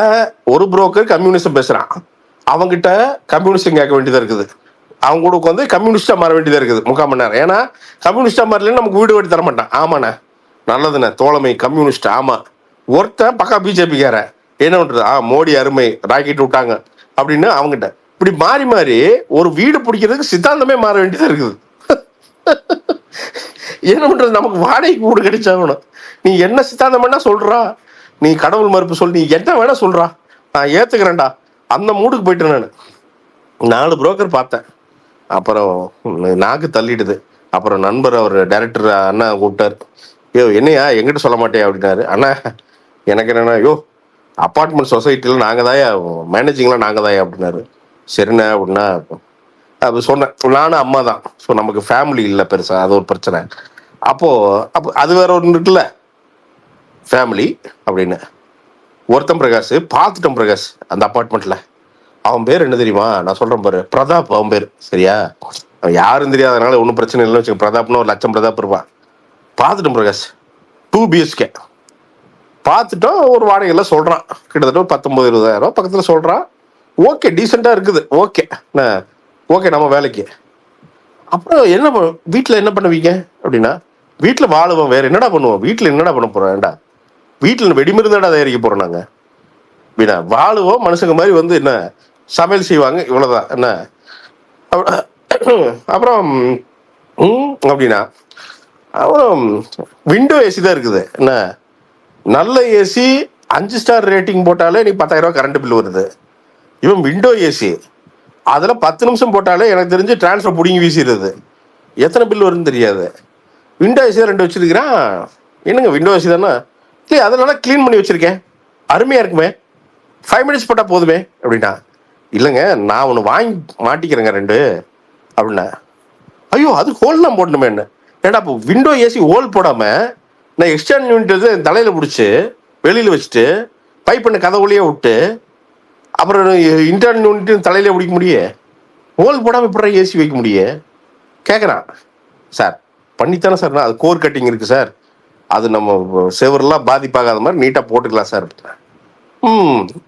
ஒரு புரோக்கர் கம்யூனிஸ்ட் பேசுறான், அவங்கிட்ட கம்யூனிஸ்ட் கேட்க வேண்டியதா இருக்குது. அவங்க கூட உட்காந்து கம்யூனிஸ்டா மாற வேண்டியதா இருக்குது 3/4 மணி நேரம். ஏன்னா கம்யூனிஸ்டா மாறலன்னு நமக்கு வீடு வெட்டி தர மாட்டான். ஆமாண்ணே, நல்லதுண்ணே, தோழமை கம்யூனிஸ்ட். ஆமா, ஒருத்தன் பக்கா பிஜேபிக்கார என்ன பண்றது, மோடி அருமை ராக்கெட் விட்டாங்க அப்படின்னு அவங்ககிட்ட இப்படி மாறி மாறி ஒரு வீடு பிடிக்கிறதுக்கு சித்தாந்தமே மாற வேண்டியதா இருக்குது. என்ன பண்றது, நமக்கு வாடகைக்கு வீடு கிடைச்சாகணும். நீ என்ன சித்தாந்தம் வேணா சொல்றா, நீ கடவுள் மறுப்பு சொல்லி நீ என்ன வேணா சொல்றா, நான் ஏத்துக்கிறேன்டா. அந்த மூடுக்கு போயிட்டேன் நான். 4 புரோக்கர் பார்த்தேன். அப்புறம் நாக்கு தள்ளிடுது. அப்புறம் நண்பர் அவர் டைரக்டர் அண்ணா கூப்பிட்டாரு, யோ என்னையா எங்கிட்ட சொல்ல மாட்டேன் அப்படின்னாரு. அண்ணா எனக்கு என்னன்னா, யோ அப்பார்ட்மெண்ட் சொசைட்டியில் நாங்கள் தாயா மேனேஜிங்லாம் நாங்கள் தாயா அப்படின்னாரு. சரிண்ணா அப்படின்னா அப்போ சொன்னேன், நானும் அம்மா தான். ஸோ நமக்கு ஃபேமிலி இல்லை பெருசா, அது ஒரு பிரச்சனை. அப்போ அது வேற ஒன்று இருக்குல்ல ஃபேமிலி அப்படின்னு. ஒருத்தன் பிரகாஷ் பார்த்துட்டோம் பிரகாஷ் அந்த அப்பார்ட்மெண்ட்ல. அவன் பேர் என்ன தெரியுமா, நான் சொல்றேன் பாரு, பிரதாப் அவன் பேர். சரியா, அவன் யாரும் தெரியாதனால ஒன்றும் பிரச்சனை இல்லைன்னு வச்சுக்க. பிரதாப்னு ஒரு 1,00,000 பிரதாப் இருப்பான். பார்த்துட்டோம் பிரகாஷ், 2 BHK பார்த்துட்டோம். ஒரு வாடகையெல்லாம் சொல்றான், கிட்டத்தட்ட 19,000-20,000 பக்கத்துல சொல்றான். ஓகே, டீசெண்டா இருக்குது. ஓகே ஓகே நம்ம வேலைக்கு. அப்புறம் என்ன வீட்டில் என்ன பண்ணுவீங்க அப்படின்னா, வீட்டில் வாழுவோம், வேற என்னடா பண்ணுவோம், வீட்டில் என்னடா பண்ண போறோம்டா, வீட்டில் வெடிமருந்தாடா தயாரிக்க போறோம் நாங்க. அப்படின்னா வாழுவோம், மனுஷங்க மாதிரி வந்து என்ன சமையல் செய்வாங்க, இவ்வளவுதான் என்ன. அப்புறம் அப்படின்னா அப்புறம் விண்டோ ஏசி தான் இருக்குது என்ன. நல்ல ஏசி 5 ஸ்டார் ரேட்டிங் போட்டாலே நீ 10,000 கரண்ட் பில் வருது. இவன் விண்டோ ஏசி அதுல 10 நிமிஷம் போட்டாலே எனக்கு தெரிஞ்சு டிரான்ஸ்ஃபர் பிடிங்கி வீசிடுறது. எத்தனை பில் வருதுன்னு தெரியாது. விண்டோ ஏசி 2 வச்சிருக்கிறான். என்னங்க விண்டோ ஏசி தானே, இல்லை அதனால கிளீன் பண்ணி வச்சிருக்கேன், அருமையா இருக்குமே, 5 minutes போட்டா போதுமே அப்படின்னா. இல்லைங்க நான் ஒன்று வாங்கி மாட்டிக்கிறேங்க 2 அப்படின்னா. ஐயோ அது ஹோல்லாம் போடணுமே என்ன. ஏடா இப்போ விண்டோ ஏசி ஹோல் போடாம நான் எக்ஸ்டர்னல் யூனிட் தலையில பிடிச்சி வெளியில வச்சுட்டு பைப் பண்ண கதவுலையே விட்டு அப்புறம் இன்டர்னல் யூனிட் தலையில பிடிக்க முடியும், ஹோல் போடாம இப்படி ஏசி வைக்க முடியும் கேட்குறான். சார் பண்ணித்தானே சார், அது கோர் கட்டிங் இருக்கு சார், அது நம்ம செவரெல்லாம் பாதிப்பாகாத மாதிரி நீட்டா போட்டுக்கலாம் சார்.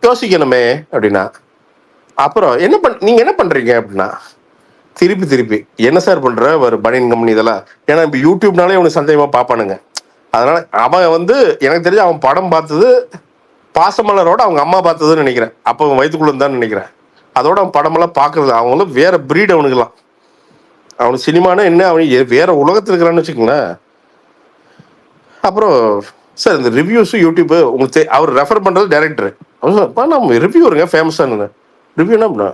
யோசிக்கணுமே அப்படின்னா. அப்புறம் நீங்க என்ன பண்றீங்க அப்படின்னா, திருப்பி என்ன சார் பண்ற ஒரு பனியன் கம்பெனி இதெல்லாம். ஏன்னா இப்ப யூடியூப்னாலே அவனுக்கு சந்தேகமா பார்ப்பானுங்க. அதனால அவன் வந்து எனக்கு தெரிஞ்சு அவன் படம் பார்த்தது பாசமலரோட அவங்க அம்மா பார்த்ததுன்னு நினைக்கிறேன். அப்போ அவன் வயிற்றுக்குள்ள இருந்தான்னு நினைக்கிறேன். அதோட அவன் படமெல்லாம் பார்க்கறது, அவங்களும் வேற பிரீட் அவனுக்குலாம். அவனுக்கு சினிமானா என்ன, அவனுக்கு வேற உலகத்தில் இருக்கிறான்னு வச்சுக்கோங்களேன். அப்புறம் சார் இந்த ரிவ்யூஸும் யூடியூப் உங்களுக்கு அவர் ரெஃபர் பண்றது டைரக்டர். நம்ம ரிவ்யூ வருங்க ஃபேமஸானு ரிவ்யூனா அப்படின்னா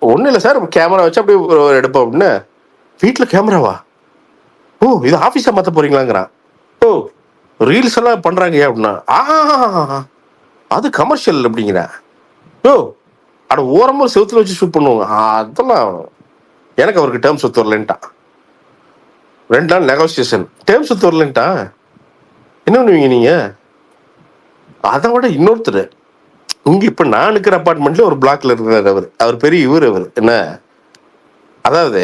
ஒன்றும் இல்லை சார், கேமரா வச்சு அப்படி எடுப்போம் அப்படின்னு. வீட்டில் கேமராவா, ஓ இது ஆஃபீஸாக மாற்ற போறீங்களாங்கிறான். ஓ ரீல்ஸ் எல்லாம் பண்றாங்க அப்படின்னா அது கமர்ஷியல் அப்படிங்கிற. ஓ அட ஓரமாக செவுத்துல வச்சு ஷூட் பண்ணுவாங்க அதெல்லாம். எனக்கு அவருக்கு டேர்ம்ஸ் ஒத்து வரலன்ட்டான். 2 நாள் நெகோசியேஷன், டேர்ம்ஸ் ஒத்து வரலன்ட்டான். என்ன பண்ணுவீங்க நீங்க. அதை விட இன்னொருத்தர் இங்க இப்ப நான் இருக்கிற அப்பார்ட்மெண்ட்ல ஒரு பிளாக்ல இருக்கிறார். அவர் பெரிய அவர் என்ன, அதாவது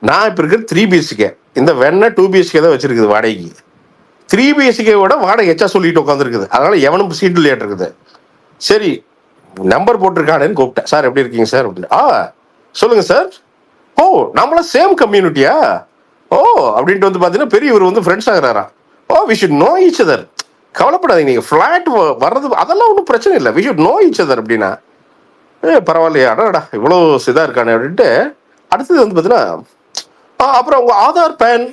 நான் இப்ப இருக்கிற 3 BHK, இந்த வெண்ண 2 BHK தான் வச்சிருக்குது வாடகைக்கு. 3 BHK வாடகை எச்சா சொல்லிட்டு உட்காந்துருக்குது. அதனால எவனும் சீட்டு லேட் இருக்குது. சரி நம்பர் போட்டிருக்கானேன்னு கூப்பிட்டேன், சார் எப்படி இருக்கீங்க சார் அப்படின்னு. சொல்லுங்க சார். ஓ நம்மளாம் சேம் கம்யூனிட்டியா, ஓ அப்படின்ட்டு வந்து பாத்தீங்கன்னா பெரிய இவர் வந்து ஃப்ரெண்ட்ஸ் ஆகிறாரா. Oh we should know each other, கவலைப்படாதீங்க, நீங்க ஃபிளாட் வர்றது அதெல்லாம் ஒன்றும் பிரச்சனை இல்லை, we should know each other அப்படின்னா. பரவாயில்லையா, அடடா இவ்வளோ இதா இருக்கானே அப்படின்ட்டு. அடுத்தது வந்து பார்த்தீங்கன்னா அப்புறம் உங்க ஆதார் பேன்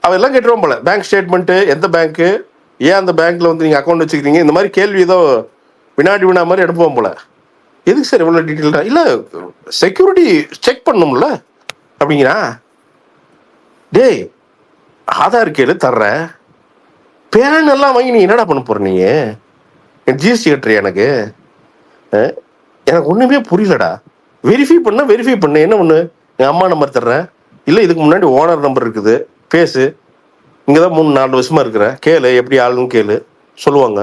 அவெல்லாம் கேட்டுருவோம் போல, பேங்க் ஸ்டேட்மெண்ட்டு, எந்த பேங்க்கு, ஏன் அந்த பேங்க்ல வந்து நீங்க அக்கௌண்ட் வச்சுக்கிறீங்க, இந்த மாதிரி கேள்வி ஏதோ வினா மாதிரி அனுப்புவோம் போல. எதுக்கு சார் இவ்வளோ டீட்டெயில்டா, இல்லை செக்யூரிட்டி செக் பண்ணும்ல அப்படிங்கிறா. டேய் ஆதார் கேளு தர்ற, பேன் எல்லாம் வாங்கி நீ என்னடா பண்ண போற நீ, ஜிஎஸ்டி கட்டுறியா எனக்கு? எனக்கு ஒண்ணுமே புரியலடா. வெரிஃபை பண்ண என்ன ஒண்ணு, என் அம்மா நம்பர் தர்றேன், இல்ல இதுக்கு முன்னாடி ஓனர் நம்பர் இருக்குது, பேசு, இங்கதான் 3-4 வருஷமா இருக்கிறேன், கேளு எப்படி ஆளுன்னு கேளு சொல்லுவாங்க.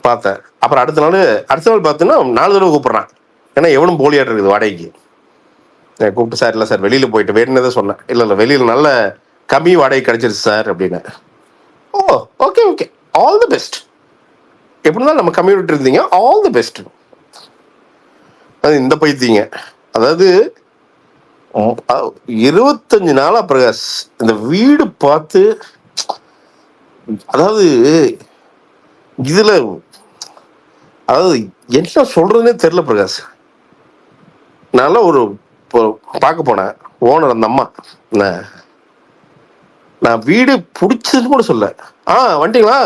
பார்த்தேன். அப்புறம் அடுத்த நாள் பார்த்தீங்கன்னா 4 தடவை கூப்பிடுறான். ஏன்னா எவனும் போலியாட்டு இருக்குது வாடகைக்கு. கூப்பிட்டு சார் இல்லை சார் வெளியில போயிட்டு வேணுன்னதை சொன்னேன். இல்லை வெளியில நல்ல கம்மி வாடகை கிடைச்சிருச்சு சார் அப்படின்னு. Oh okay okay, all the best. எப்படி இருந்தாலும் நம்ம கம்யூனிட்டி இருந்தீங்க, ஆல் தி பெஸ்ட். அது இந்த பைத்தியங்க, அதாவது 25 நாளா பிரகாஷ் இந்த வீடு பார்த்து, அதாவது இதுல அதாவது என்ன சொல்றதுன்னே தெரியல பிரகாஷ். நான் ஒரு பார்க்க போனேன், ஓனர் அந்த அம்மா, நான் வீடு பிடிச்சதுன்னு கூட சொல்ல, வந்துட்டீங்களா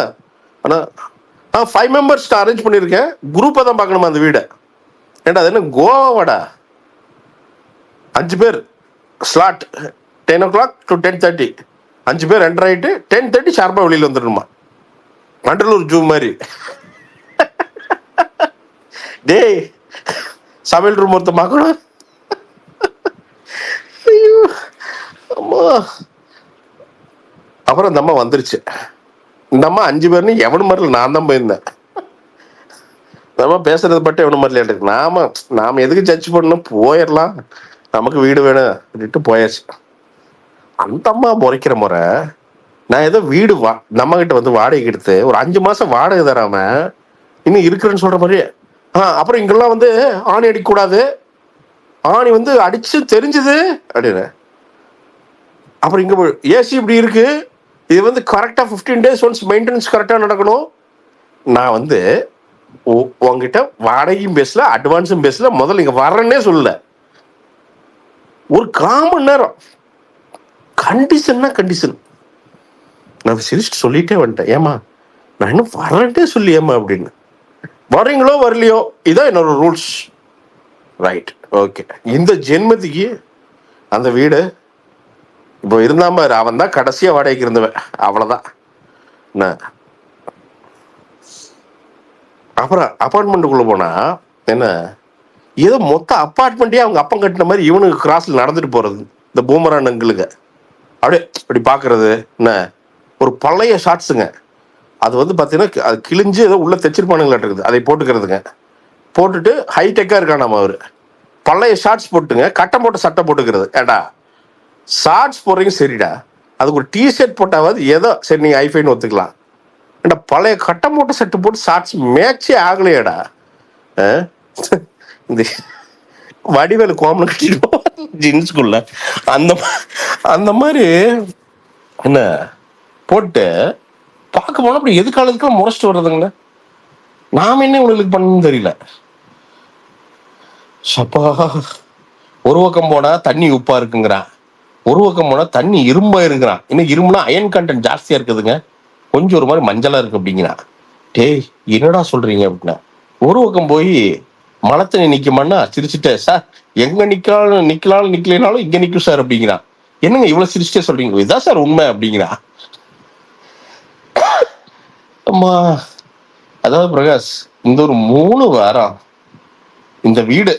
ஆனா 5 மெம்பர்ஸ் அரேஞ்ச் பண்ணியிருக்கேன், குரூப்பை தான் பார்க்கணுமா அந்த வீடை. ஏண்டா அது என்ன கோவாடா? 5 பேர் ஸ்லாட் 10 o'clock to 10:30, 5 பேர் என்டர் ஆகிட்டு 10:30 ஷார்ப்பாக வெளியில் வந்துடணுமா. வண்டலூர் ஜூ மாதிரி. டேய் சமையல் ரூம் ஒருத்த பார்க்கணும். ஐயோ அம்மா. அப்புறம் இந்த அம்மா வந்துருச்சு. இந்த அம்மா 5 பேர்னு எவனு மாதிரில, நான் தான் போயிருந்தேன். நம்ம பேசுறது பட்டு எவனு மாதிரில இருக்கு. நாம எதுக்கு ஜட்ஜ் பண்ணணும், போயிடலாம், நமக்கு வீடு வேணும் அப்படின்ட்டு போயாச்சு. அந்த அம்மா முறைக்கிற முறை, நான் ஏதோ வீடு நம்ம கிட்ட வந்து வாடகைக்கு எடுத்து ஒரு 5 மாசம் வாடகை தராம இன்னும் இருக்கிறேன்னு சொல்ற மாதிரி. அப்புறம் இங்கெல்லாம் வந்து ஆணி அடிக்கக்கூடாது, ஆணி வந்து அடிச்சு தெரிஞ்சுது அப்படின்னு. அப்புறம் இங்க ஏசி இப்படி இருக்கு, இது வந்து கரெக்டா 15 days ஒன்ஸ் மெயின்டெனன்ஸ் கரெக்டா நடக்கணும். நான் வந்து உங்ககிட்ட வாடகையும் பேசல, அட்வான்ஸும் பேசல, முதல்ல இங்க வர்றேன்னே சொல்லல. ஒரு 1/4 மணி நேரம் கண்டிஷன்னா கண்டிஷன். நான் சிரிச்சுட்டு சொல்லிட்டே வந்துட்டேன், ஏமா நான் இன்னும் வரேன்ட்டே சொல்லி ஏமா அப்படின்னு. வரீங்களோ வரலையோ இதான் என்னோட ரூல்ஸ். Right okay. இந்த ஜென்மத்துக்கு அந்த வீடு இப்போ இருந்தாம அவன் தான் கடைசியா வாடகைக்கு இருந்தவன், அவ்வளவுதான். அப்புறம் அப்பார்ட்மெண்ட்டுக்குள்ள போனா என்ன, ஏதோ மொத்த அப்பார்ட்மெண்ட்டே அவங்க அப்பம் கட்டின மாதிரி இவனுக்கு கிராஸ்ல நடந்துட்டு போறது. இந்த பூமரான் அங்கிளுக்கு அப்படியே அப்படி பாக்குறது என்ன, ஒரு பழைய ஷார்ட்ஸுங்க. அது வந்து பாத்தீங்கன்னா அது கிழிஞ்சு ஏதோ உள்ள தைச்சிருப்பானுங்களாட்டு இருக்குது, அதை போட்டுக்கிறதுங்க. போட்டுட்டு ஹைடெக்கா இருக்கான் நம்ம அவரு. பழைய ஷார்ட்ஸ் போட்டுங்க, கட்டம் போட்ட சட்டை போட்டுக்கிறது. ஏடா ஷார்ட்ஸ் போடுறீங்க சரிடா, அதுக்கு ஒரு டிஷர்ட் போட்டாவது ஏதோ சரி நீங்க ஐஃபைன்னு ஒத்துக்கலாம். ஏடா பழைய கட்டம் போட்ட சட்டை போட்டு ஷார்ட்ஸ் மேட்சே ஆகலையேடா. இந்த வடிவேலு கோமலை கட்டிடுவோம் ஜீன்ஸ்குள்ள, அந்த மாதிரி என்ன போட்டு பார்க்க போனா அப்படி எதுக்காலத்துக்கு முறைச்சிட்டு வர்றதுங்கள. நாம என்ன உங்களுக்கு பண்ணணும்னு தெரியல. சப்பா, ஒரு பக்கம் போனா தண்ணி உப்பா இருக்குங்கிறான், ஒரு பக்கம் போனா தண்ணி இரும்பா இருக்கிறான். இன்னும் இரும்புனா அயன் கண்டென்ட் ஜாஸ்தியா இருக்குதுங்க, கொஞ்சம் ஒரு மாதிரி மஞ்சளா இருக்கு அப்படிங்கிறான். டேய் என்னடா சொல்றீங்க அப்படின்னா, ஒரு பக்கம் போய் மழை தண்ணி நிக்குமான்னா சிரிச்சுட்டே, சார் எங்க நிக்கலாலும் இங்க நிக்கும் சார் அப்படிங்கிறான். என்னங்க இவ்வளவு சிரிச்சுட்டே சொல்றீங்க, இதான் சார் உண்மை அப்படிங்கிறான். அம்மா அதாவது பிரகாஷ், இந்த ஒரு 3 வாரம் இந்த வீடு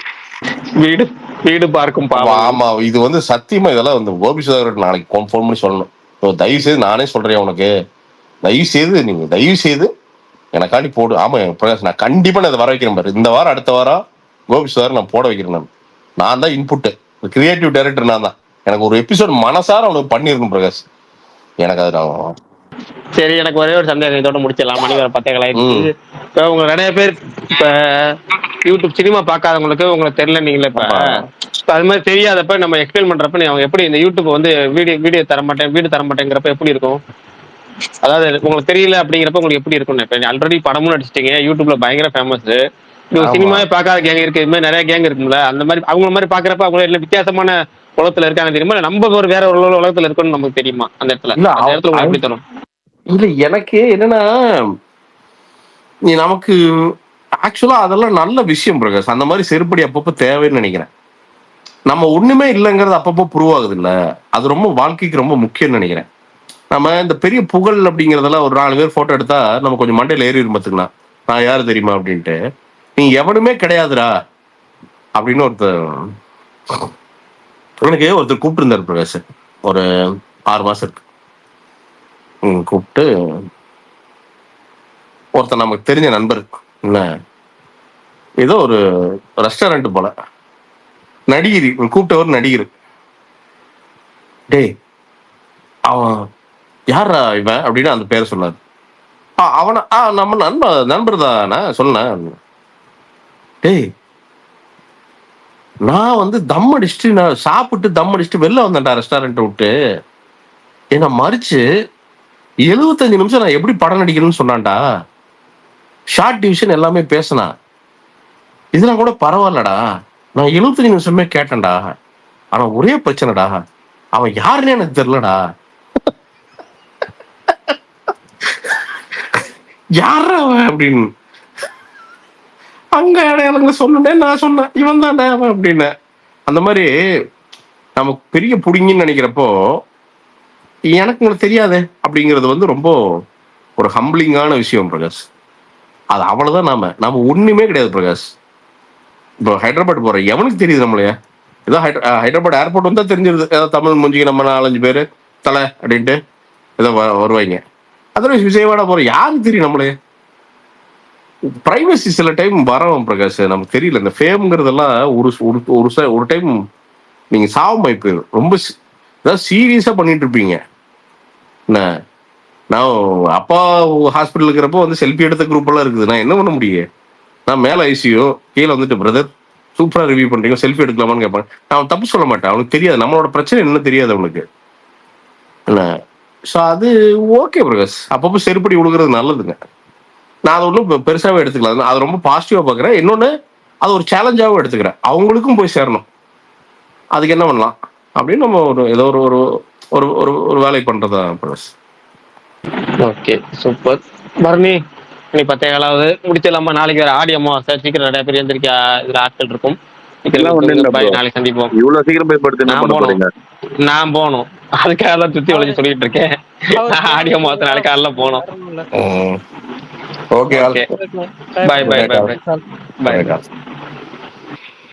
பார்க்கும் பாவம். ஆமா, இது வந்து சத்தியமா இதெல்லாம் வந்து கோபி சுதாகர் நாளைக்கு ஃபோன் பண்ணி சொல்லணும். தயவு செய்து நானே சொல்றேன் உனக்கு, தயவு செய்து எனக்காண்டி போடு. ஆமா பிரகாஷ், நான் கண்டிப்பா நான் இதை வர வைக்கிறேன் பாரு. இந்த வாரம் அடுத்த வாரம் கோபி சுதாகர் நான் போட வைக்கிறேன். நான் தான் இன்புட், கிரியேட்டிவ் டைரக்டர் நான் தான். எனக்கு ஒரு எபிசோட் மனசார அவனுக்கு பண்ணிருக்கணும் பிரகாஷ். எனக்கு அது நான் சரி. எனக்கு ஒரே ஒரு சந்தேகம், இதோட முடிச்சிடலாம். மணி வேற 10 இப்போ உங்க நிறைய பேர் இப்ப யூடியூப் சினிமா பார்க்காதவங்களுக்கு உங்களுக்கு தெரியல, நீங்களே இப்ப அது மாதிரி தெரியாதப்ப நம்ம எக்ஸ்பிளைன் பண்றப்ப நீ அவங்க எப்படி இந்த யூடியூப் வந்து வீடியோ தரமாட்டேன், வீடு தரமாட்டேங்கிறப்ப எப்படி இருக்கும்? அதாவது உங்களுக்கு தெரியல அப்படிங்கிறப்ப உங்களுக்கு எப்படி இருக்கும்? இப்ப ஆல்ரெடி படமும் நடிச்சிட்டீங்க, யூடியூப்ல பயங்கர ஃபேமஸ், சினிமாவே பார்க்காத கேங் இருக்கு, இது மாதிரி நிறைய கேங் இருக்குல்ல, அந்த மாதிரி அவங்க மாதிரி பாக்குறப்ப அவங்க எல்லாம் வித்தியாசமான உலகத்துல இருக்காங்க தெரியுமா, நம்ம ஒரு வேற ஒரு உலகத்துல இருக்கணும்னு நமக்கு தெரியுமா? அந்த இடத்துல உங்களுக்கு எப்படி தரும்? இல்ல எனக்கு என்னன்னா, நமக்கு ஆக்சுவலா அதெல்லாம் நல்ல விஷயம் பிரகாஷ். அந்த மாதிரி செருப்படி அப்பப்போ தேவைன்னு நினைக்கிறேன். நம்ம ஒண்ணுமே இல்லைங்கிறது அப்பப்போ ப்ரூவ் ஆகுது இல்ல, அது ரொம்ப வாழ்க்கைக்கு ரொம்ப முக்கியம்னு நினைக்கிறேன். நம்ம இந்த பெரிய புகழ் அப்படிங்கறதெல்லாம் ஒரு 4 பேர் போட்டோ எடுத்தா நம்ம கொஞ்சம் மண்டையில ஏறி பாத்துக்கலாம், நான் யாரு தெரியுமா அப்படின்ட்டு. நீ எவனுமே கிடையாதுடா அப்படின்னு எனக்கு ஒருத்தர் கூப்பிட்டு இருந்தாரு பிரகாஷ், ஒரு 6 மாசம் இருக்கு. கூப்பிட்டு ஒருத்தர் நமக்கு தெரிஞ்ச நண்பர், என்ன ஏதோ ஒரு ரெஸ்டாரண்ட் போல, நடிகர் கூப்பிட்டவர் நடிகர். டேய் அவன் யாரா இவன் அப்படின்னு அந்த பேரை சொன்னார். அவனை நம்ம நண்பர் தானே சொன்னேன். டேய் நான் வந்து தம் அடிச்சுட்டு, நான் சாப்பிட்டு தம் அடிச்சுட்டு வெளில வந்தேன்டா ரெஸ்டாரண்ட் விட்டு, என்ன மறிச்சு 75 நிமிஷம் நான் எப்படி படம் நடிக்கணும்னு சொன்னான்டா. ஷார்ட் டிவிஷன் எல்லாமே பேசினா, இதெல்லாம் கூட பரவாயில்லடா, நான் 75 நிமிஷமே கேட்டேன்டா. ஆனா ஒரே பிரச்சனைடா, அவன் யாருன்னு எனக்கு தெரியலடா. யாரா அவன் அப்படின்னு அங்க எனக்கு சொன்னேன். நான் சொன்னேன் இவன் தான்டா அவன் அப்படின்னு. அந்த மாதிரி நமக்கு பெரிய புடிங்கன்னு நினைக்கிறப்போ எனக்கு உங்களுக்கு தெரியாதே அப்படிங்கிறது வந்து ரொம்ப ஒரு ஹம்பிளிங்கான விஷயம் பிரகாஷ். அது அவ்வளவுதான். நாம ஒண்ணுமே கிடையாது பிரகாஷ். இப்போ ஹைதராபாத் போறோம், எவனுக்கு தெரியுது நம்மளைய? ஏதோ ஹைதராபாத் ஏர்போர்ட் வந்தா தெரிஞ்சிருது, ஏதோ தமிழ் முடிஞ்சுக்கு நம்ம 4-5 பேரு தலை அப்படின்ட்டு ஏதோ வருவாங்க. அதர்வைஸ் விஜயவாடா போறோம், யாருக்கு தெரியும் நம்மளே? பிரைவசி சில டைம் வரோம் பிரகாஷ், நமக்கு தெரியல. இந்த ஃபேம்ங்கிறதெல்லாம் ஒரு டைம் நீங்க சாவமாய் போயிடும். ரொம்ப ஏதாவது சீரியஸா பண்ணிட்டு இருப்பீங்க. நான் அப்பா ஹாஸ்பிட்டல் இருக்கிறப்போ வந்து செல்ஃபி எடுத்த குரூப் எல்லாம் இருக்குது. நான் என்ன பண்ண முடியும்? நான் மேல ஐசியோ கீழே வந்துட்டு பிரதர் சூப்பரா ரிவ்யூ பண்றீங்க, செல்ஃபி எடுக்கலாமான்னு கேட்பாங்க. நான் தப்பு சொல்ல மாட்டேன், அவனுக்கு தெரியாது நம்மளோட பிரச்சனை என்ன தெரியாது அவனுக்கு. ஸோ அது ஓகே பிரகாஷ், அப்பப்போ செருப்படி விழுகிறது நல்லதுங்க. நான் அதை ஒன்றும் பெருசாவே எடுத்துக்கலாம், அது ரொம்ப பாசிட்டிவா பாக்குறேன். இன்னொன்னு அது ஒரு சேலஞ்சாவும் எடுத்துக்கிறேன், அவங்களுக்கும் போய் சேரணும், அதுக்கு என்ன பண்ணலாம் அப்படின்னு நம்ம ஒரு ஏதோ ஒரு ஒரு ஒரு வேலை பண்றதா பிரகாஷ். Okay super. பரணி நீ 10 முடிச்சிடலாமா? நாளைக்கு வேற ஆடி அமாவாசை, சீக்கிரம் நிறைய பேர் எழுந்திருக்க இதுல ஆட்கள் இருக்கும். நாளைக்கு சந்திப்போம். இவ்வளவு சீக்கிரம் போய் படுத்து என்ன பண்ண போறீங்க? நான் போகணும், அதுக்காக தான் சுத்தி வளைஞ்சு சொல்லிட்டு இருக்கேன். ஆடி அமாவாசை நாளைக்கு காலைல போகணும். ஓகே, பாய் பாய் பாய் பாய்.